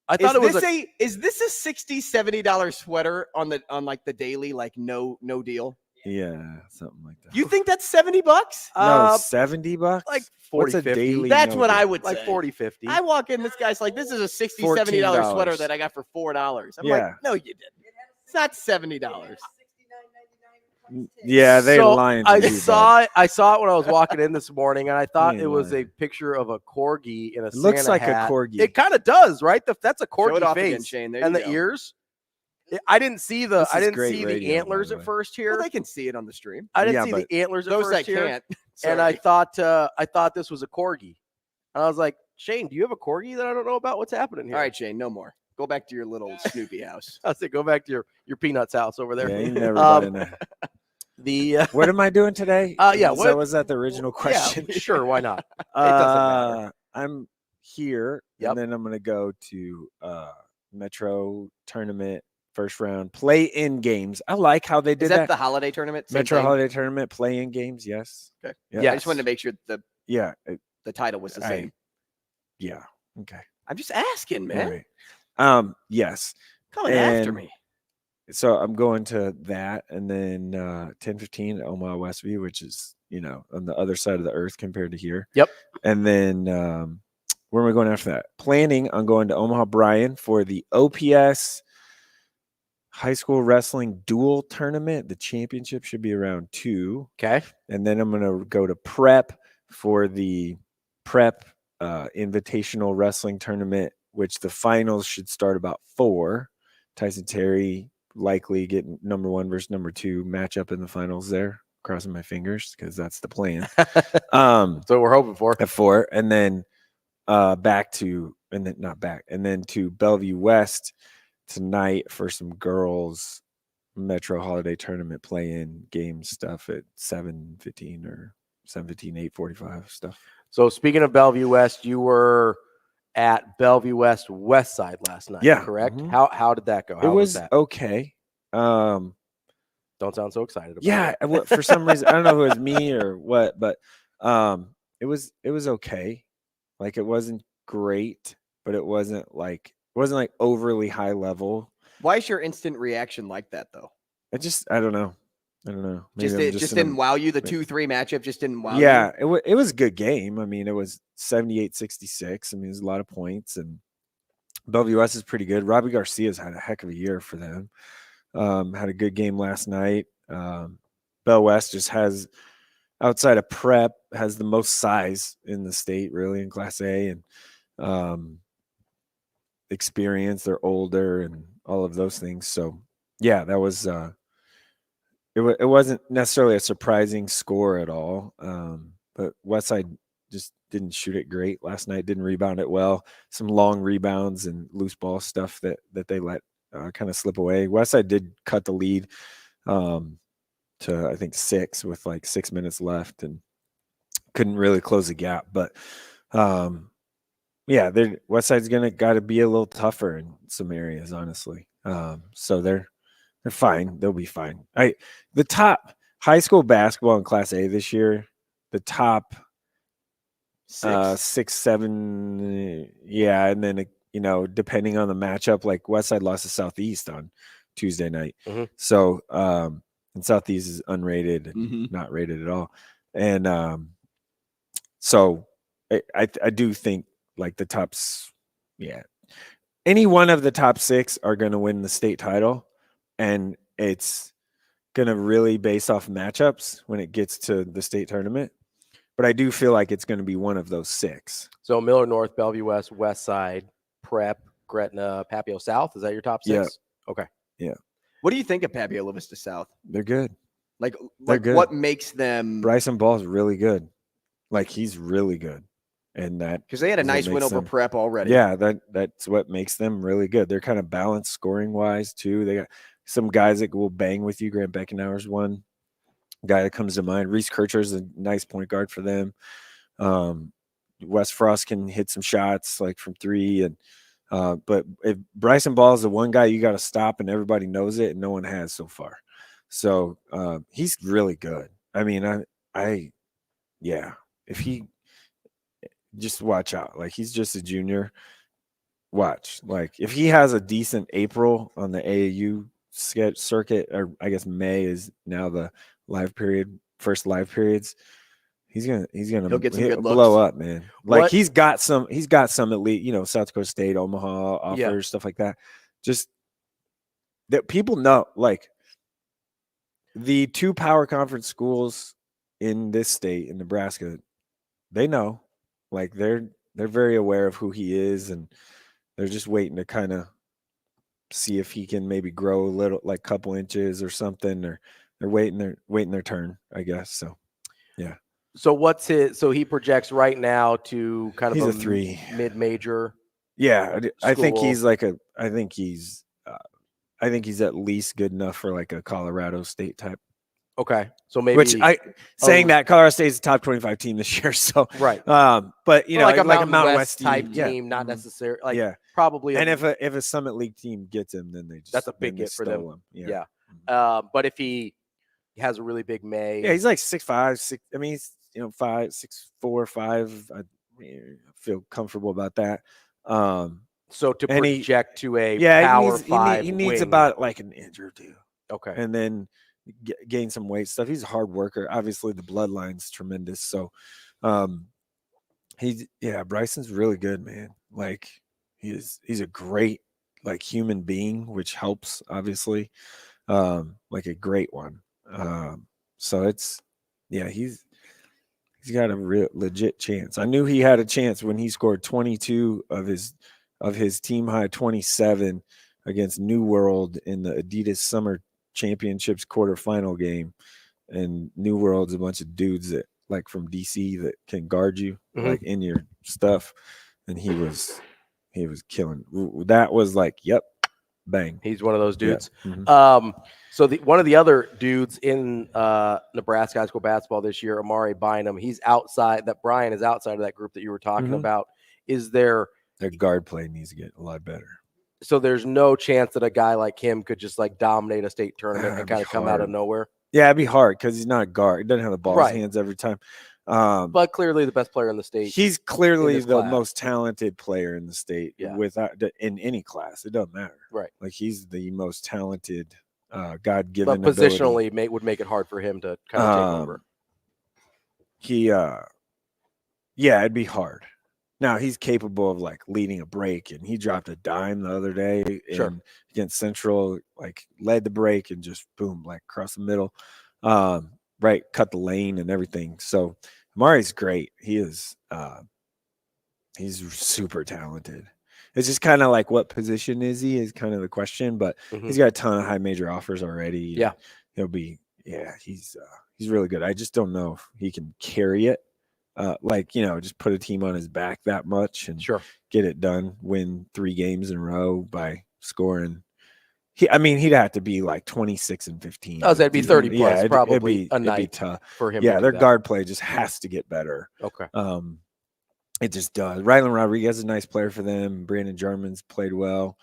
I thought it was is this a $60, $70 sweater on the daily, like no deal? Yeah, something like that. You think that's $70? No, $70? Like 40, What's a 50. daily? That's no what deal? I would Like say. 40, 50. I walk in, this guy's like, this is a $60, $70 $14. sweater that I got for $4. I'm Yeah. like, no, you didn't. It's not $70. Yeah, they So, lying. To I you, saw it when I was walking in this morning, and I thought ain't it was lying. a picture of a corgi in a It looks Santa like hat. a corgi. It kind of does, right? That's a Show it corgi off face again, Shane. There and you the go. ears. I didn't see the This is great the radio, antlers by the at way. first here. Well, they can see it on the stream. I didn't Yeah, see but the antlers at Those first that here, can't. and I Sorry. thought this was a corgi. And I was like, Shane, do you have a corgi that I don't know about? What's happening here? All right, Shane, no more. Go back to your little Snoopy house. I said, go back to your Peanuts house over there. Yeah, you never got in there. What am I doing today? Was that the original question? Yeah, sure, why not? It doesn't matter. I'm here, Yep. and then I'm gonna go to Metro tournament first round play-in games. I like how they did Is that the holiday tournament? Same Metro thing? holiday tournament play-in games. Yes. Okay. Yeah. I just wanted to make sure the title was the same. Yeah. Okay. I'm just asking, man. All right. Yes. Coming after me. So I'm going to that, and then 10:15 at Omaha Westview, which is on the other side of the earth compared to here. Yep. And then where am I going after that? Planning on going to Omaha Bryan for the OPS high school wrestling dual tournament. The championship should be around 2. Okay. And then I'm going to go to Prep for the Prep invitational wrestling tournament, which the finals should start about 4. Tyson Terry likely getting number 1 versus number 2 matchup in the finals there. Crossing my fingers because that's the plan. So we're hoping for at 4, and then to Bellevue West tonight for some girls Metro Holiday Tournament play-in game stuff at 7:15 or 7:15, 8:45 stuff. So speaking of Bellevue West, you were at Bellevue West Side last night. Yeah. Correct. Mhm. How did that go? How It was that? okay. Don't sound so excited about Yeah, for some reason I don't know if it was me or what, but it was okay. Like it wasn't great, but it wasn't like overly high level. Why is your instant reaction like that, though? I don't know. Maybe It just didn't wow you. The 2-3 matchup just didn't wow you. Yeah, it was a good game. I mean, it was 78-66. I mean, it was a lot of points, and Bellevue West is pretty good. Robbie Garcia's had a heck of a year for them. Had a good game last night. Bell West just has, outside of Prep, has the most size in the state, really, in Class A, and experience. They're older and all of those things. So yeah, that was it wasn't necessarily a surprising score at all. But Westside just didn't shoot it great last night, didn't rebound it well. Some long rebounds and loose ball stuff that they let kind of slip away. Westside did cut the lead to I think 6 with like 6 minutes left and couldn't really close the gap. But yeah, Westside's got to be a little tougher in some areas, honestly. So they're fine. They'll be fine. The top high school basketball in Class A this year, the top 6, 7, yeah, and then depending on the matchup, like Westside lost to Southeast on Tuesday night. Mm-hmm. So and Southeast is unrated, not rated at all. And so I do think like the tops, yeah, any one of the top 6 are going to win the state title, and it's going to really base off matchups when it gets to the state tournament. But I do feel like it's going to be one of those 6. So Miller North, Bellevue West, West Side, Prep, Gretna, Papio South. Is that your top 6? Yeah. Okay. Yeah. What do you think of Papio La Vista South? They're good. Like good. What makes them? Bryson Ball's really good. Like he's really good. And that because they had a nice win over Prep already. Yeah, that's what makes them really good. They're kind of balanced scoring wise too. They got some guys that will bang with you. Grant Beckenauer's one guy that comes to mind. Reese Kircher's a nice point guard for them. Wes Frost can hit some shots like from 3, and but if Bryson Ball is the one guy you got to stop, and everybody knows it, and no one has so far. So he's really good. I mean, yeah, if he just watch out, like he's just a junior. Watch, like if he has a decent April on the AAU circuit, or I guess May is now the first live periods. He'll get some good blow looks. Up, man. Like he's got some elite, South Dakota State, Omaha offers, stuff like that. Just that people know, like the 2 power conference schools in this state, in Nebraska, they know, like they're very aware of who he is, and they're just waiting to kind of see if he can maybe grow a little, like couple inches or something, or they're waiting their turn, I guess. So, yeah. So what's his? So he projects right now to kind of a 3 mid-major. Yeah, I think he's I think he's at least good enough for like a Colorado State type. Okay, so maybe that Colorado State is a top 25 team this year. So right, but like a Mountain West type team, not necessarily. Like probably. And if a Summit League team gets him, then that's a big get for them. Him. Yeah. But if he has a really big May, he's like 6'5", 6. I mean, he's 5, 6'4", 5. I feel comfortable about that. So to project to a power 5, he needs about like an inch or 2. Okay, and then gain some weight stuff. He's a hard worker. Obviously, the bloodline's tremendous. So, Bryson's really good, man. Like he's a great like human being, which helps obviously. Like a great one. So he's got a real legit chance. I knew he had a chance when he scored 22 of his team high 27 against New World in the Adidas Summer Championships quarterfinal game. And New World's a bunch of dudes that like from DC that can guard you like in your stuff. And he was killing. That was like, yep, bang. He's one of those dudes. Yeah. Mm-hmm. So one of the other dudes in Nebraska high school basketball this year, Amari Bynum, he's outside. That Brian is outside of that group that you were talking about. Is there their guard play needs to get a lot better? So there's no chance that a guy like him could just like dominate a state tournament and kind of come out of nowhere. Yeah, it'd be hard because he's not a guard. He doesn't have the ball in his hands every time. But clearly the best player in the state. He's clearly the most talented player in the state without in any class. It doesn't matter. Right. Like he's the most talented God-given but positionally would make it hard for him to kind of take over. It'd be hard. Now he's capable of like leading a break, and he dropped a dime the other day against Central, like led the break and just boom, like across the middle, cut the lane and everything. So Amari's great. He is, he's super talented, It's just kind of like what position is he is kind of the question, but he's got a ton of high major offers already. Yeah. He'll be, he's really good. I just don't know if he can carry it. Just put a team on his back that much and get it done, win 3 games in a row by scoring. He'd have to be like 26 and 15. Oh, that'd be 30 plus, probably it'd be tough for him. Yeah, their guard play just has to get better. Okay. It just does. Rylan Rodriguez is a nice player for them. Brandon Jarman's played well.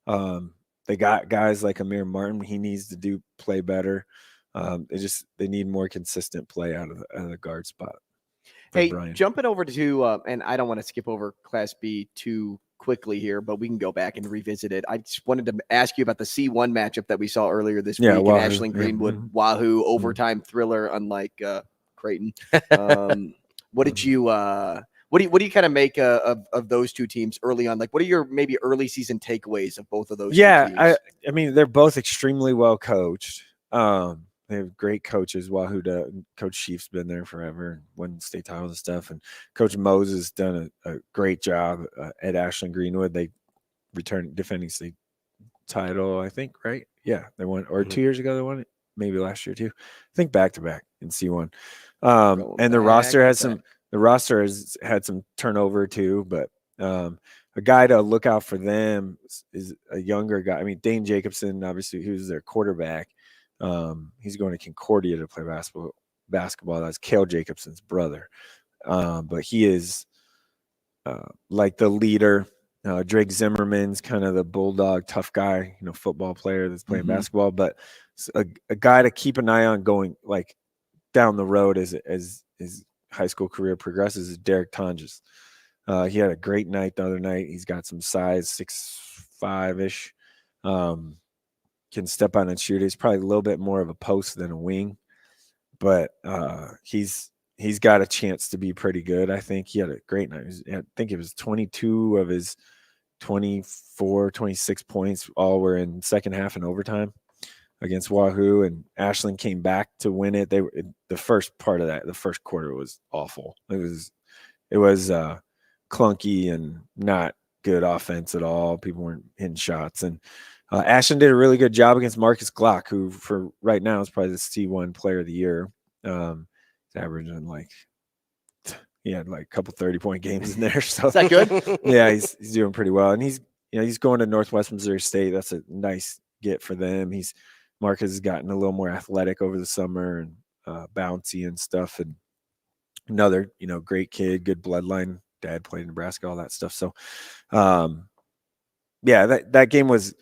They got guys like Amir Martin. He needs to play better. They need more consistent play out of the guard spot. Hey, Brian. Jumping over to and I don't want to skip over Class B too quickly here, but we can go back and revisit it. I just wanted to ask you about the C1 matchup that we saw earlier this week in Ashland Greenwood, Wahoo overtime thriller, unlike Creighton. What did you what do you kind of make of those two teams early on? Like, what are your maybe early season takeaways of both of those? Yeah, two teams? They're both extremely well coached. They have great coaches. Wahoo, Coach Sheaf's been there forever and won state titles and stuff. And Coach Moses has done a great job at Ashland Greenwood. They returned defending state title, I think, right? Yeah, they won, or 2 years ago they won it. Maybe last year too. I think back to back in C1. And the roster has had some turnover too, but a guy to look out for them is a younger guy. Dane Jacobson, obviously, he was their quarterback. He's going to Concordia to play basketball. That's Cale Jacobson's brother. But he is like the leader. Drake Zimmerman's kind of the bulldog, tough guy, football player that's playing basketball. But a guy to keep an eye on going like down the road as his high school career progresses is Derek Tonjes. He had a great night the other night. He's got some size, 6'5"-ish. Can step on and shoot. He's probably a little bit more of a post than a wing, but he's got a chance to be pretty good. I think he had a great night. I think it was 22 of his 24, 26 points all were in second half and overtime against Wahoo, and Ashland came back to win it. The first part of that, the first quarter was awful. It was clunky and not good offense at all. People weren't hitting shots, and Ashland did a really good job against Marcus Glock, who for right now is probably the C1 player of the year. He's averaging he had a couple 30-point games in there. So is that good? Yeah, he's doing pretty well. And he's going to Northwest Missouri State. That's a nice get for them. Marcus has gotten a little more athletic over the summer and bouncy and stuff. And another, great kid, good bloodline. Dad played in Nebraska, all that stuff. So that game was,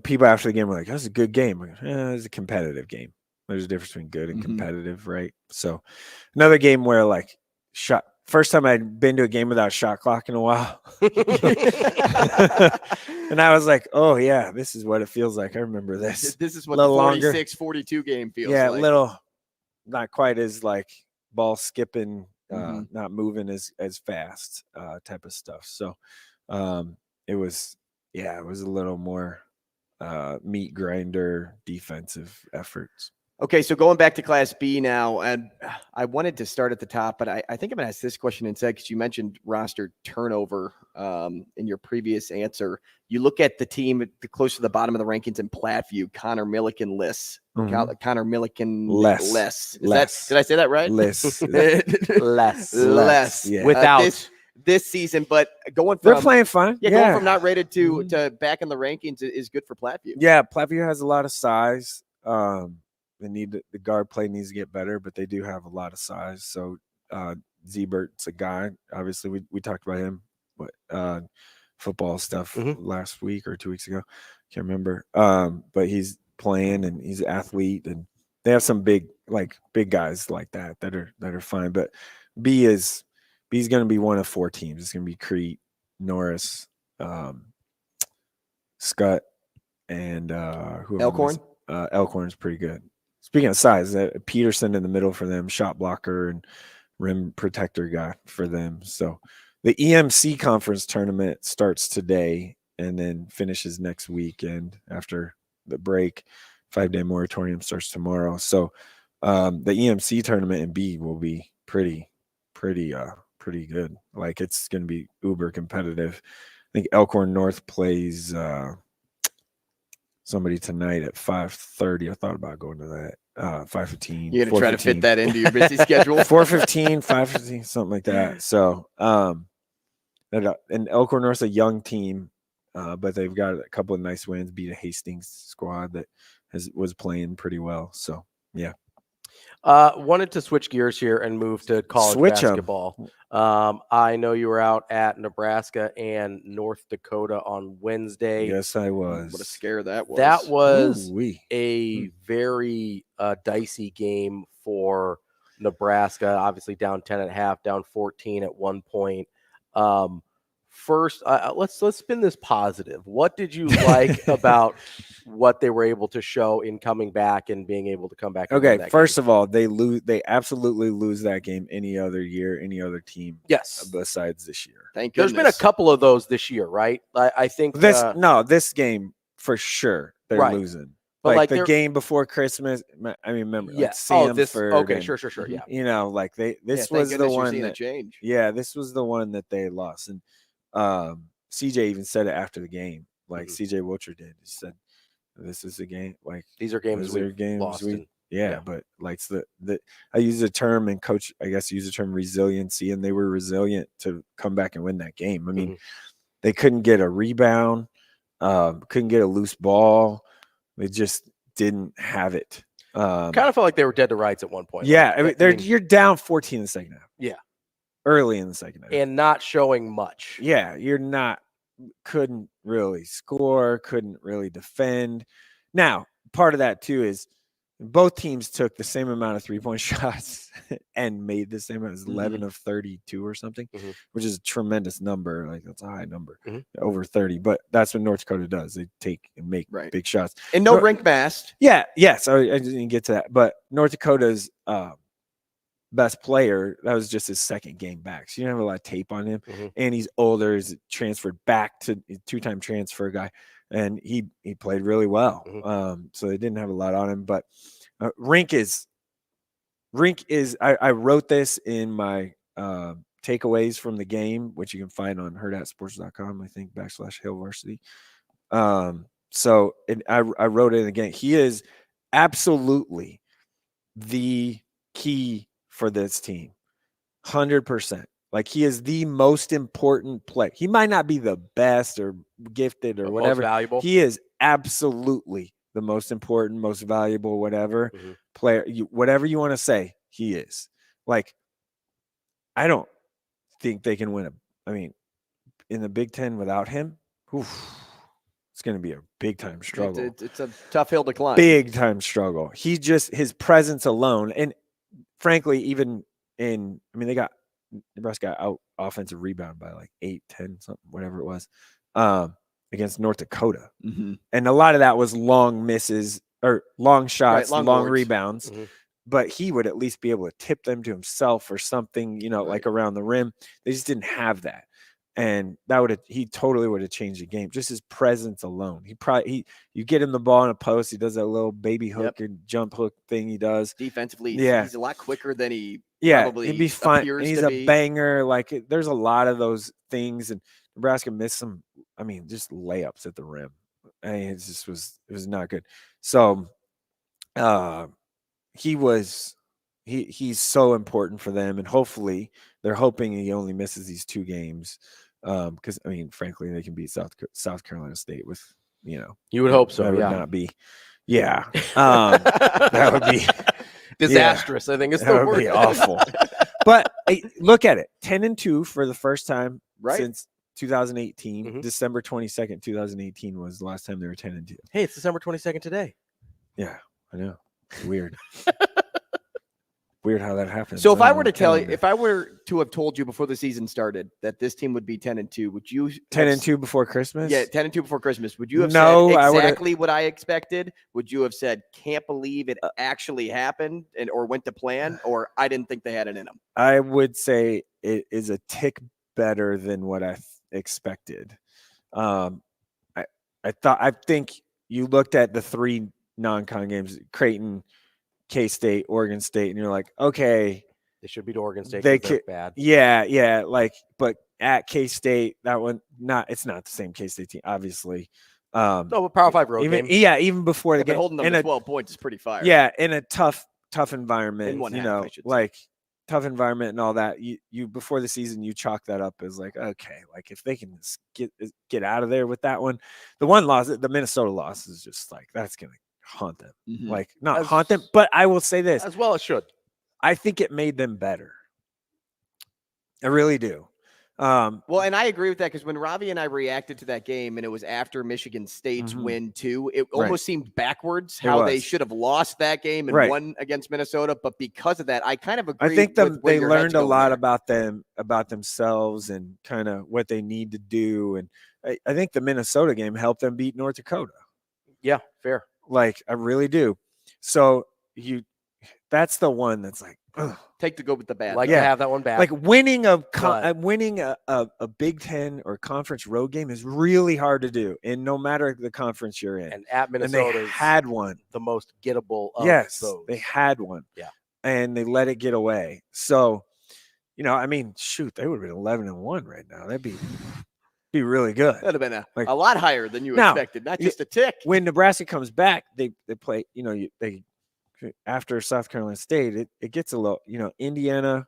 people after the game were like, that was a good game. It was a competitive game. There's a difference between good and competitive, right? So another game where first time I'd been to a game without a shot clock in a while. And I was like, oh yeah, this is what it feels like. I remember this. This is what the 46-42 game feels like. Yeah, not quite as ball skipping, not moving as fast type of stuff. So it was a little more meat grinder defensive efforts. Okay, so going back to Class B now, and I wanted to start at the top, but I think I'm going to ask this question instead because you mentioned roster turnover in your previous answer. You look at the team close to the bottom of the rankings in Platteview, Connor Milliken lists. Connor Milliken less. Did I say that right? Less. Less. Yeah. Without this season, but going from they're playing fine. Yeah, going from not rated to back in the rankings is good for Platteview. Yeah, Platteview has a lot of size. The guard play needs to get better, but they do have a lot of size. So Zebert's a guy. Obviously, we talked about him, football stuff last week or 2 weeks ago. Can't remember. But he's playing and he's an athlete, and they have some big guys like that are fine. But B's going to be one of 4 teams. It's going to be Crete, Norris, Scott, and Elkhorn. Elkhorn's pretty good. Speaking of size, Peterson in the middle for them, shot blocker and rim protector guy for them. So the EMC conference tournament starts today and then finishes next weekend after the break. 5-day moratorium starts tomorrow. So the EMC tournament in B will be pretty good. It's going to be uber competitive. think Elkhorn North plays somebody tonight at 5:30. I thought about going to that. 5:15. You're gonna try to fit that into your busy schedule. 4:15, 5:15, something like that. So, and Elkhorn North's a young team, but they've got a couple of nice wins. Beat a Hastings squad that was playing pretty well. So, yeah. Wanted to switch gears here and move to college basketball. I know you were out at Nebraska and North Dakota on Wednesday. Yes, I was. What a scare that was. That was Ooh-wee. a very dicey game for Nebraska. Obviously down 10 at half, down 14 at one point. First, let's spin this positive. What did you like about what they were able to show in coming back and being able to come back? Okay, first of all, they absolutely lose that game any other year, any other team. Yes, besides this year. Thank goodness. There's been a couple of those this year, right? I think this game for sure they're losing. But like the game before Christmas, I mean, remember? Yeah. Like Samford Okay, and, sure. Yeah. You know, like this was the one that change. Yeah, this was the one that they lost, and CJ even said it after the game. Like CJ Wilcher did. He said, "This is a game. Like these are games we've lost." Yeah, but like I use the term, and coach, I guess, used the term resiliency, and they were resilient to come back and win that game. I mean, they couldn't get a rebound, couldn't get a loose ball. They just didn't have it. Kind of felt like they were dead to rights at one point. Yeah, I mean, you're down 14 in the second half. Yeah, early in the second half, and not showing much. Yeah, couldn't really score, couldn't really defend. Now, part of that too is both teams took the same amount of 3-point shots and made the same amount. It was 11 of 32 or something, which is a tremendous number. Like that's a high number, over 30. But that's what North Dakota does. They take and make big shots. And no rink mast. Yeah, yes. I didn't get to that. But North Dakota's best player, that was just his second game back. So you don't have a lot of tape on him. And he's older. He's transferred back to two-time transfer guy. And he played really well. So they didn't have a lot on him. But Rink is I wrote this in my takeaways from the game, which you can find on hurrdatsports.com, I think, /Hail Varsity. So I wrote it again. He is absolutely the key for this team. 100%. Like he is the most important player. He might not be the best or gifted or whatever. Most valuable. He is absolutely the most important, most valuable, whatever player. Whatever you want to say, he is. Like, I don't think they can win in the Big Ten without him. It's going to be a big time struggle. It's a tough hill to climb. Big time struggle. His presence alone, and frankly, even they got Nebraska out offensive rebound by like 8, 10, something, whatever it was, against North Dakota. And a lot of that was long misses or long shots, long rebounds. But he would at least be able to tip them to himself or something, like around the rim. They just didn't have that. And he totally would have changed the game. Just his presence alone. You get him the ball in a post, he does that little baby hook and jump hook thing he does. Defensively, yeah. He's a lot quicker than he probably he'd be fine. He's a banger. Like there's a lot of those things, and Nebraska missed some. Just layups at the rim. It was not good. So, he's so important for them, and hopefully they're hoping he only misses these 2 games. Because frankly, they can beat South Carolina State with, You would hope so. That would not be, that would be disastrous. I think it's the that would word. be awful. But look at it, 10-2 for the first time since 2018. December 22nd, 2018 was the last time they were 10-2. Hey, it's December 22nd today. Yeah, I know. It's weird. Weird how that happens. So if I were to have told you before the season started that this team would be 10-2, would you 10-2 before Christmas? Yeah, 10-2 before Christmas. Would you have said exactly what I expected? Would you have said, can't believe it actually happened or went to plan, or I didn't think they had it in them? I would say it is a tick better than what I expected. I think you looked at the 3 non-con games, Creighton, K-State, Oregon State, and you're like, okay, they should beat Oregon State. They're bad. Yeah. But at K-State. That one, it's not the same K-State team, obviously. No, but Power 5 road even, game. Yeah, even before the game. Holding them to 12 points is pretty fire. Yeah, in a tough environment. In one you half, know, I should say. like tough environment and all that. You before the season, you chalk that up as like, okay, like if they can get out of there with that one. The one loss, the Minnesota loss, is just like that's gonna haunt them. Mhm. Like not haunt them, but I will say this. As well it should. I think it made them better. I really do. Well, and I agree with that because when Ravi and I reacted to that game and it was after Michigan State's win too, it almost seemed backwards how they should have lost that game and won against Minnesota. But because of that, I kind of agree. I think they your learned head's a going lot there. about themselves and kind of what they need to do. And I think the Minnesota game helped them beat North Dakota. Yeah, fair. Like I really do. So that's the one that's like, ugh. Take the good with the bad. Like to have that one back. Like winning a Big Ten or conference road game is really hard to do, and no matter the conference you're in. And at Minnesota, they had one, the most gettable of those. They had one. Yeah, and they let it get away. So, I mean, shoot, they would have been 11-1 right now. That'd be really good. That'd have been a lot higher than you expected, not just a tick. When Nebraska comes back, they play. They after South Carolina State, it gets a little, Indiana,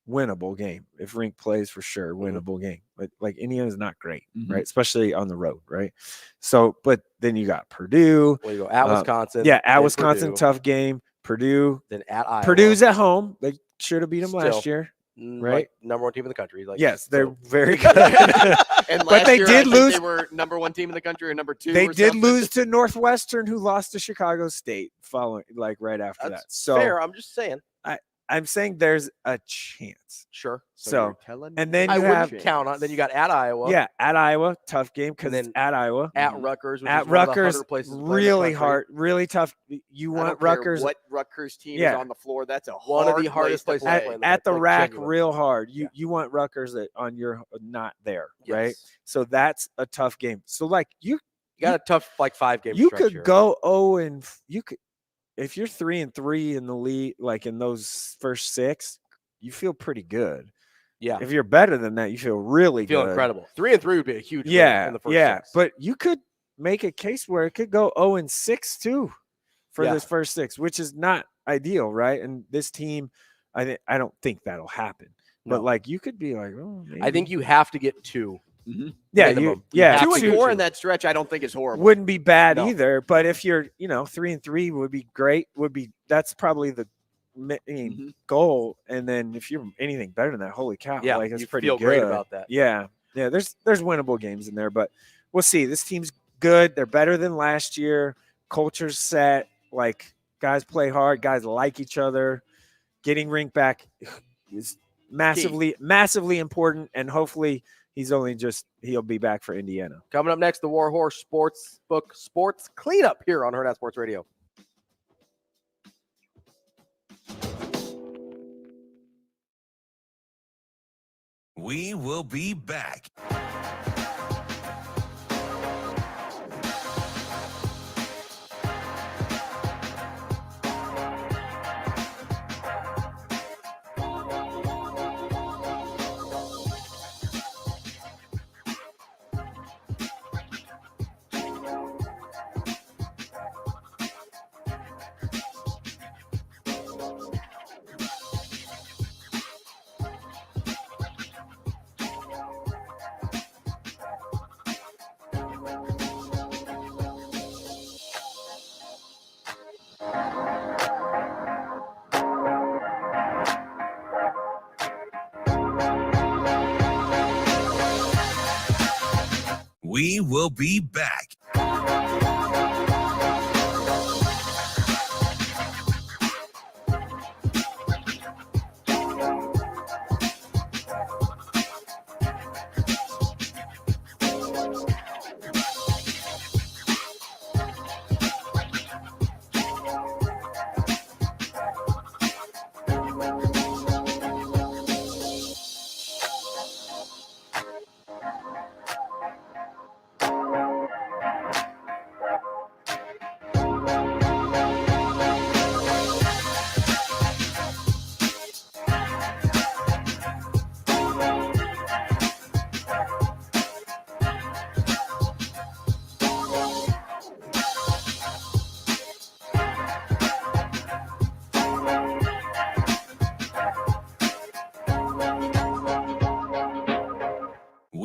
winnable game. If Rink plays, for sure, winnable game. But like Indiana's not great, right? Especially on the road, right? So, but then you got Purdue. Well, you go at Wisconsin. Yeah, at Wisconsin, Purdue. Tough game. Purdue. Then at Iowa. Purdue's at home. They should have beat them last year, right? Like number one team in the country. Like, yes, they're very good. And but they year, did lose. They were number one team in the country or number two. They did something. lose to Northwestern, who lost to Chicago State following, like right after that. So fair. I'm just saying. I'm saying there's a chance. Sure. So and then I you have wouldn't count on. Then you got at Iowa. Yeah, at Iowa, tough game because it's at Iowa. At Rutgers. Which at is one of the Rutgers, harder places to play in the really country. hard, really tough. You I don't want care Rutgers. what Rutgers team is on the floor? That's one of the hardest places to play. At the like, rack, genuine. real hard. You want Rutgers on your not there, right? Yes. So that's a tough game. So like you got a tough like 5 game. You stretch could here. go you could. If you're 3-3 in the league, like in those first 6, you feel pretty good. Yeah. If you're better than that, you feel really feel good. incredible. 3-3 would be a huge win in the first 6. But you could make a case where it could go 0-6 too for this first 6, which is not ideal, right? And this team, I don't think that'll happen. No. But like you could be like, oh, maybe. I think you have to get 2. Yeah, minimum. 2-4 in that stretch, I don't think is horrible. Wouldn't be bad either. But if you're, 3-3 would be great. That's probably the goal. And then if you're anything better than that, holy cow! Yeah, like that's you pretty feel good. great about that. Yeah. There's winnable games in there, but we'll see. This team's good. They're better than last year. Culture's set. Like guys play hard. Guys like each other. Getting Rink back is massively important, and hopefully. He'll be back for Indiana. Coming up next, the Warhorse Sportsbook Sports Cleanup here on Hurrdat Sports Radio. We will be back. We will be back.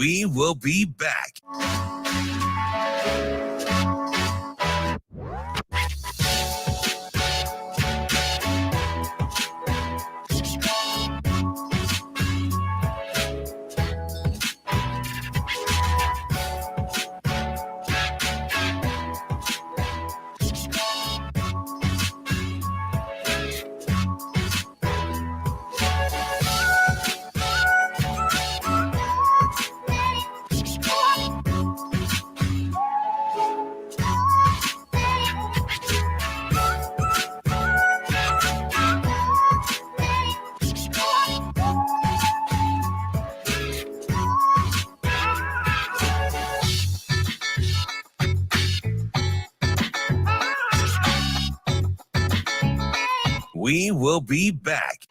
We will be back. We will be back.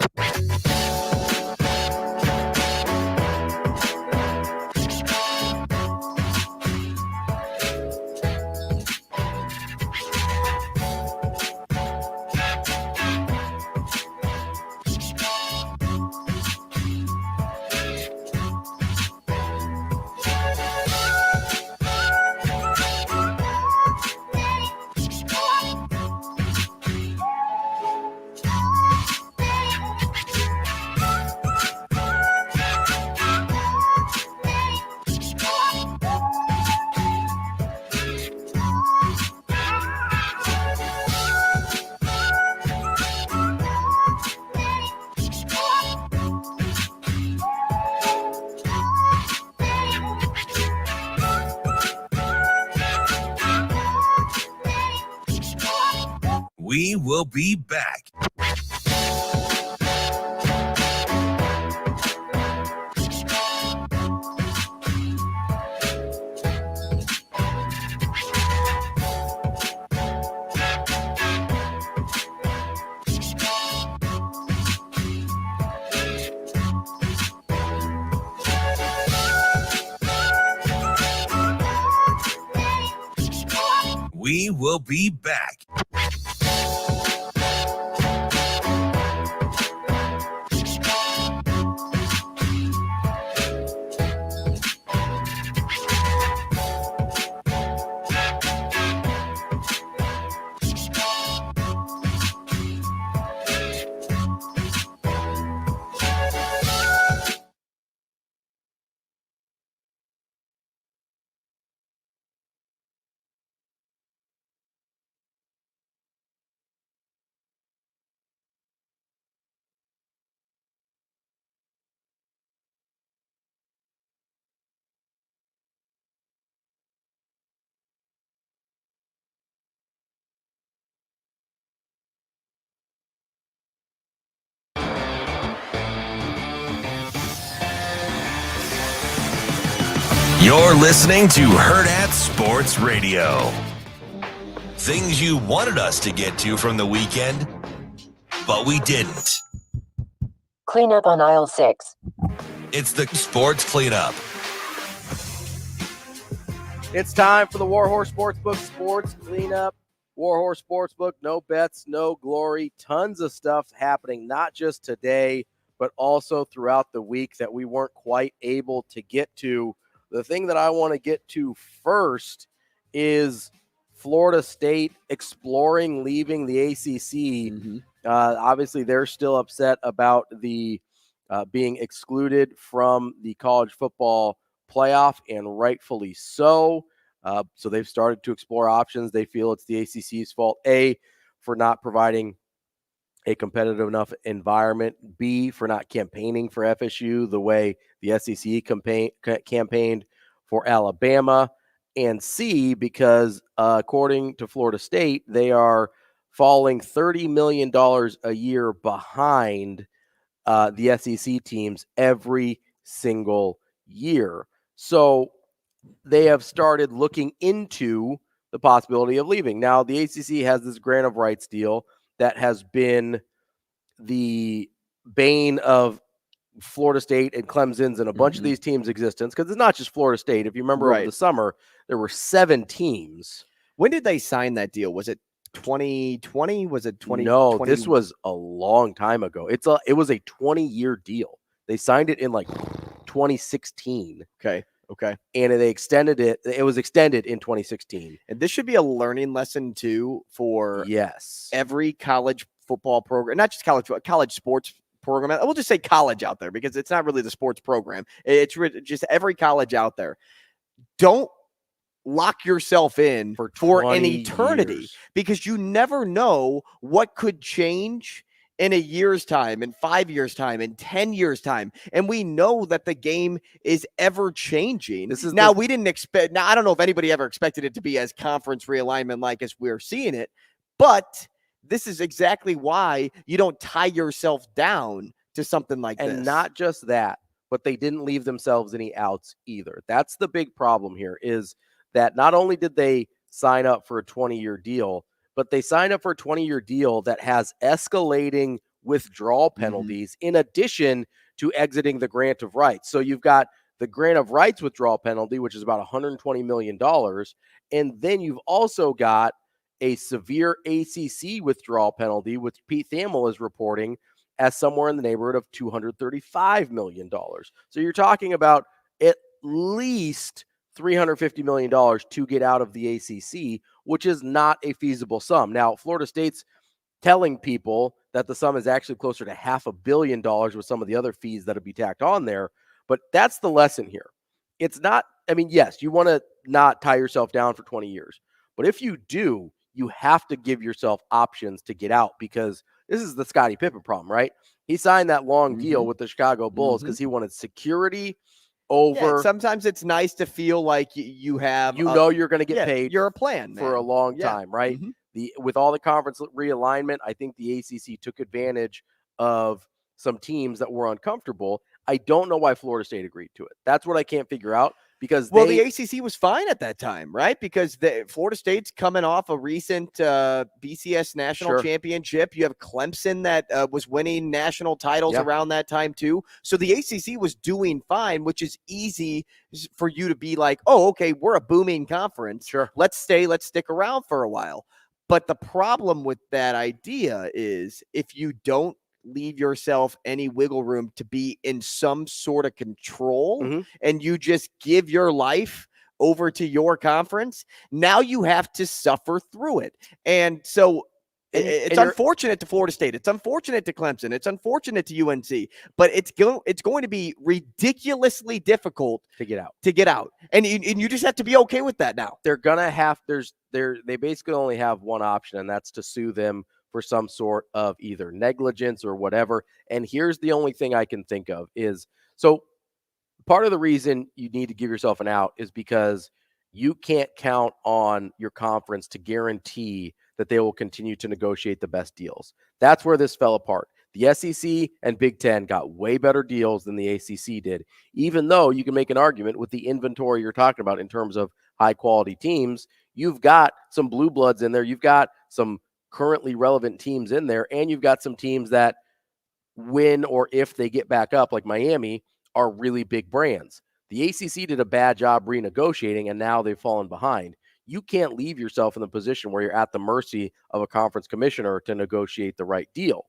We will be back. We will be back. You're listening to Hurrdat Sports Radio. Things you wanted us to get to from the weekend, but we didn't. Cleanup on aisle 6. It's the sports cleanup. It's time for the Warhorse Sportsbook Sports Cleanup. Warhorse Sportsbook, no bets, no glory. Tons of stuff happening, not just today, but also throughout the week that we weren't quite able to get to. The thing that I want to get to first is Florida State exploring leaving the ACC. Obviously, they're still upset about the being excluded from the college football playoff, and rightfully so. So they've started to explore options. They feel it's the ACC's fault, A, for not providing a competitive enough environment, B, for not campaigning for FSU the way the SEC campaigned for Alabama, and C, because according to Florida State, they are falling $30 million a year behind the SEC teams every single year. So they have started looking into the possibility of leaving. Now, the ACC has this grant of rights deal that has been the bane of Florida State and Clemson's and a bunch of these teams' existence, because it's not just Florida State. If you remember over the summer, there were 7 teams. When did they sign that deal? Was it 2020? Was it 2020? No, this was a long time ago. It was a 20-year deal. They signed it in like 2016. Okay. Okay. And they extended it. It was extended in 2016. And this should be a learning lesson too for every college football program, not just college sports program. We'll just say college out there because it's not really the sports program. It's just every college out there. Don't lock yourself in for an eternity because you never know what could change in a year's time, in 5 years' time, in 10 years' time. And we know that the game is ever changing. We didn't expect, I don't know if anybody ever expected it to be as conference realignment like as we're seeing it, but this is exactly why you don't tie yourself down to something like this. And not just that, but they didn't leave themselves any outs either. That's the big problem here, is that not only did they sign up for a 20-year deal, but they signed up for a 20-year deal that has escalating withdrawal penalties in addition to exiting the grant of rights. So you've got the grant of rights withdrawal penalty, which is about $120 million. And then you've also got a severe ACC withdrawal penalty, which Pete Thamel is reporting as somewhere in the neighborhood of $235 million. So you're talking about at least $350 million to get out of the ACC, which is not a feasible sum. Now, Florida State's telling people that the sum is actually closer to $500 million with some of the other fees that would be tacked on there. But that's the lesson here. It's not, I mean, yes, you want to not tie yourself down for 20 years. But if you do, you have to give yourself options to get out, because this is the Scottie Pippen problem, right? He signed that long deal with the Chicago Bulls because he wanted security over. Yeah, sometimes it's nice to feel like you have, you're going to get paid. You're a plan for a long time, right? With all the conference realignment, I think the ACC took advantage of some teams that were uncomfortable. I don't know why Florida State agreed to it. That's what I can't figure out, because the ACC was fine at that time, right? Because Florida State's coming off a recent BCS national championship. You have Clemson that was winning national titles around that time too. So the ACC was doing fine, which is easy for you to be like, oh, okay, we're a booming conference. Sure. Let's stick around for a while. But the problem with that idea is if you don't leave yourself any wiggle room to be in some sort of control and you just give your life over to your conference, now you have to suffer through it. And so it's unfortunate to Florida State. It's unfortunate to Clemson. It's unfortunate to UNC, but it's going to be ridiculously difficult to get out. And you just have to be okay with that now. They're going to have, they basically only have one option, and that's to sue them for some sort of either negligence or whatever. And here's the only thing I can think of is, so part of the reason you need to give yourself an out is because you can't count on your conference to guarantee that they will continue to negotiate the best deals. That's where this fell apart. The SEC and Big Ten got way better deals than the ACC did, even though you can make an argument with the inventory you're talking about in terms of high quality teams. You've got some blue bloods in there. You've got some currently relevant teams in there, and you've got some teams that when or if they get back up, like Miami, are really big brands. The ACC did a bad job renegotiating, and now they've fallen behind. You can't leave yourself in the position where you're at the mercy of a conference commissioner to negotiate the right deal.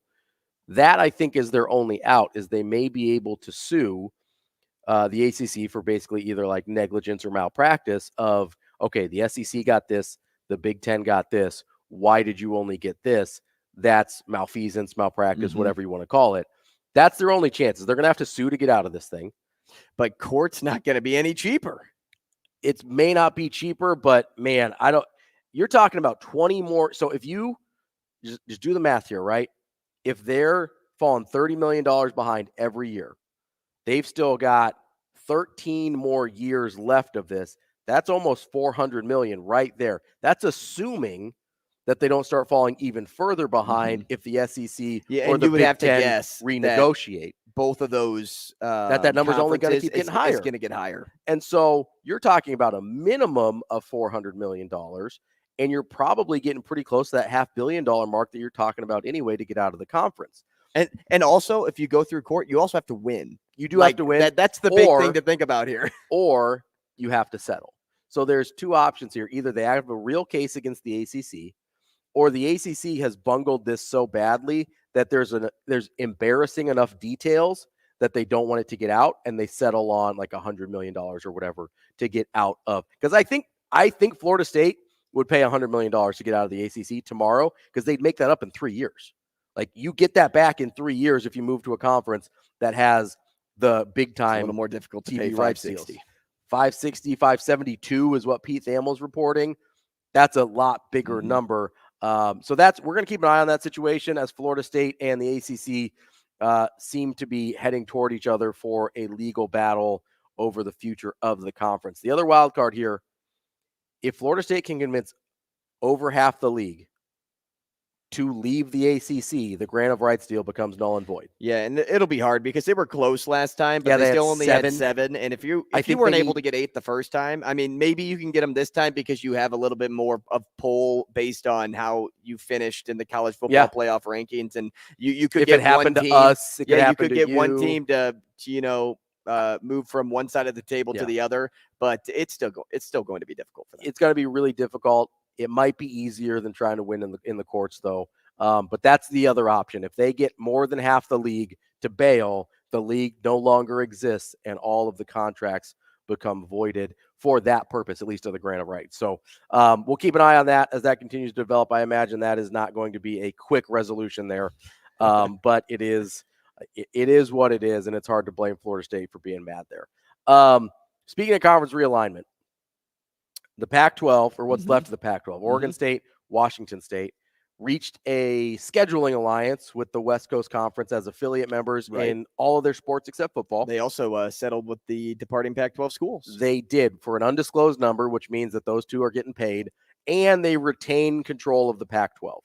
That, I think, is their only out, is they may be able to sue the ACC for basically either like negligence or malpractice of, okay, the SEC got this, the Big Ten got this, why did you only get this? That's malfeasance, malpractice, whatever you want to call it. That's their only chances. They're going to have to sue to get out of this thing. But court's not going to be any cheaper. It may not be cheaper, but man, you're talking about 20 more. So if you just do the math here, right? If they're falling $30 million behind every year, they've still got 13 more years left of this. That's almost $400 million right there. That's assuming that they don't start falling even further behind if the SEC or the Big Ten renegotiate. Both of those that number's only going to keep getting higher. It's going to get higher. And so you're talking about a minimum of $400 million, and you're probably getting pretty close to that $500 million mark that you're talking about anyway to get out of the conference. And also, if you go through court, you also have to win. You do have to win. That's the big thing to think about here. Or you have to settle. So there's two options here. Either they have a real case against the ACC, or the ACC has bungled this so badly that there's embarrassing enough details that they don't want it to get out, and they settle on like $100 million or whatever to get out of. Because I think Florida State would pay $100 million to get out of the ACC tomorrow, because they'd make that up in 3 years. Like, you get that back in 3 years if you move to a conference that has the big time. A little more difficult to TV pay rights 560. deals. 560, 572 is what Pete Thamel's reporting. That's a lot bigger number. So we're going to keep an eye on that situation, as Florida State and the ACC seem to be heading toward each other for a legal battle over the future of the conference. The other wild card here, if Florida State can convince over half the league to leave the ACC, the grant of rights deal becomes null and void. Yeah, and it'll be hard because they were close last time, but Yeah, they they still had only 7. had 7. And if you think weren't they able need- to get 8 the first time, I mean, maybe you can get them this time because you have a little bit more of pull based on how you finished in the college football playoff rankings, and you could If get it happened one to team, us, it could you happen could to get one you. team to move from one side of the table to the other, but it's still going to be difficult for them. It's going to be really difficult. It might be easier than trying to win in the courts, though. But that's the other option. If they get more than half the league to bail, the league no longer exists, and all of the contracts become voided for that purpose, at least of the grant of rights. So we'll keep an eye on that as that continues to develop. I imagine that is not going to be a quick resolution there, but it is what it is, and it's hard to blame Florida State for being mad there. Speaking of conference realignment, the Pac-12, or what's left of the Pac-12, Oregon State, Washington State, reached a scheduling alliance with the West Coast Conference as affiliate members in all of their sports except football. They also settled with the departing Pac-12 schools. They did, for an undisclosed number, which means that those two are getting paid, and they retain control of the Pac-12.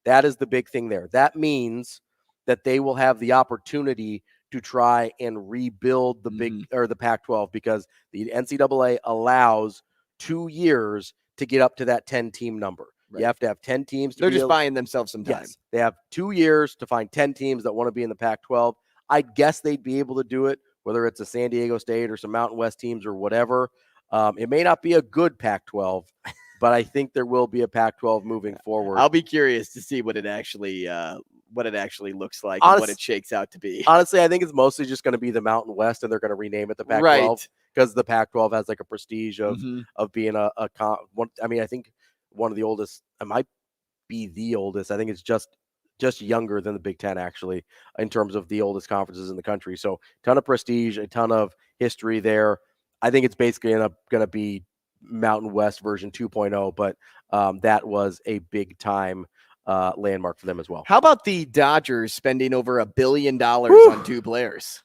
That is the big thing there. That means that they will have the opportunity to try and rebuild the Pac-12, because the NCAA allows 2 years to get up to that 10-team number. You have to have 10 teams. They're just buying themselves some time. Yes, they have 2 years to find 10 teams that want to be in the Pac-12. I guess they'd be able to do it, whether it's a San Diego State or some Mountain West teams or whatever. It may not be a good Pac-12, but I think there will be a Pac-12 moving forward. I'll be curious to see what it actually looks like and what it shakes out to be. Honestly, I think it's mostly just going to be the Mountain West, and they're going to rename it the Pac-12 because the Pac-12 has like a prestige of being I think one of the oldest. It might be the oldest. I think it's just younger than the Big Ten, actually, in terms of the oldest conferences in the country. So ton of prestige, a ton of history there. I think it's basically going to be Mountain West version 2.0, but that was a big time landmark for them as well. How about the Dodgers spending over $1 billion on 2 players?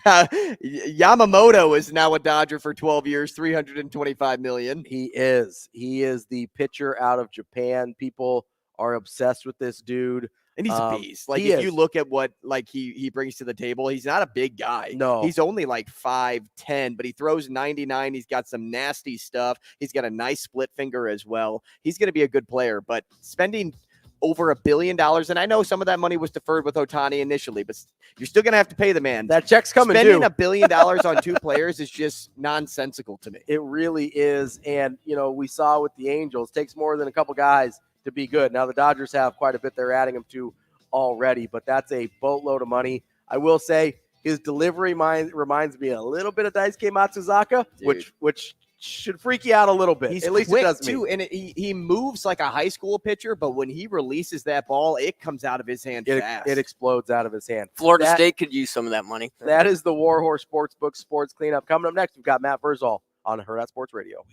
Yamamoto is now a Dodger for 12 years, $325 million. He is the pitcher out of Japan. People are obsessed with this dude. And he's a beast. Like, if you look at what he brings to the table, he's not a big guy. No. He's only like 5'10", but he throws 99. He's got some nasty stuff. He's got a nice split finger as well. He's going to be a good player, but spending over $1 billion, and I know some of that money was deferred with Ohtani initially, but you're still going to have to pay the man. That check's coming Spending due. $1 billion on 2 players is just nonsensical to me. It really is, and we saw with the Angels, takes more than a couple guys to be good. Now the Dodgers have quite a bit they're adding them to already, but that's a boatload of money. I will say his delivery reminds me a little bit of Daisuke Matsuzaka, which should freak you out a little bit. He's at least quick it does too, me. and he moves like a high school pitcher, but when he releases that ball, it comes out of his hand fast. It explodes out of his hand. Florida State could use some of that money. That is the Warhorse Sportsbook Sports Cleanup. Coming up next, we've got Matt Vrzal on Hurrdat Sports Radio.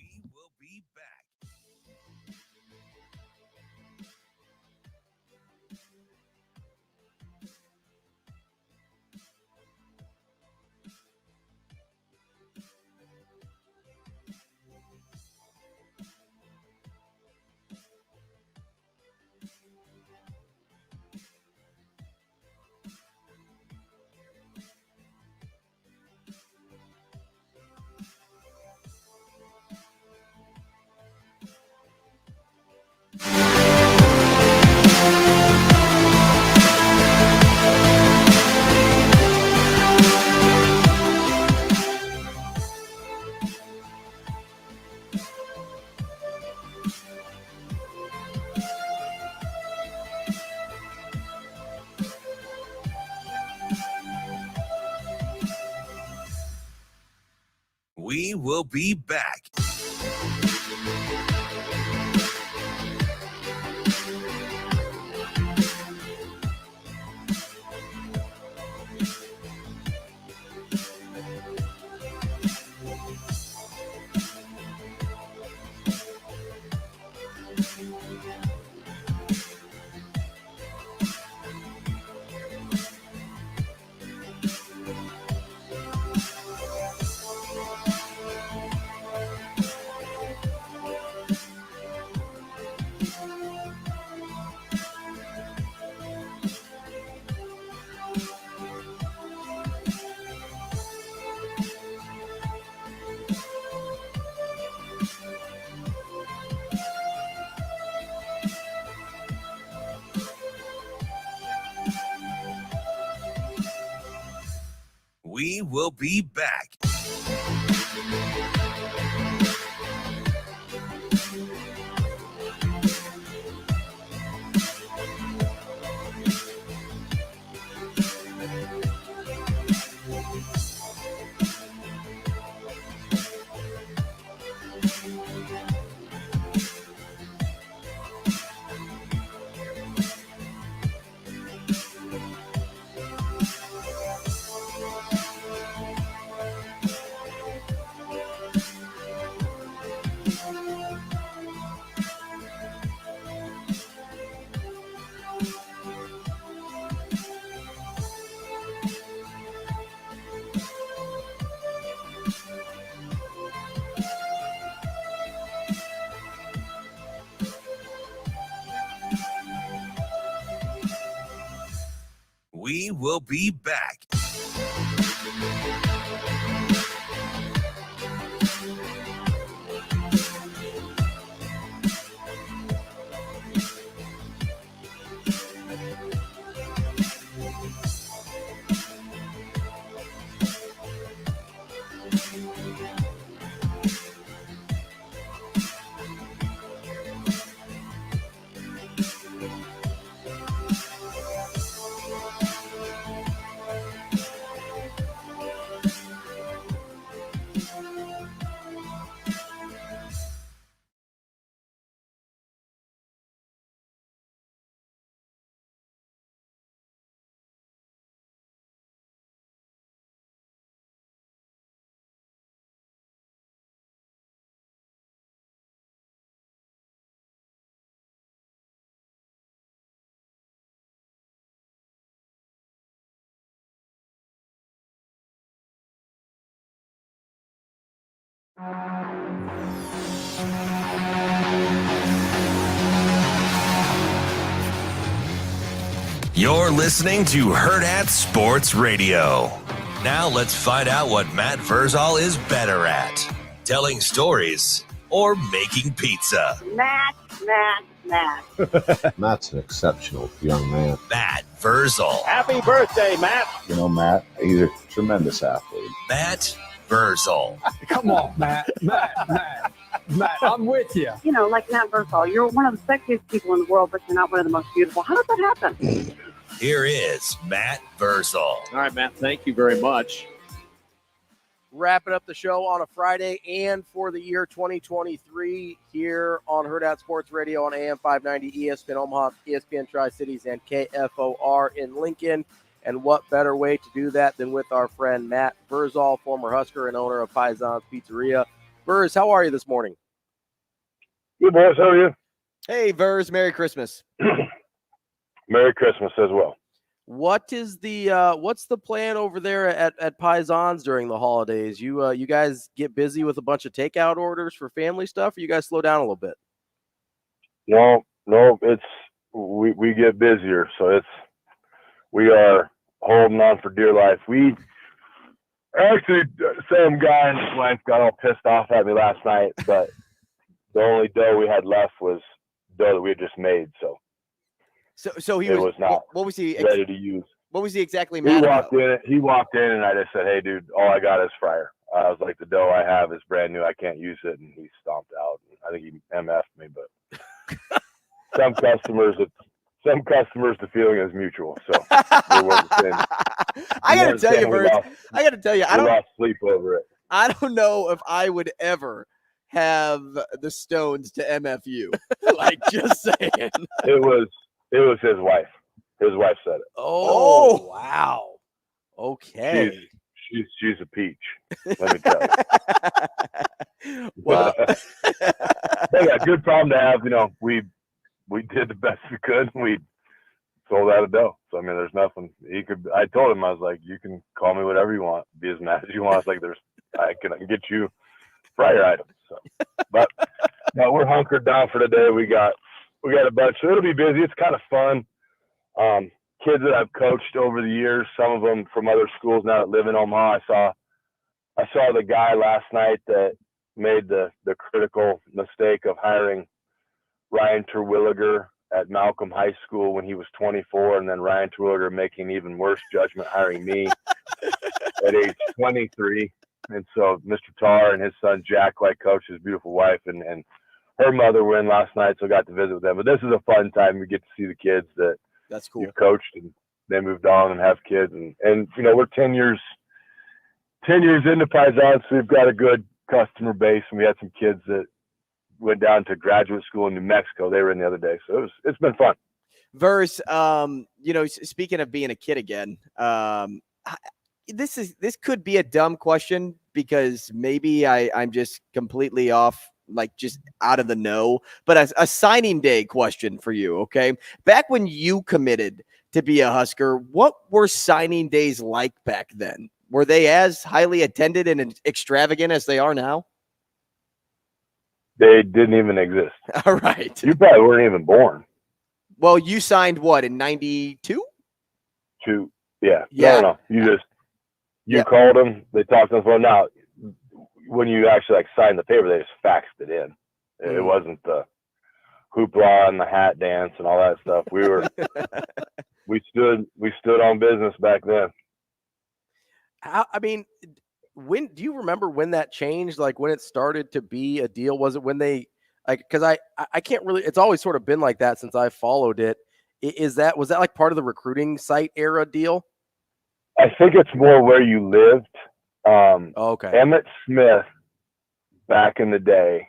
We will be back. We will be back. We will be back. You're listening to Hurrdat Sports Radio. Now let's find out what Matt Vrzal is better at. Telling stories or making pizza. Matt. Matt's an exceptional young man. Matt Vrzal. Happy birthday, Matt. You know, Matt, he's a tremendous athlete. Matt Vrzal. Come on, Matt, I'm with you. You know, like Matt Vrzal, you're one of the sexiest people in the world, but you're not one of the most beautiful. How did that happen? Here is Matt Vrzal. All right, Matt, thank you very much. Wrapping up the show on a Friday and for the year 2023 here on Hurrdat Sports Radio on AM 590, ESPN Omaha, ESPN Tri-Cities, and KFOR in Lincoln. And what better way to do that than with our friend Matt Vrzal, former Husker and owner of Paisans Pizzeria. Verz, how are you this morning? Good, boys. How are you? Hey, Verz, Merry Christmas. Merry Christmas as well. What is the what's the plan over there at Paisans during the holidays? You guys get busy with a bunch of takeout orders for family stuff, or you guys slow down a little bit? No, it's we get busier, so we are holding on for dear life. We actually, some guy and his wife got all pissed off at me last night, but the only dough we had left was dough that we had just made, so he was not. What was he ready to use? What was he exactly mad about? He walked in, and I just said, "Hey, dude, all I got is fryer." I was like, "The dough I have is brand new. I can't use it," and he stomped out. I think he MF'd me, but some customers, the feeling is mutual. So I got to tell you, Bert. I lost sleep over it. I don't know if I would ever have the Stones to MFU. Like, just saying. It was his wife. His wife said it. Oh, wow. Okay. She's a peach. Let me tell you. Well, yeah, good problem to have. We did the best we could. And we sold out of dough. So I mean, there's nothing he could. I told him, I was like, you can call me whatever you want, be as mad as you want. It's like I can get you fryer items. So, but no, we're hunkered down for today. We got a bunch. So it'll be busy. It's kind of fun. Kids that I've coached over the years, some of them from other schools now that live in Omaha. I saw the guy last night that made the critical mistake of hiring Ryan Terwilliger at Malcolm High School when he was 24, and then Ryan Terwilliger making even worse judgment hiring me at age 23. And so Mr. Tarr and his son Jack, like coach, his beautiful wife, and her mother were in last night, so I got to visit with them. But this is a fun time. We get to see the kids that's cool. You've coached and they moved on and have kids, and we're 10 years into Paisan, so we've got a good customer base, and we had some kids that went down to graduate school in New Mexico. They were in the other day, so it's been fun. Verse, speaking of being a kid again, this could be a dumb question because maybe I'm just completely off, like just out of the know, but a signing day question for you. Okay. Back when you committed to be a Husker, what were signing days like back then? Were they as highly attended and extravagant as they are now? They didn't even exist. All right. You probably weren't even born. Well, you signed what, in 92? Yeah. Yeah. No. You called them. They talked to us. Well, now, when you actually signed the paper, they just faxed it in. It wasn't the hoopla and the hat dance and all that stuff. We stood on business back then. When do you remember when that changed? Like when it started to be a deal? Was it when they because I can't really, it's always sort of been like that since I followed it. Was that like part of the recruiting site era deal? I think it's more where you lived. Okay. Emmitt Smith, back in the day,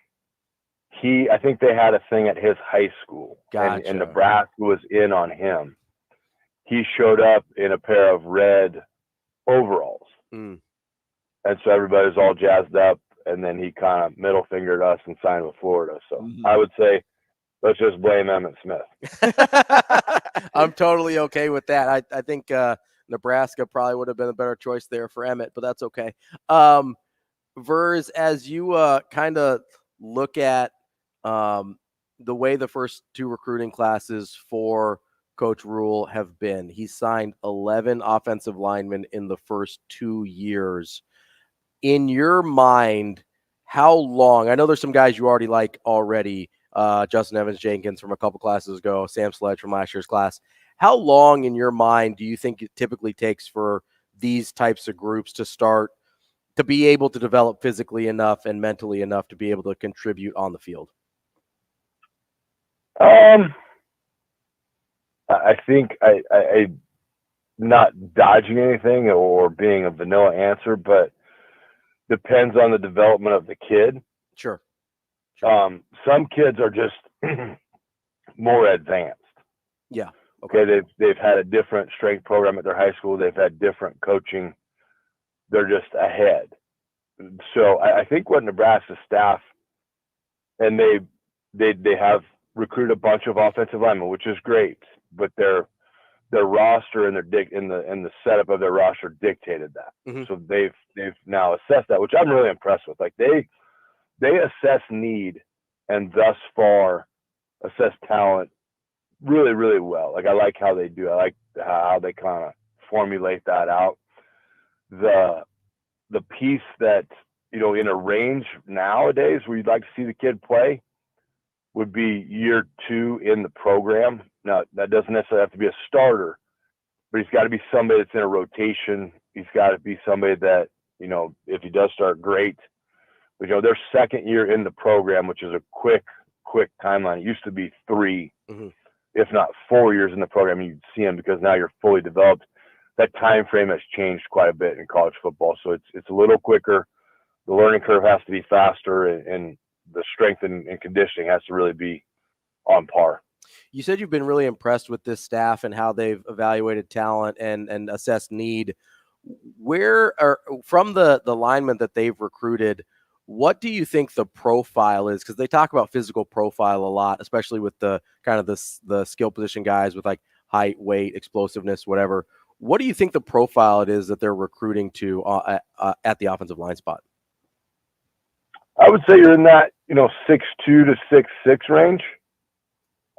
I think they had a thing at his high school. Gotcha. And Nebraska was in on him. He showed up in a pair of red overalls. Mm. And so everybody was all jazzed up, and then he kind of middle fingered us and signed with Florida. So I would say, let's just blame Emmitt Smith. I'm totally okay with that. I think Nebraska probably would have been a better choice there for Emmitt, but that's okay. Verz, as you kind of look at the way the first two recruiting classes for Coach Rule have been, he signed 11 offensive linemen in the first 2 years. In your mind, how long? I know there's some guys you already like already, Justin Evans Jenkins from a couple classes ago, Sam Sledge from last year's class. How long in your mind do you think it typically takes for these types of groups to start to be able to develop physically enough and mentally enough to be able to contribute on the field? I think I not dodging anything or being a vanilla answer, but depends on the development of the kid. Sure. Some kids are just more advanced. Yeah. Okay. They've had a different strength program at their high school. They've had different coaching. They're just ahead. So I think what Nebraska staff, and they have recruited a bunch of offensive linemen, which is great, but their roster and the setup of their roster dictated that. Mm-hmm. So they've now assessed that, which I'm really impressed with. Like they assess need and thus far assess talent really, really well. Like I like how they do. I like how they kind of formulate that out. The piece that, in a range nowadays where you'd like to see the kid play would be year 2 in the program. Now, that doesn't necessarily have to be a starter, but he's got to be somebody that's in a rotation. He's got to be somebody that, if he does start, great. But, their second year in the program, which is a quick timeline. It used to be 3, if not 4 years in the program, you'd see him because now you're fully developed. That time frame has changed quite a bit in college football, so it's a little quicker. the learning curve has to be faster, and the strength and conditioning has to really be on par. You said you've been really impressed with this staff and how they've evaluated talent and assessed need. Where are from the linemen that they've recruited, what do you think the profile is? Because they talk about physical profile a lot, especially with the kind of the skill position guys with like height, weight, explosiveness, whatever. What do you think the profile it is that they're recruiting to at the offensive line spot? I would say you're in that 6'2" to 6'6" range.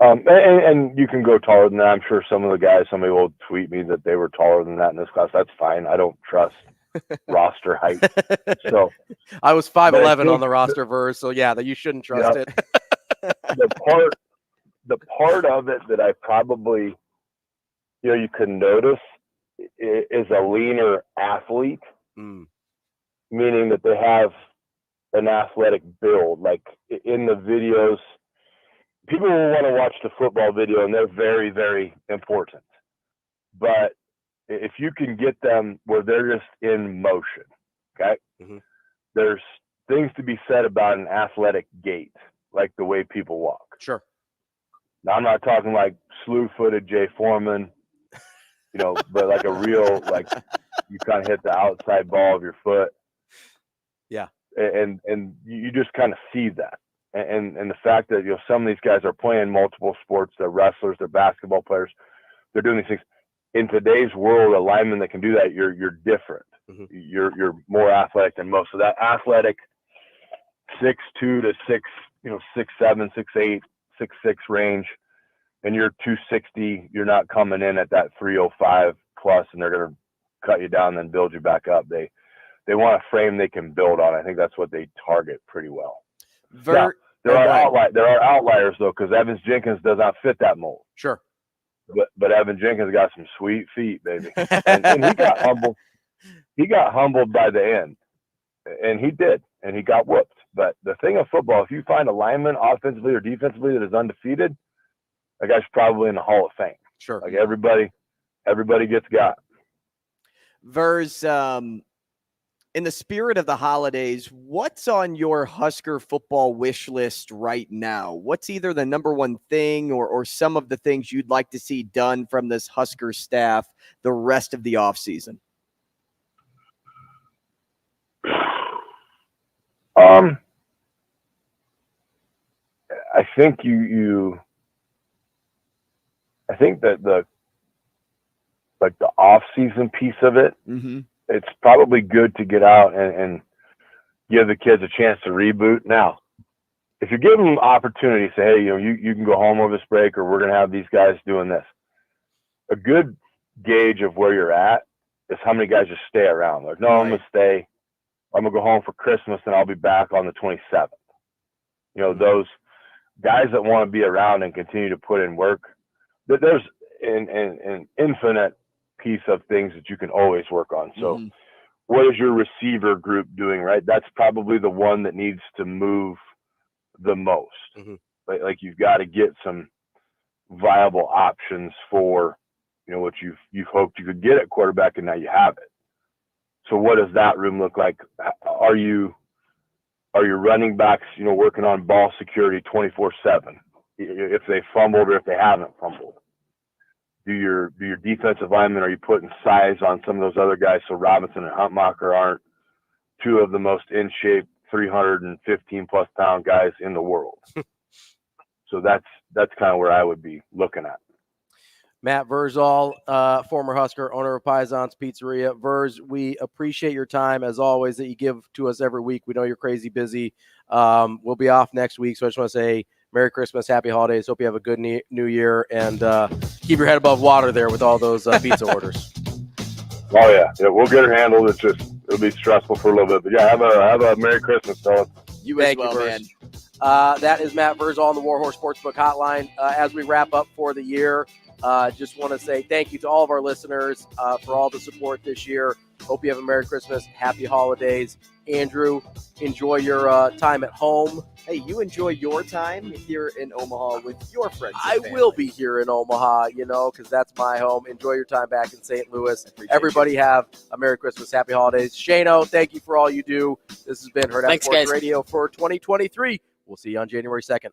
And you can go taller than that. I'm sure some of the guys, somebody will tweet me that they were taller than that in this class. That's fine. I don't trust roster height. So I was 5'11" on the roster verse. So yeah, that you shouldn't trust it. the part of it that I probably, you can notice is a leaner athlete, meaning that they have an athletic build. Like in the videos, people will want to watch the football video, and they're very, very important. But if you can get them where they're just in motion, okay, there's things to be said about an athletic gait, like the way people walk. Sure. Now, I'm not talking like slew-footed Jay Foreman, but like a real, like you kind of hit the outside ball of your foot. Yeah. And you just kind of see that. And the fact that some of these guys are playing multiple sports, they're wrestlers, they're basketball players, they're doing these things. In today's world, a lineman that can do that, you're different. You're more athletic than most. So that athletic 6'2" to 6'7", 6'8", 6'6" range, and you're 260, you're not coming in at that 305 plus, and they're going to cut you down and then build you back up. They want a frame they can build on. I think that's what they target pretty well. There are outliers though, because Evans Jenkins does not fit that mold. Sure. But Evan Jenkins got some sweet feet, baby, and he got humbled. He got humbled by the end, and he did, and he got whooped. But the thing of football, if you find a lineman, offensively or defensively, that is undefeated, that guy's probably in the Hall of Fame. Sure. Like everybody gets got. Verz, in the spirit of the holidays, what's on your Husker football wish list right now? What's either the number one thing or some of the things you'd like to see done from this Husker staff the rest of the offseason? I think I think that the off-season piece of it, it's probably good to get out and give the kids a chance to reboot. Now, if you give them an opportunity, say, hey, you can go home over this break, or we're going to have these guys doing this. A good gauge of where you're at is how many guys just stay around. Like, no, I'm going to stay. I'm going to go home for Christmas, and I'll be back on the 27th. Those guys that want to be around and continue to put in work, there's an infinite piece of things that you can always work on. So what is your receiver group doing, right? That's probably the one that needs to move the most. Like you've got to get some viable options for, what you've hoped you could get at quarterback, and now you have it. So what does that room look like? Are your running backs, working on ball security 24/7? If they fumbled or if they haven't fumbled? Do your defensive linemen, are you putting size on some of those other guys so Robinson and Huntmacher aren't two of the most in shape 315+ pound guys in the world? So that's kind of where I would be looking at. Matt Vrzal, former Husker, owner of Pison's Pizzeria. Verz, we appreciate your time, as always, that you give to us every week. We know you're crazy busy. We'll be off next week, so I just want to say Merry Christmas, Happy Holidays. Hope you have a good New Year, and keep your head above water there with all those pizza orders. Oh, yeah. We'll get her handled. It'll be stressful for a little bit. But, yeah, have a Merry Christmas, fellas. You as well, man. That is Matt Vrzal on the Warhorse Sportsbook Hotline. As we wrap up for the year, just want to say thank you to all of our listeners for all the support this year. Hope you have a Merry Christmas, Happy Holidays. Andrew, enjoy your time at home. Hey, you enjoy your time here in Omaha with your friends. I will be here in Omaha, because that's my home. Enjoy your time back in St. Louis. Everybody have a Merry Christmas, Happy Holidays. Shano, thank you for all you do. This has been Hurrdat Sports Radio for 2023. We'll see you on January 2nd.